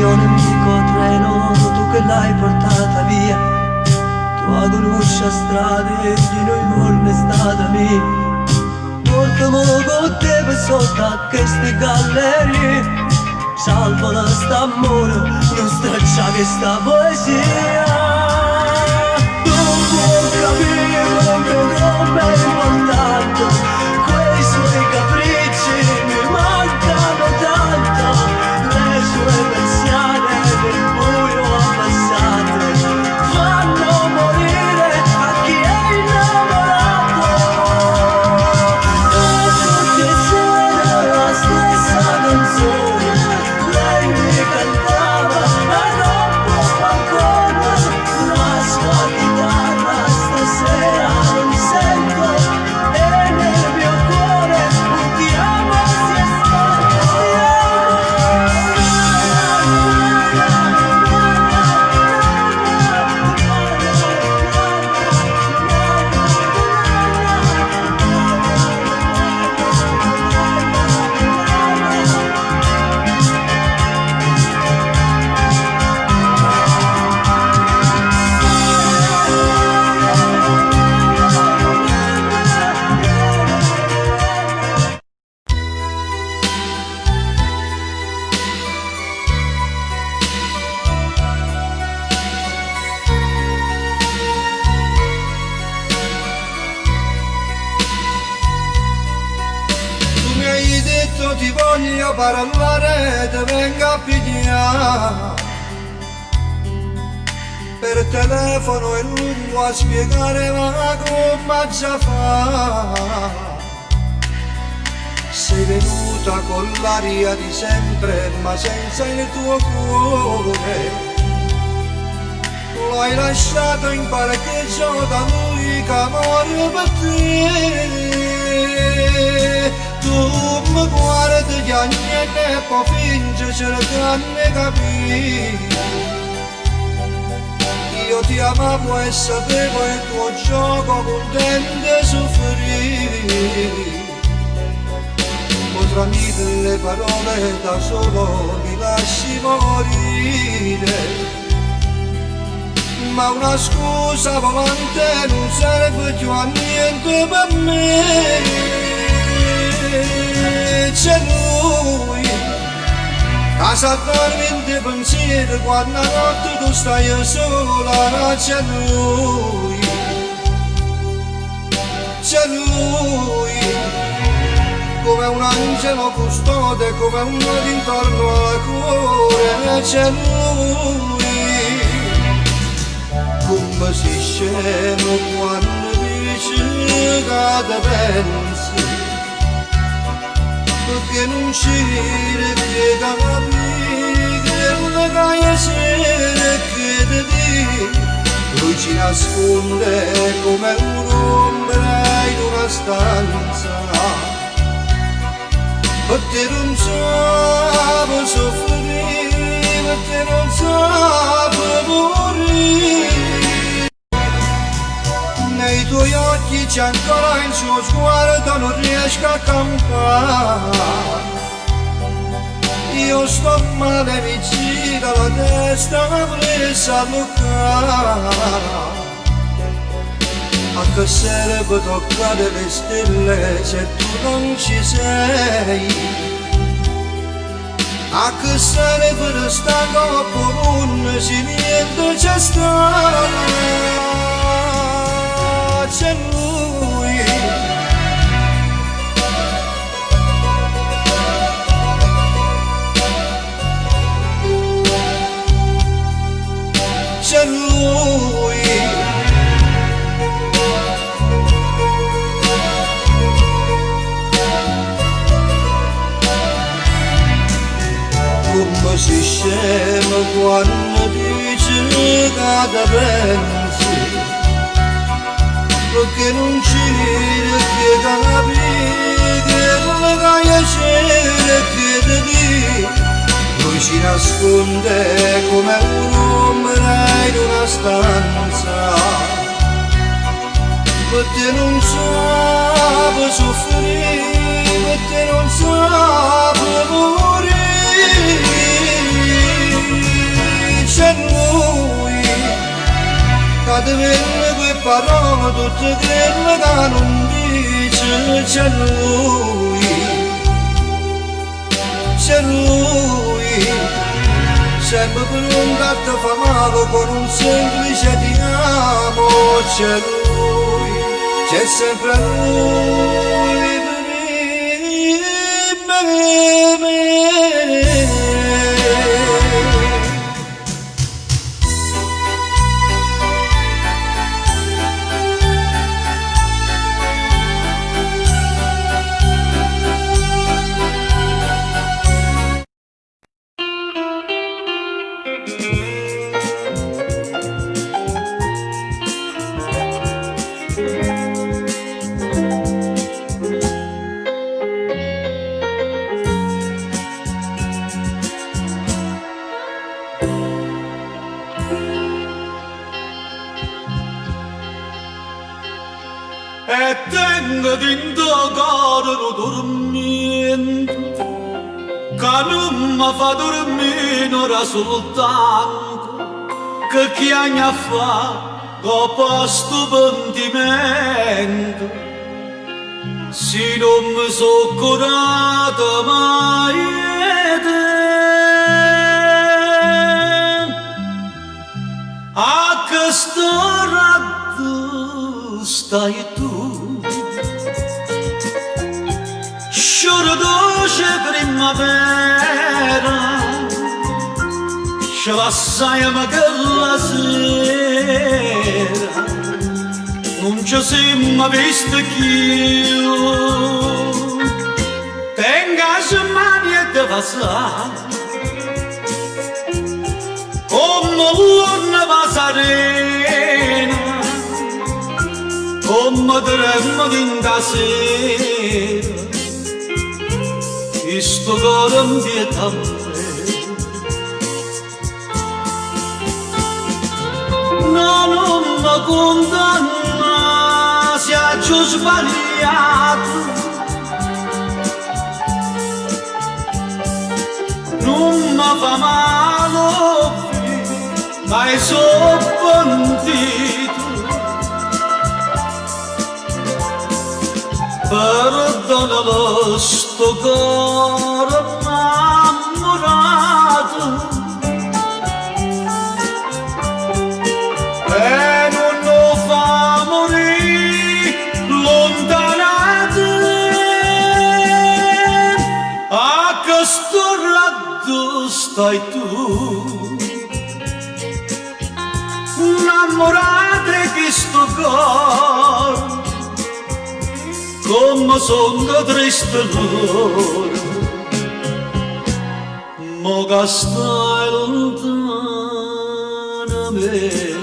Speaker 10: mio nemico treno, tu che l'hai portata via. Tu conosci strade di noi non è stata mia. Portamo con te per sotto a queste gallerie. Salvo da st'amore, non straccia questa poesia. Non può capire come è importante, quei suoi capricci mi mancano tanto. Le sue persiane nel buio abbassate fanno morire a chi è innamorato. E tutte sere la stessa canzone lei mi cantava e non può ancora. La sua chitarra stasera non sento e nel mio cuore un ti amo si
Speaker 1: Tu mi hai detto ti voglio parlare, te vengo a pigliare. Per telefono è lungo a spiegare ma come già fa. Sei venuta con l'aria di sempre ma senza il tuo cuore. Lo hai lasciato in parcheggio da lui che muore per te. Tu mi guardi che niente e poi fingi cercando di capire. Io ti amavo e sapevo il tuo gioco contento e soffrire. Ma tra mille parole da solo mi lasci morire. Ma una scusa volante non serve più a niente per me. C'è lui, casa dormente pensiero quando la notte tu stai sola. C'è lui, come un angelo custode, come un nodo intorno al cuore. C'è lui, come si scemo quando dice che te pensi, perché non ci che capi, che non cai sera che te di. Lui ci nasconde come un'ombra in una stanza, perché non sape soffrire, perché non sape morire. Nei tuoi occhi c'è ancora il suo sguardo, non riesco a campare. Io sto male, mi gira la testa, presa a toccare. A che serve toccare le stelle se tu non ci sei? A che serve restare dopo un se niente c'è sta? C'è lui, c'è lui, come si scema quando dice che te pensi, perché non ci che capi, che non cai sera che te di. Lui ci nasconde come un'ombra in una stanza, perché non sape soffrire, perché non sape morire. di quelle quei parole tutte quelle che non dice c'è lui, sempre pronto a te fa male con un semplice ti amo, c'è lui, c'è sempre lui per me.
Speaker 3: E tengo dentro cuore un dormito che non mi fa dormire ora soltanto che chiagna fa dopo sto pentimento se non mi sono curato mai a questo ratto stai tu. Scioro dolce primavera ce l'assaiamo che la sera non ci siamo visti più. Tenga le mani e te passare come l'urna va serena, come tremmo d'inda sera. Questo cuore mi vieta non mi condanna se ho sbagliato, non mi fa male ma sono pentito. Perdonalo sto cuore innamorato e non lo fa morire lontanato a questo rato stai tu innamorata di sto cuore come sono triste l'ora, ma che stai lontana da me.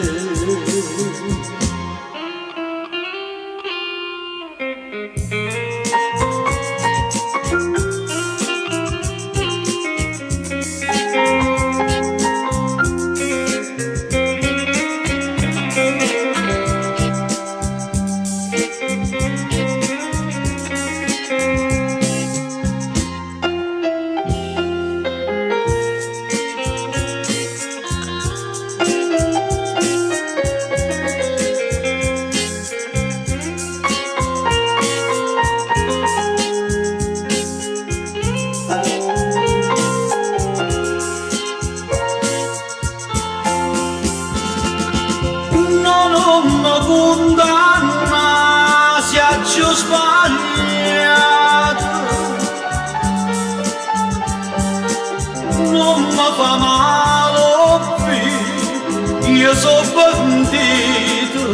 Speaker 3: Non mi fa male più, io sono pentito,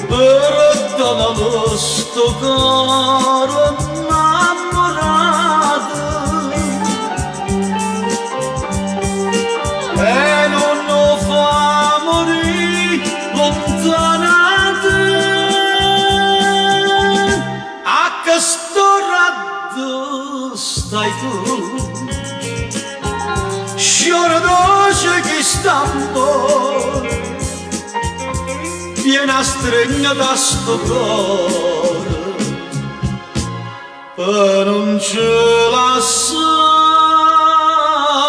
Speaker 3: perdonalo sto cuore innamorato e non lo fa morire lontanato a questo rato stai tu, sciora dolce che stampo, piena stregna da sto cuore, e non ce la sa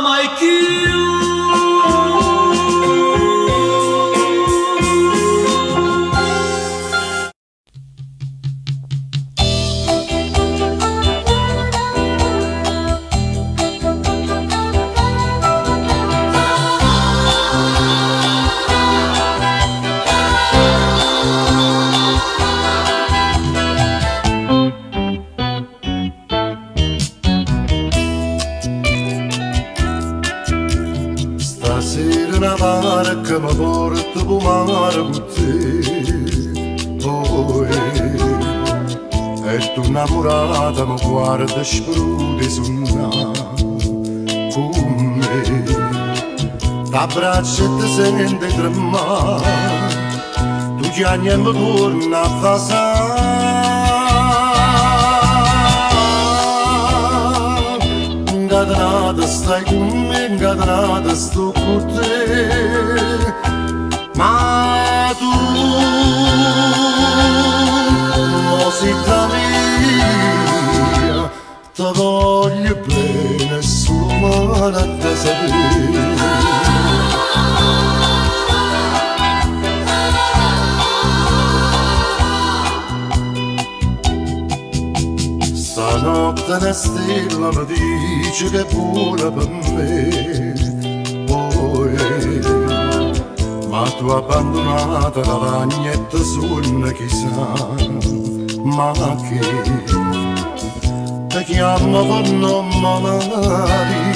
Speaker 3: mai più.
Speaker 4: mare che mi porta pu mare con te. Poi e tu innamorata mi guarda e sprude su con me. T'abbraccio e ti senti tremare, tu chiami e mi torna a fasare. Incatenata stai con me, incatenata sto con te, ma tu non sei da mia, ti voglio bene solo male a te sapere. Stanotte una stella mi dice che è buona per me, poi ma tu abbandonata la bagnetta suona chissà, ma che ti chiamo con nome magari,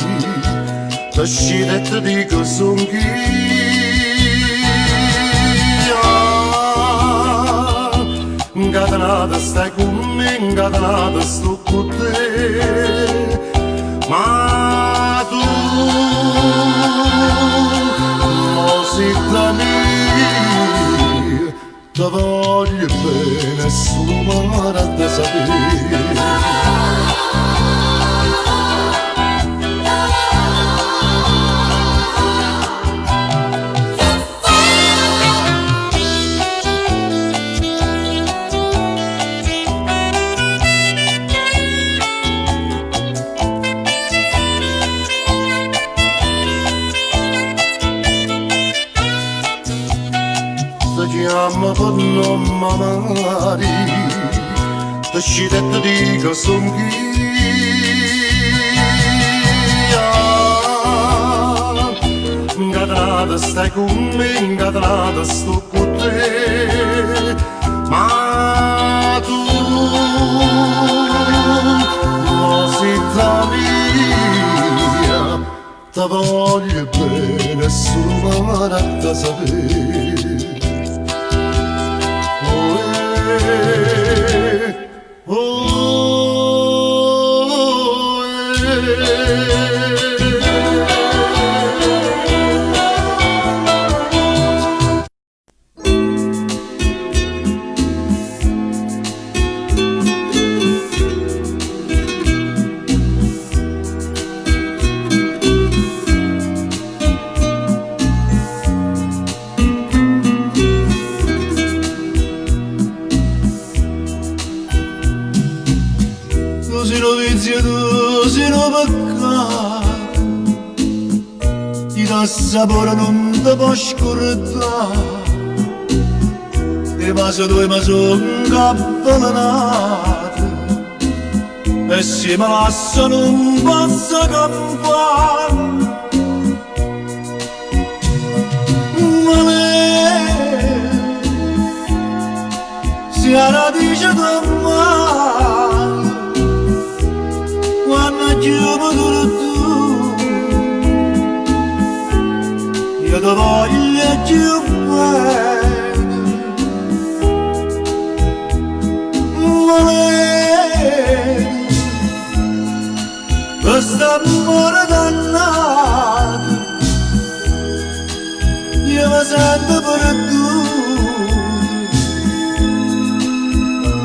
Speaker 4: ti scide e ti dico son chi. Incatenata stai con me, incatenata sto con te, ma tu non sei da mia, ti voglio bene solo male a te sapere. Chiama per nome magari, ti scide e ti dico son chi. Incatenata stai con me, incatenata sto con te, ma tu non sei da mia, ti voglio bene solo male a te sapere. Sapore non ti può scordare, e ma se tu mi sono avvelenata, e se mi lascia non posso campare. Ma lei si è radice del mare, quando chiamo tu, io ti voglio più bene, ma lei, questo amore dannato, io mi sento perduto,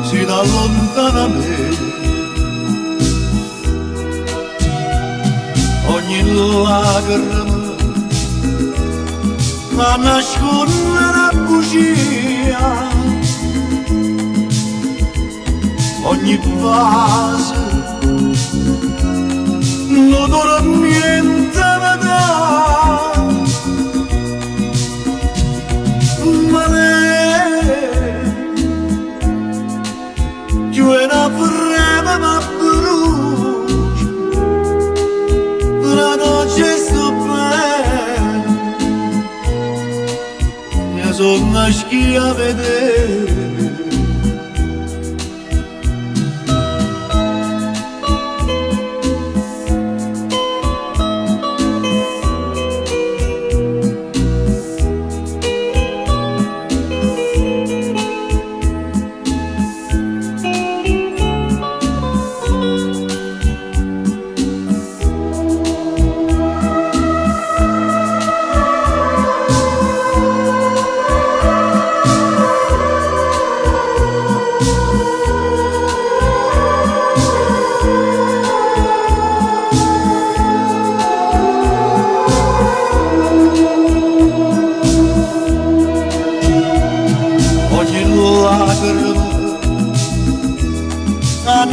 Speaker 4: si da lontano a me, ogni lacrima ma nasconde la bugia, ogni fase l'odore niente mi dà, ma lei che una freme mi brucia, una noce sto bene, sono a schi a vedere.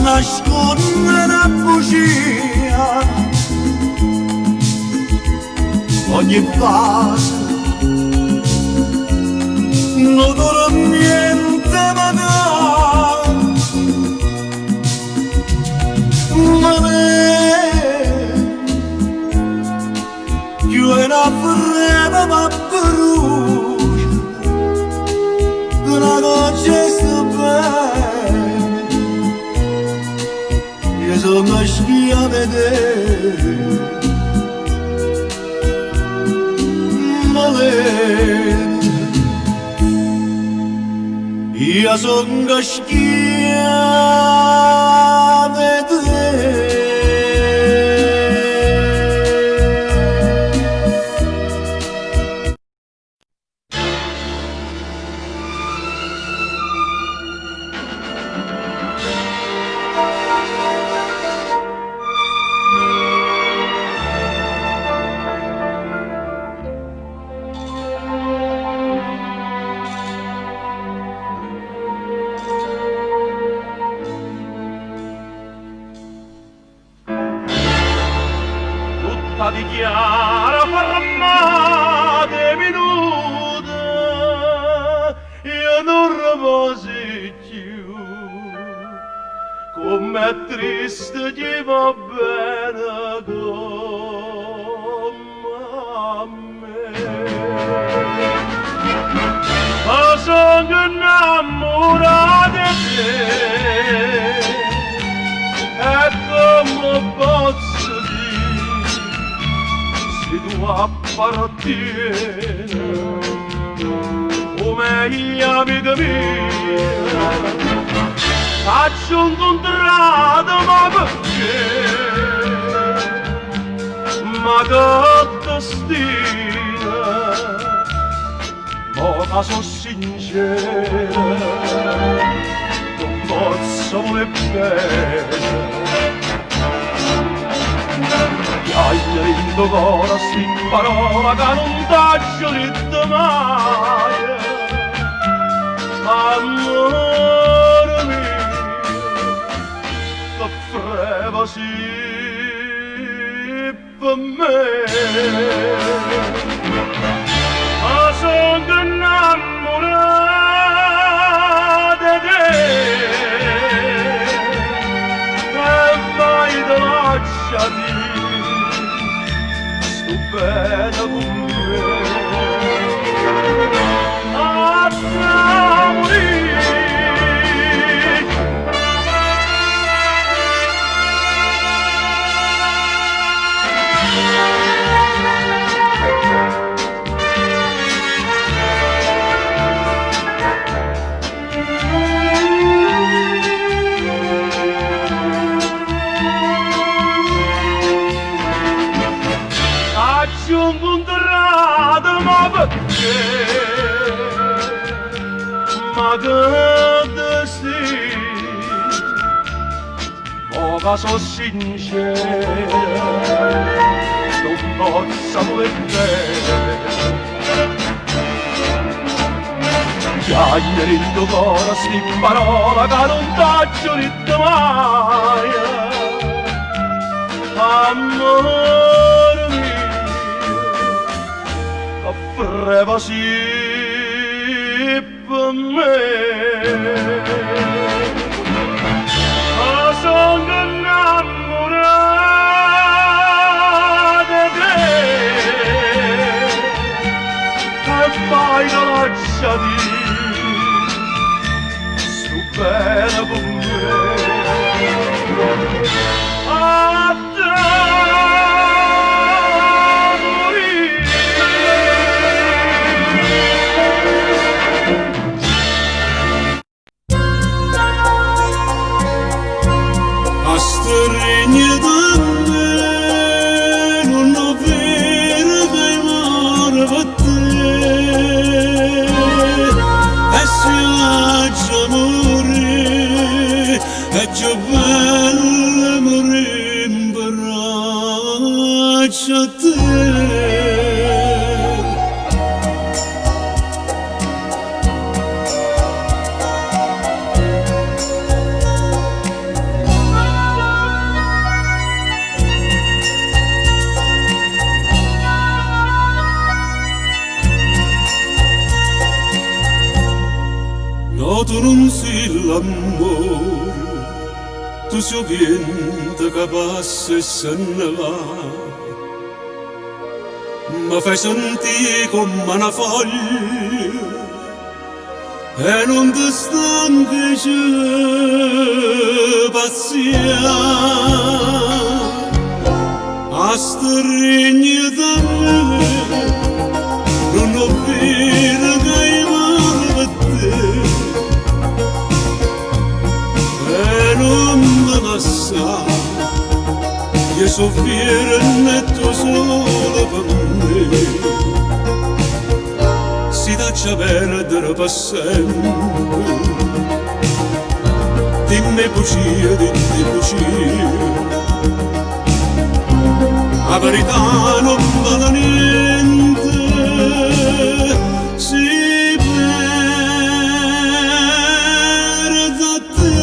Speaker 1: nasconde bugia ogni passo non dormo niente ma io è una frema ma brucia una noce sta bene io sono schia a vedere io sono schia a vedere
Speaker 3: di chiara fermate minuta io non riposi più com'è triste chi va bene come a me ma sono innamorato di te e come posso tu appartiene come gli amici miei faccio un contratto ma perché ma che destino ma sono sincero non posso voler bene Agliarindo cora sti parola che non t'aggio detto mai amore mio che freva sì per me ma sono innamorato di te e mai te lasciati bene con me a te morire un contratto ma perché ma che destino ma sono sincero non posso voler bene già ieri il tuo cuore sti parola che non t'aggio detto mai amore mio freva sì per me ma sono innamorato di te e mai la lasciati sto bene con me a te
Speaker 1: Regni da me non ho verde amore per te e se amore è già bello morire in braccio a te
Speaker 3: d'amore, tu sovente che passa e se ne va, mi fai sentire come una foglia e non ti stanchi paziare. A stringere da me non ho vero che io male per te e non mi passa io soffrire e tu solo per me si lascia perdere per sempre dimmi bugie, dimmi bugie. La verità non vale niente, si perde a te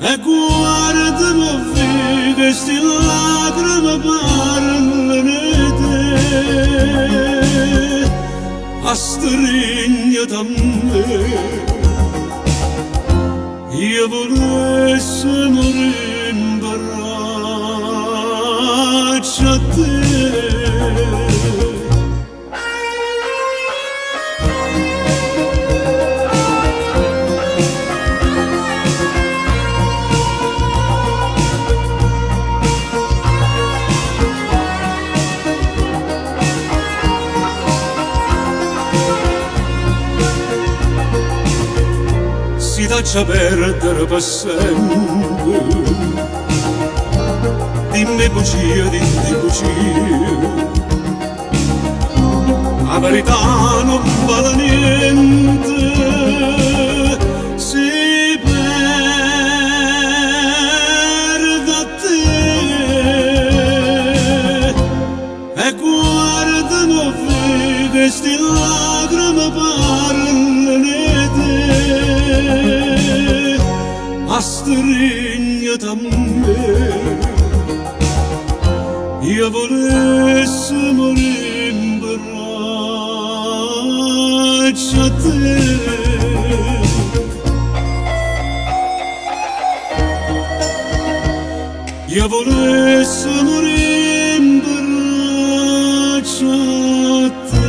Speaker 3: e guardami che sti lacrime parlano di te a stringere a me io volessi morire in braccio a te. Si lascia perdere per sempre dimmi bugie, dimmi bugie. La verità non vale niente, si perde a te e guardami che sti lacrime parlano di te a stringere a me io volessi morire in braccio a te. Io volessi morire in braccio a te.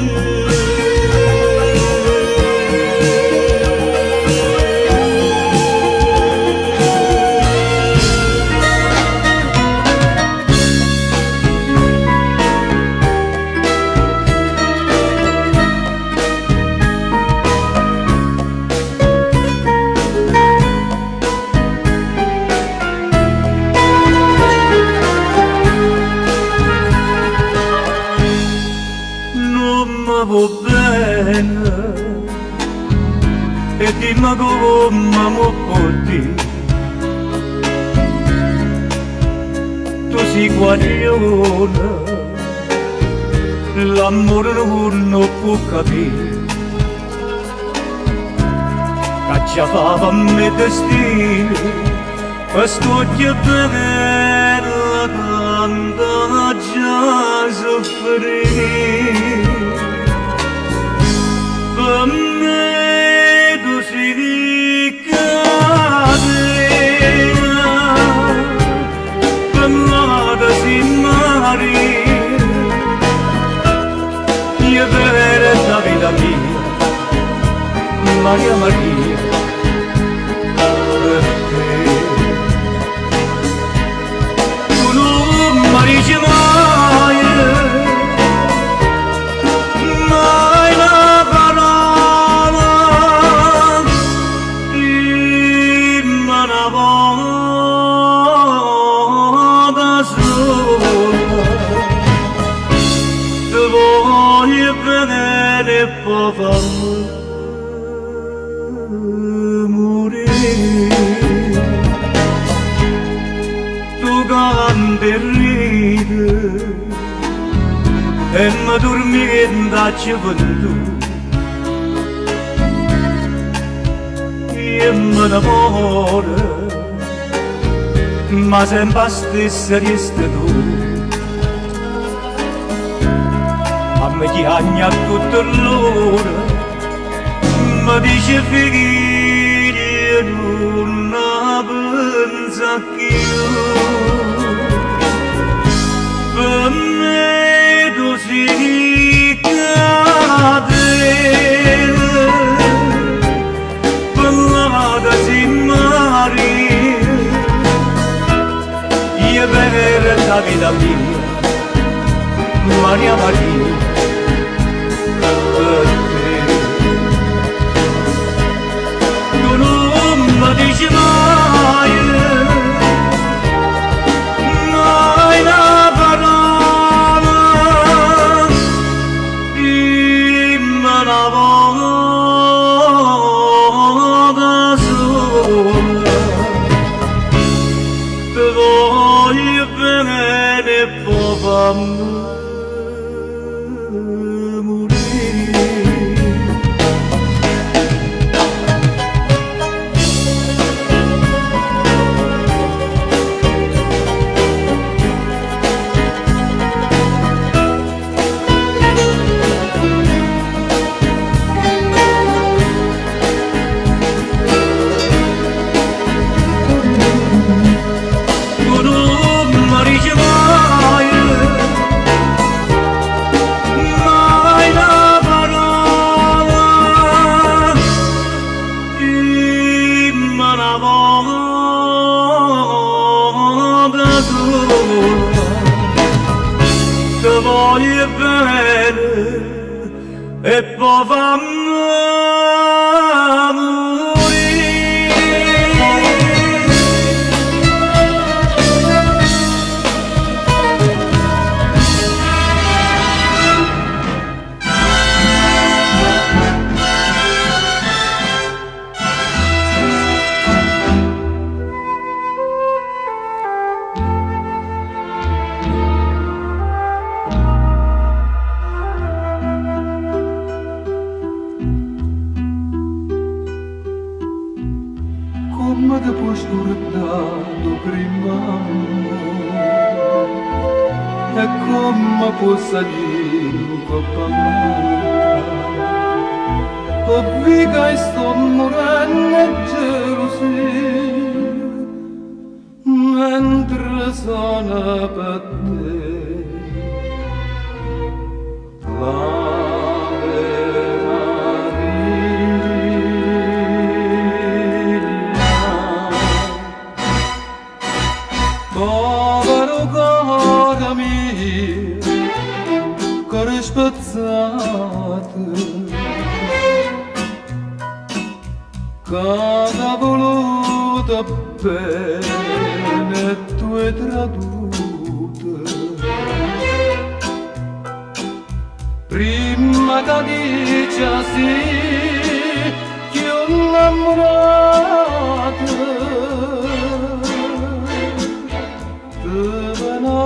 Speaker 8: Va bene e dimmi come mi può dire tu sei guaglione l'amore non può capire cacciava a me destino questo che bella tanta già soffrire per me tu sei catena, per me sei mare, io per la vita mia, Maria Maria, per te. Tu non mi dici mai, mai la parola, dimmi una volta sola, ti voglio bene e poi farmi morire. Tu canti e ridi e mi dormi in gioventù io mi innamoro ma sempre la stessa resta tu a me chiagna tutto l'ora mi dice figlio non pensa che io per me tu sei cade per la casa in mare io per la vita mia Maria Maria per te tu non mi dici mai una parola prima una volta sola ti voglio bene e poi fammi e poi fammi
Speaker 12: Come te puoi scordare prima e come può salire un coppa o viga e sto morendo gelosia mentre sono per te povero cuore mio, cuore spezzato, che ha voluto bene e tu hai traduto. Prima che dice sì, che ho innamorato,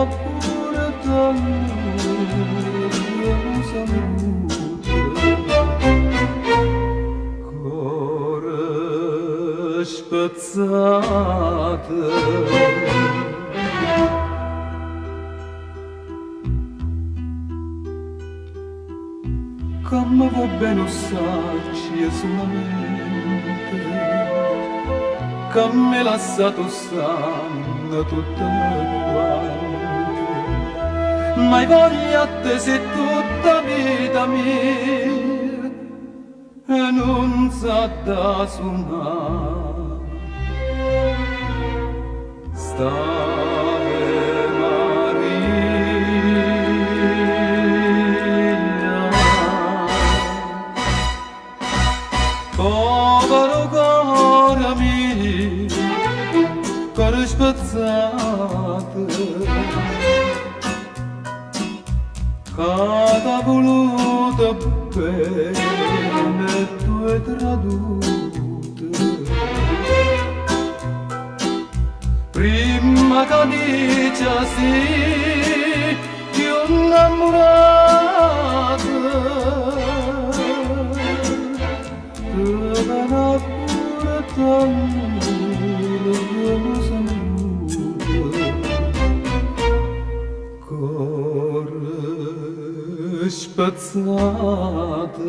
Speaker 12: pure cuore spezzato come va bene ossaci e solamente che mi ha lasciato sangue tutta quanta ma voglia te sei tutta vita mia e non sa da suonare stave Maria povero cuore mio cuore spezzato che ha voluto bene e tu hai traduto prima che dice sì ti ho innamorato te ne pure tanto lo saluto cuore spezzato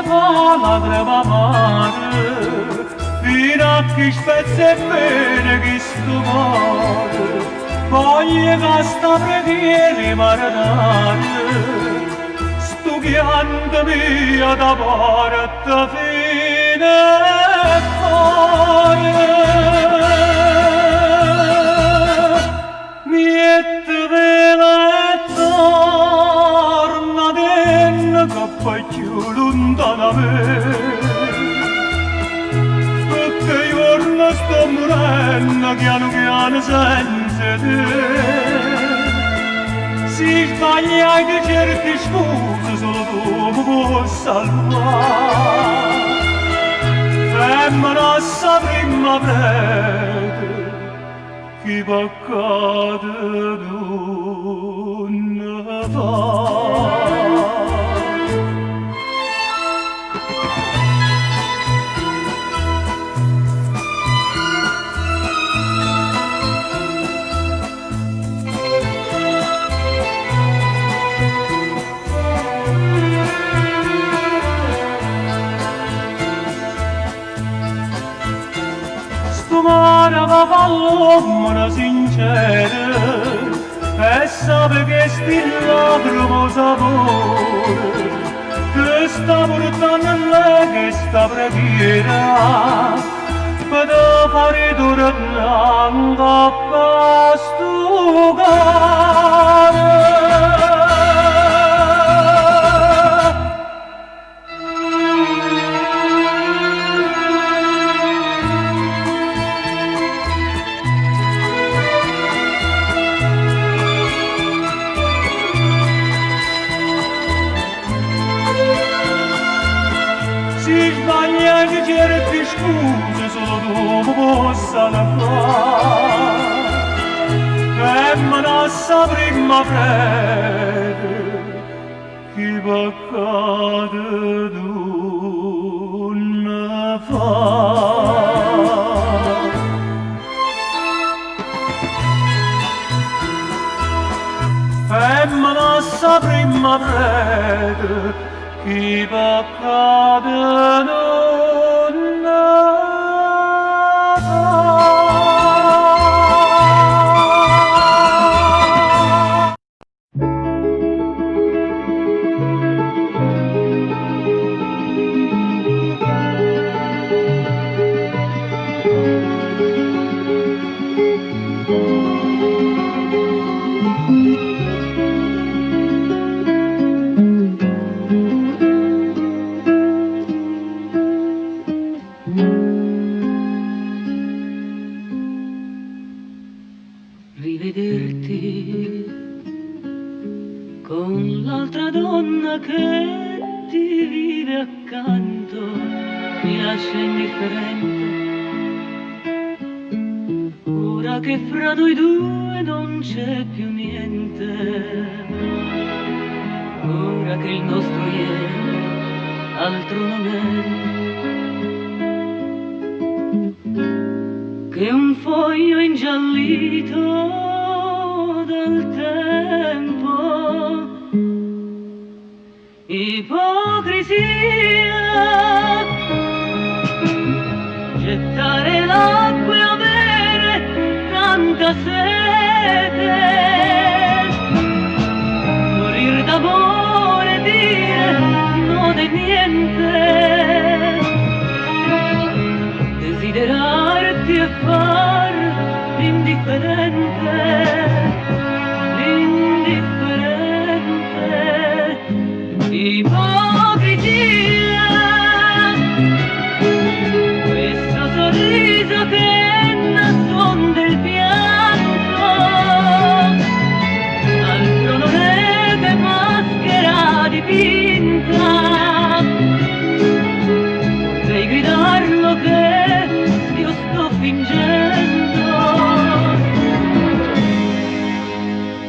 Speaker 12: fa la tremamare, fino a che spezza e bene che sto mare. Voglio che sta preghiera marinare, sto chianto mio da parte fine e cuore. Miette vela e torna dentro che poi più lontana me. Tutti i giorni sto morendo piano piano senza te. Si sbaglia di certe scuse solo tu mi puoi salvare. Femmina sa prima prete chi peccato non fa. Mare va all'uomo sincero e sape che sti lacrimo sapore che sta portando a lei che sta preghiera per fare tornare a sto cuore. Certe scuse solo tu mi puoi salvare. Femmina sa prima prete chi peccato non fa. Femmina sa prima prete chi peccato non fa. Rivederti con l'altra donna che ti vive accanto mi lascia indifferente. Ora che fra noi due non c'è più niente, ora che il nostro ieri altro non è che un foglio ingiallito dal tempo. Ipocrisia, gettare l'acqua e avere tanta sete, morir d'amore e dire non è niente, desiderarti e far l'indifferente, ipocrisia, questo sorriso che nasconde il pianto, altro non è che maschera dipinta. Vorrei gridarlo che io sto fingendo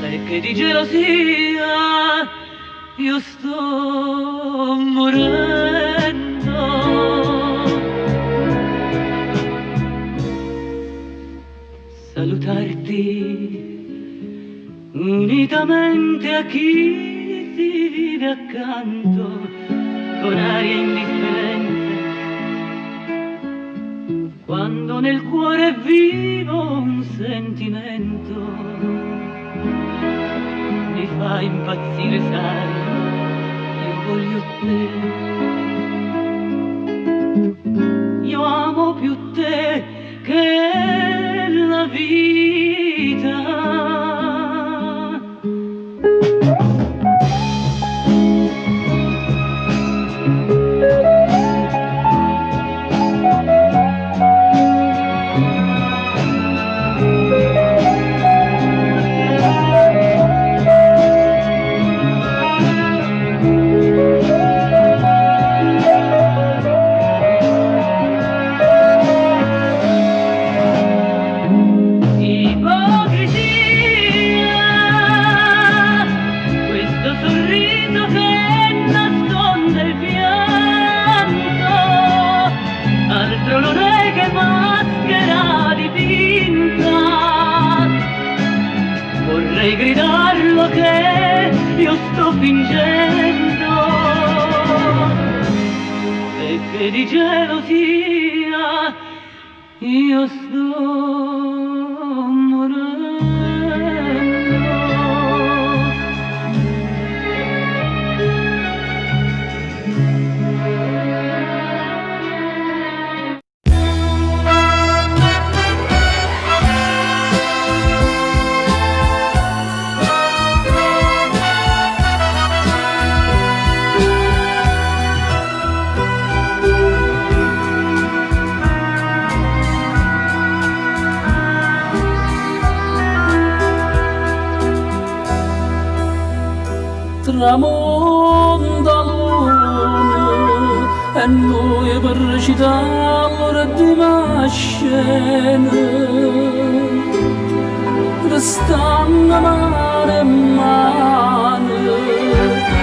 Speaker 12: e che di gelosia io sto morendo. Salutarti unitamente a chi ti vive accanto con aria indifferente, quando nel cuore è vivo un sentimento, mi fa impazzire, sai, io voglio te, io amo più te che la vita. Vorrei gridarlo che io sto fingendo e che di gelosia io sto morendo.
Speaker 11: Tramonta luna e noi per recitarlo di scena restando mano in mano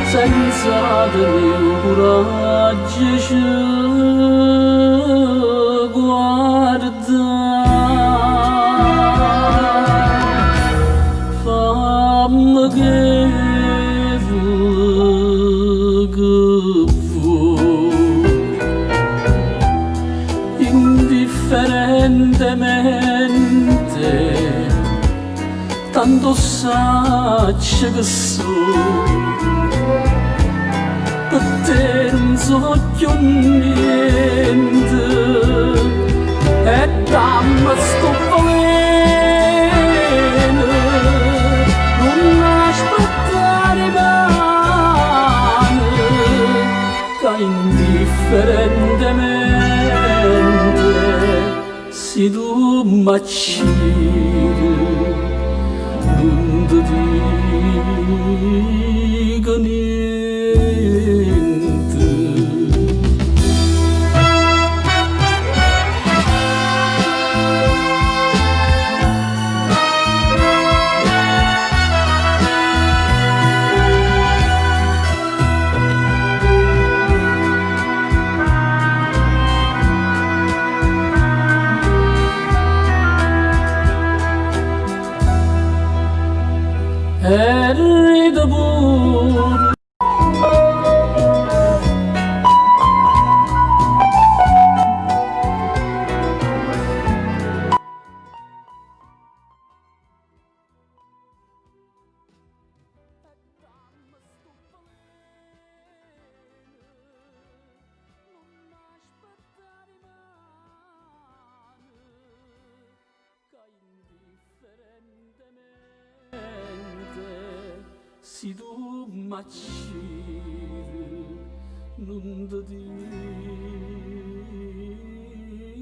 Speaker 11: senza tenere coraggio ci guardare, fammi che indifferentemente, tanto saccio che so, per te non so più niente, e dammi sto veleno, non aspettare mai, che indifferentemente si tu m'acciri, non ti dico niente. E rido pure. Si tu m'acciri, non ti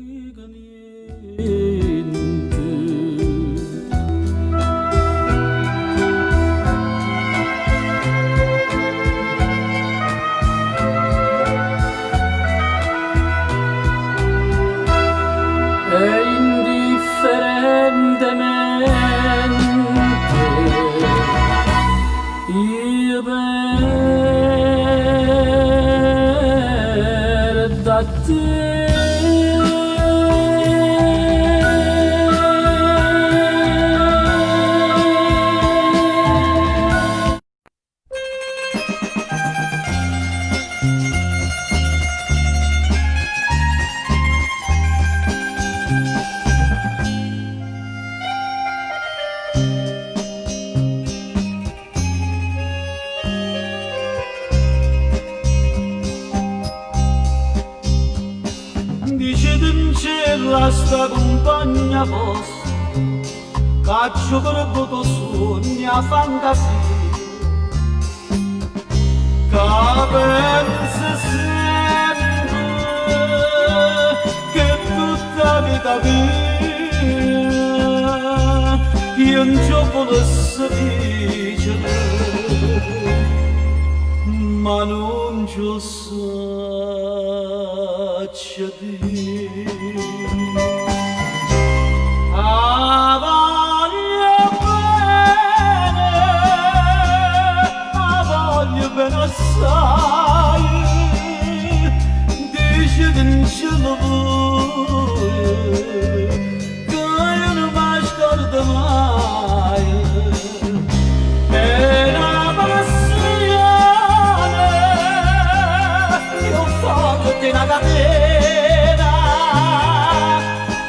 Speaker 11: dico niente. E indifferentemente io per da
Speaker 2: compagna vostra, caccio corbuto sogni a fantasia, che pensa sempre che tutta vita mia io non ci volessi dicere, ma non ci saccia dire. Voglio bene assai, dice che non ce lo vuoi, che io non mi scordo mai. È una passione, io forte una catena,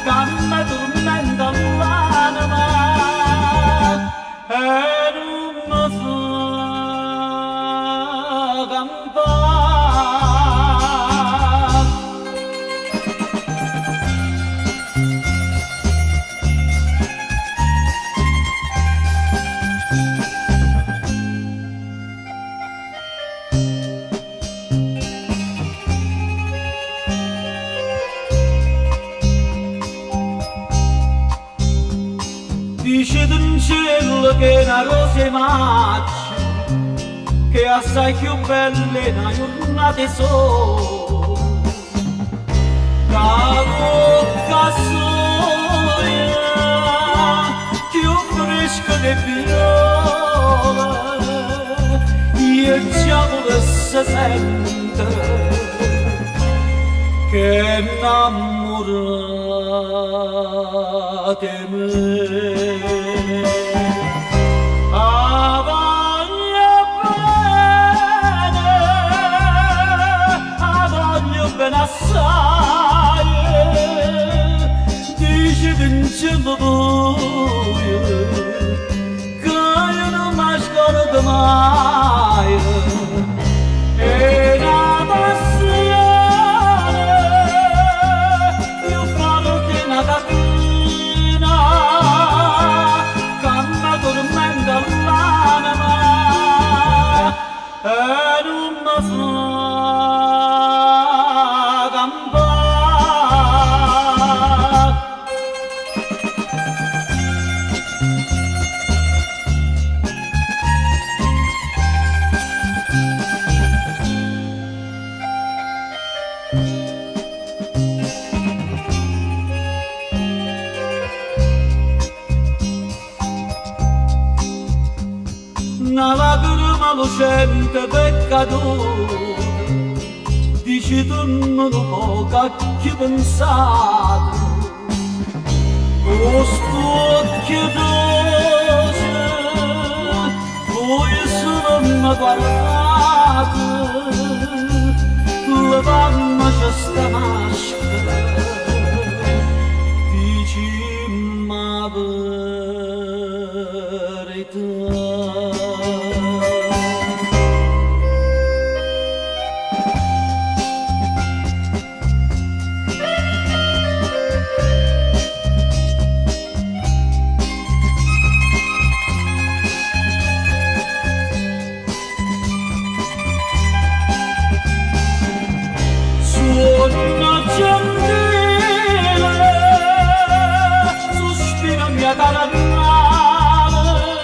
Speaker 2: che mi tormenta l'anima, e non mi fa dice d'un cielo che una rosa maggio, che assai più belle una giornata sola, la bocca soia più fresca che viola, io già volesse sentire che innamorate me. Ben assai, dice che non ce lo voglio, che io non mi scordo mai. È una passione, io forte una catena, che mi tormenta l'anima, e non mi fa una lacrima lucente peccatore, dici tu non lo puoi a chi pensato, questo occhio dolce, voi sono mi guardato, levandoci sta maschera, dici ma verità. Suona gentile, sospira mia cara mare,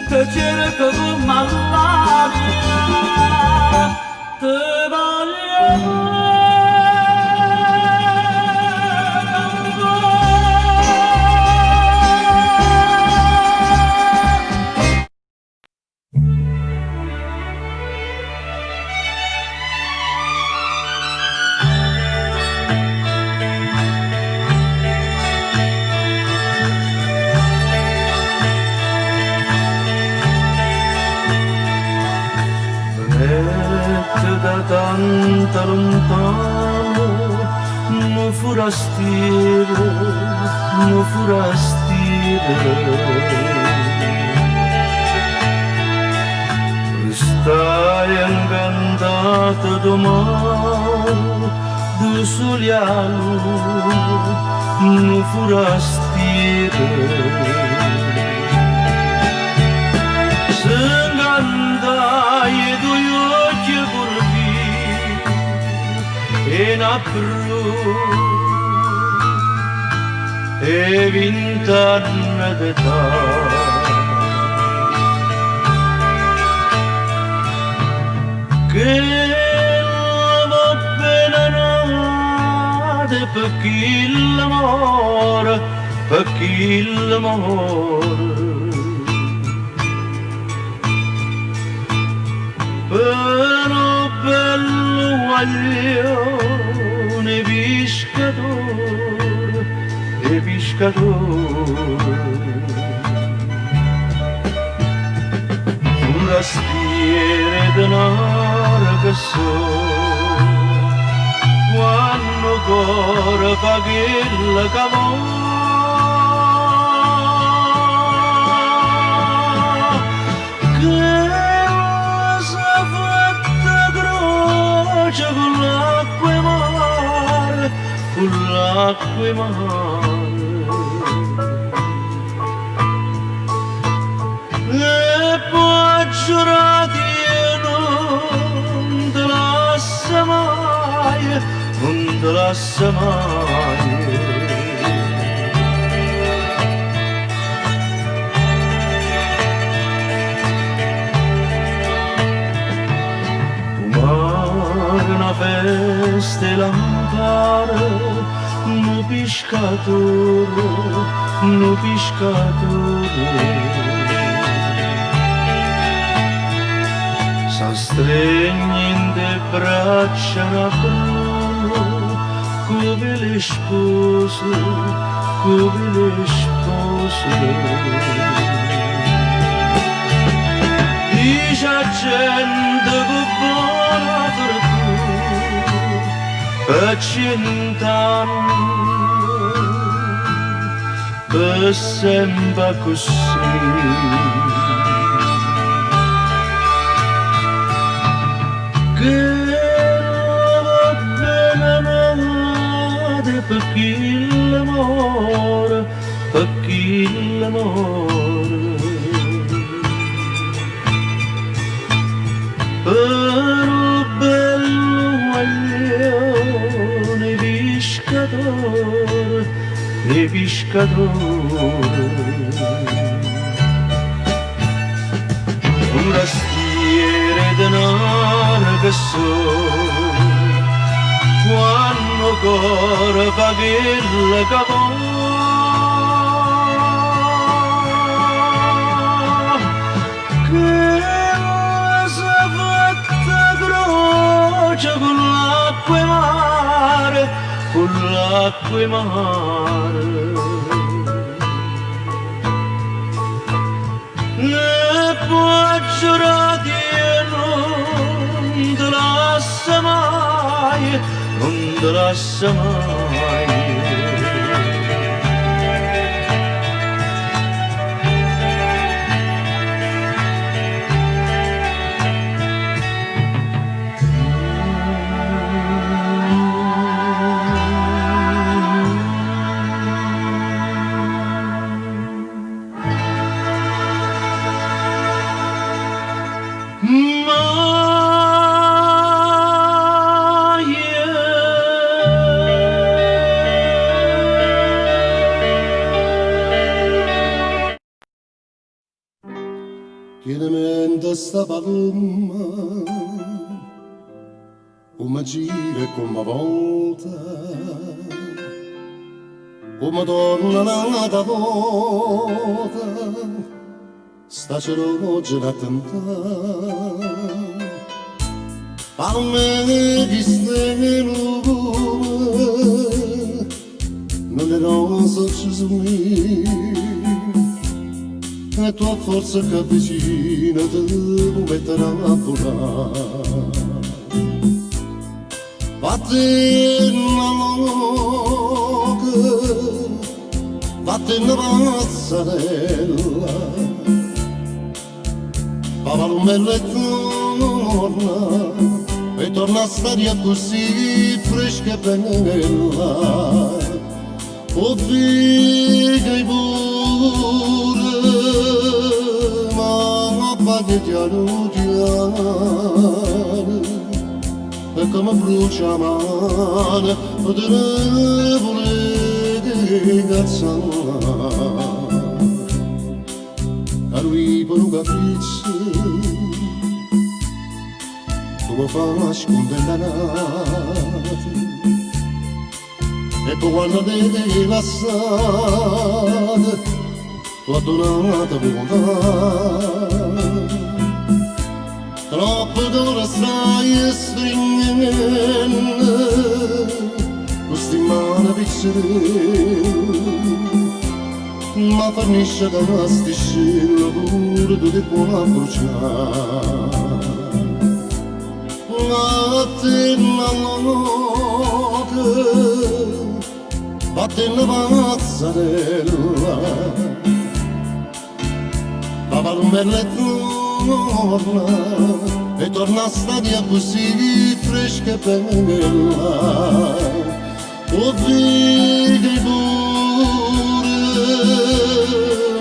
Speaker 2: te cerco come all'aria, te voglio da tanto lontano, mi forastiero, mi forastiero. Stai incantato domani,
Speaker 3: du soliano nu forastiero s'ingandai due occhi curvi e n'appro e 20 anni d'età che va bene nate per chi l'amore però bello guaglione pescatore forastiere denaro che so quando cuore fa che la cavò che si è fatta croce con l'acqua e mare e poi giurati non te lascia mai mare una festa e lampare no pescatore s'astregni in de braccia n'aprono come le spose dice gente che buona fortuna per 100 anni per sempre così che va bene nate per chi l'amore però bello guaglione pescatore forastiere denaro che so quando cuore fa che la cavò che si è fatta croce con l'acqua e mare e poi giurati non te lascia mai
Speaker 4: Chiaramente sta palomma come gira come volta come torna un'altra volta sta ceroce da tentare palme di stelle non le rose ci sono e tua forza che avvicina te lo metterà a volare vattene loca vattene pazzarella pavalumella e torna e torna staria così fresca e bella. O figa e pure, ma paghi piano piano, e come brucia male, potrei volere cazzare. A lui per un capriccio, tu mi fai scondennato. E poi quando devi lasciare, tu hai donato volontà. Troppo d'ora stai stringendo queste mani piccole, ma fornisce da una stiscella pure tu ti puoi bruciare. Ma te la notte batte la pazzarella, papà non me ne torna, e torna stadia così fresca e bella. O vedi pure,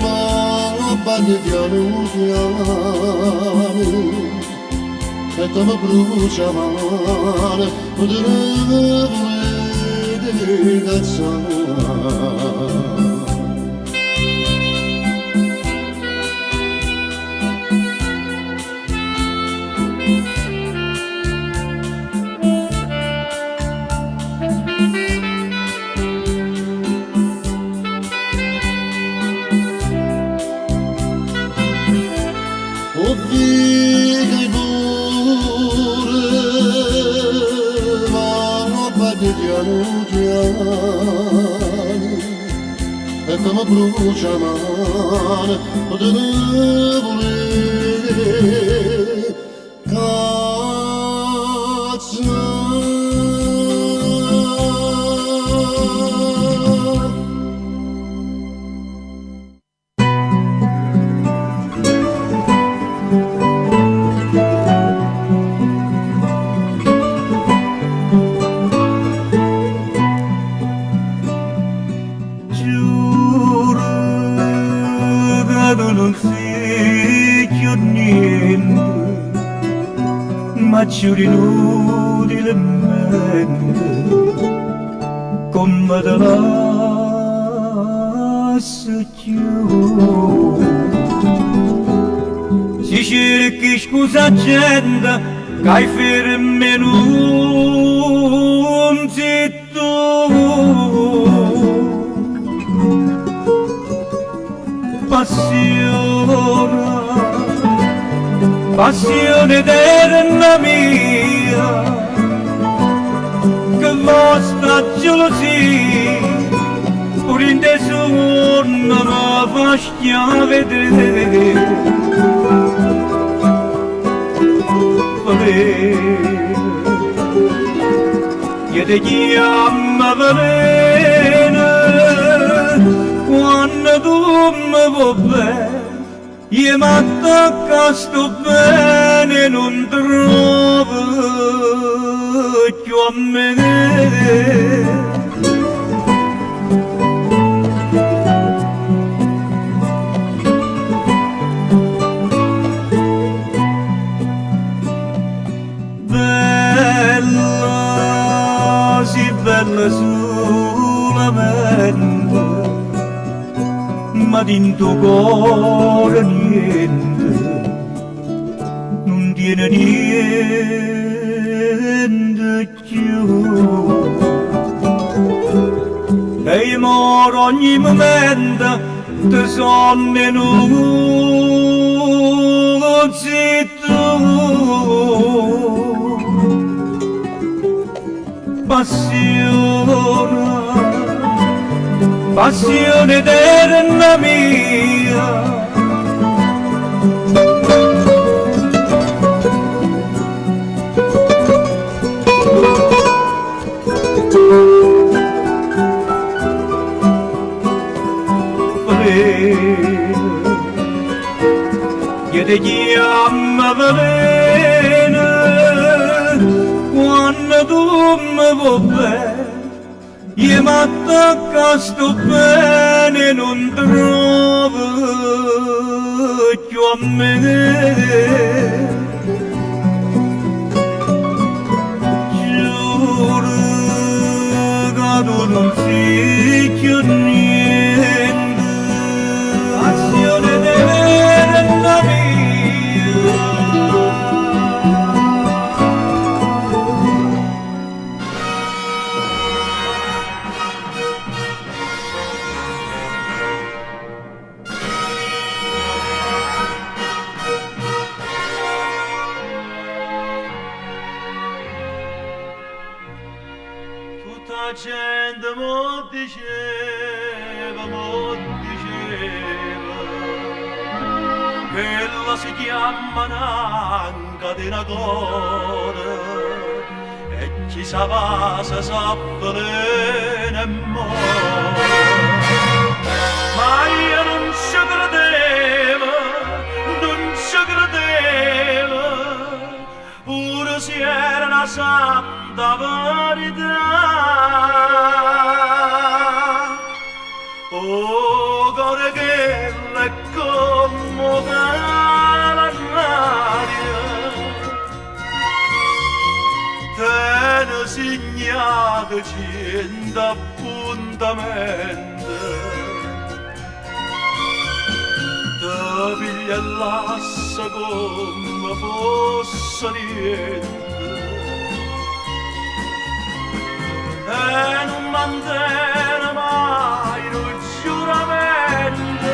Speaker 4: ma bagni piano piano, e come brucia male, potrei volere cazzare. O figa pure, ma non bagni piano piano, e come brucia male, potrei volere cazzare.
Speaker 8: Non si chiude niente, ma ci inutilmente, come da lascia chiude. Si cerchi scusa gente, che hai fermi non zitto. Passione eterna mia, che vostra gelosia, pur in te sonno mi fa vedere. Io ti chiamo veleno, quando tu mi vuoi bene, io mi attacco sto bene, non trovo più a me. Bella, sì bella solamente, ma in tuo cuore niente, non tiene niente più. E io moro ogni momento, ti sono non zitto. Passione eterna mia. Io ti chiamo veleno, tu mi vuoi bene, io mi attacco sto bene, non trovo più a me. Giuro che tu non sei più niente, azione della mia.
Speaker 3: Tutta gente mo diceva che la si chiama un'anca di una cuore e chi sa va se sa veleno e muore. Ma io non ci credevo, pure se era una santa verità. Oh, cuore che le commuove l'aria, te ne segnato cento appuntamenti, te piglia l'assa come fosse niente. E non mantiene mai il giuramento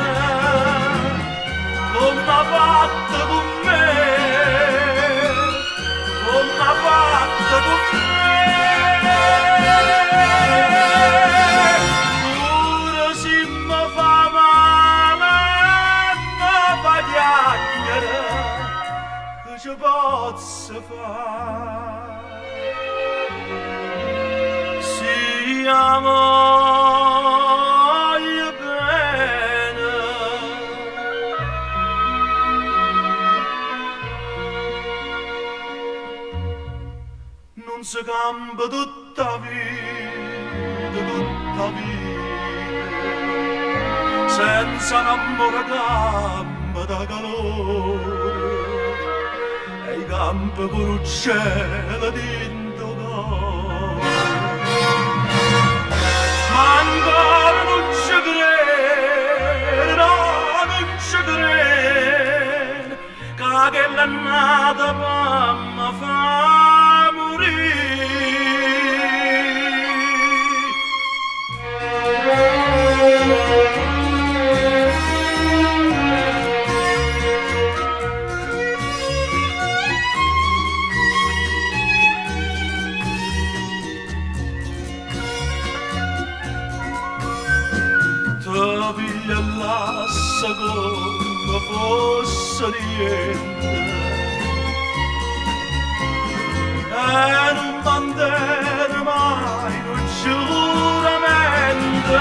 Speaker 3: come ha fatto con me, come ha fatto con me. Pure se mi fa male mi fa piangere, che ci posso fare? Voglio bene, non si cambia tutta vita, senza un amore cambia da calore, e i campi con il cielo dentro cuore. Ancora non ci credo, no, non ci credo, che quella nata mi fa morire. Piglia l'assa come fosse niente, e non mantiene mai un giuramento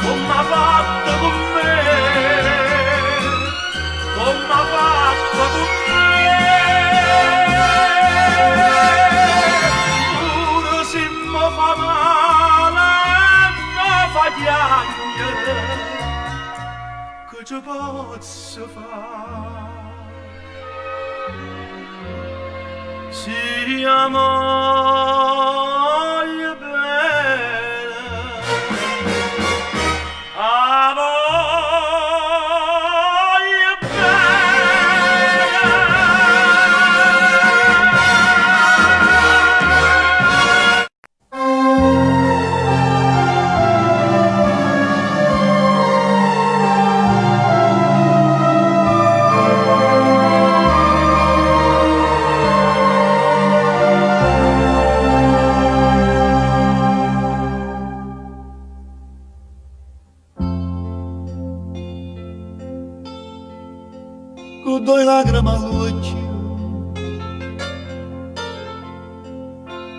Speaker 3: come ha fatto con me, come ha fatto con me. Pure se mi fa male mi fa piangere, che ci posso fare? Si voglio bene, voglio
Speaker 1: con due lacrime all'occhio,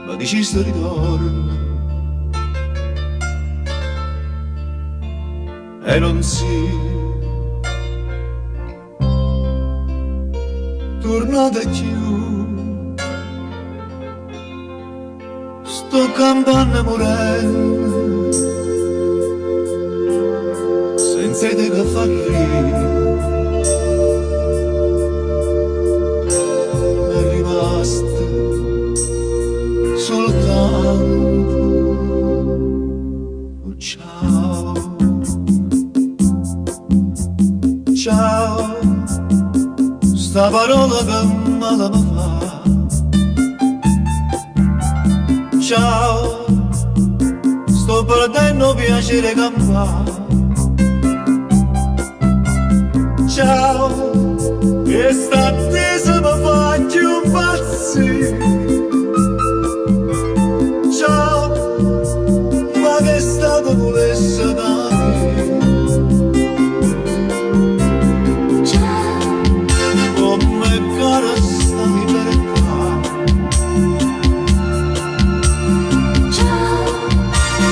Speaker 1: ma dici sto ritorno e non si tornata più. sto campando morendo senza te che fa ridere. Mi è rimasto soltanto un ciao. Ciao, sta parola che male mi fa. Ciao, sto perdendo piacere che mi fa. Ciao, questa attesa mi fa più impazzire. Ciao, ma che è stato volesse da me. Come cara sta libertà.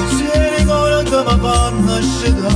Speaker 1: Si ricorda che mi fa nascere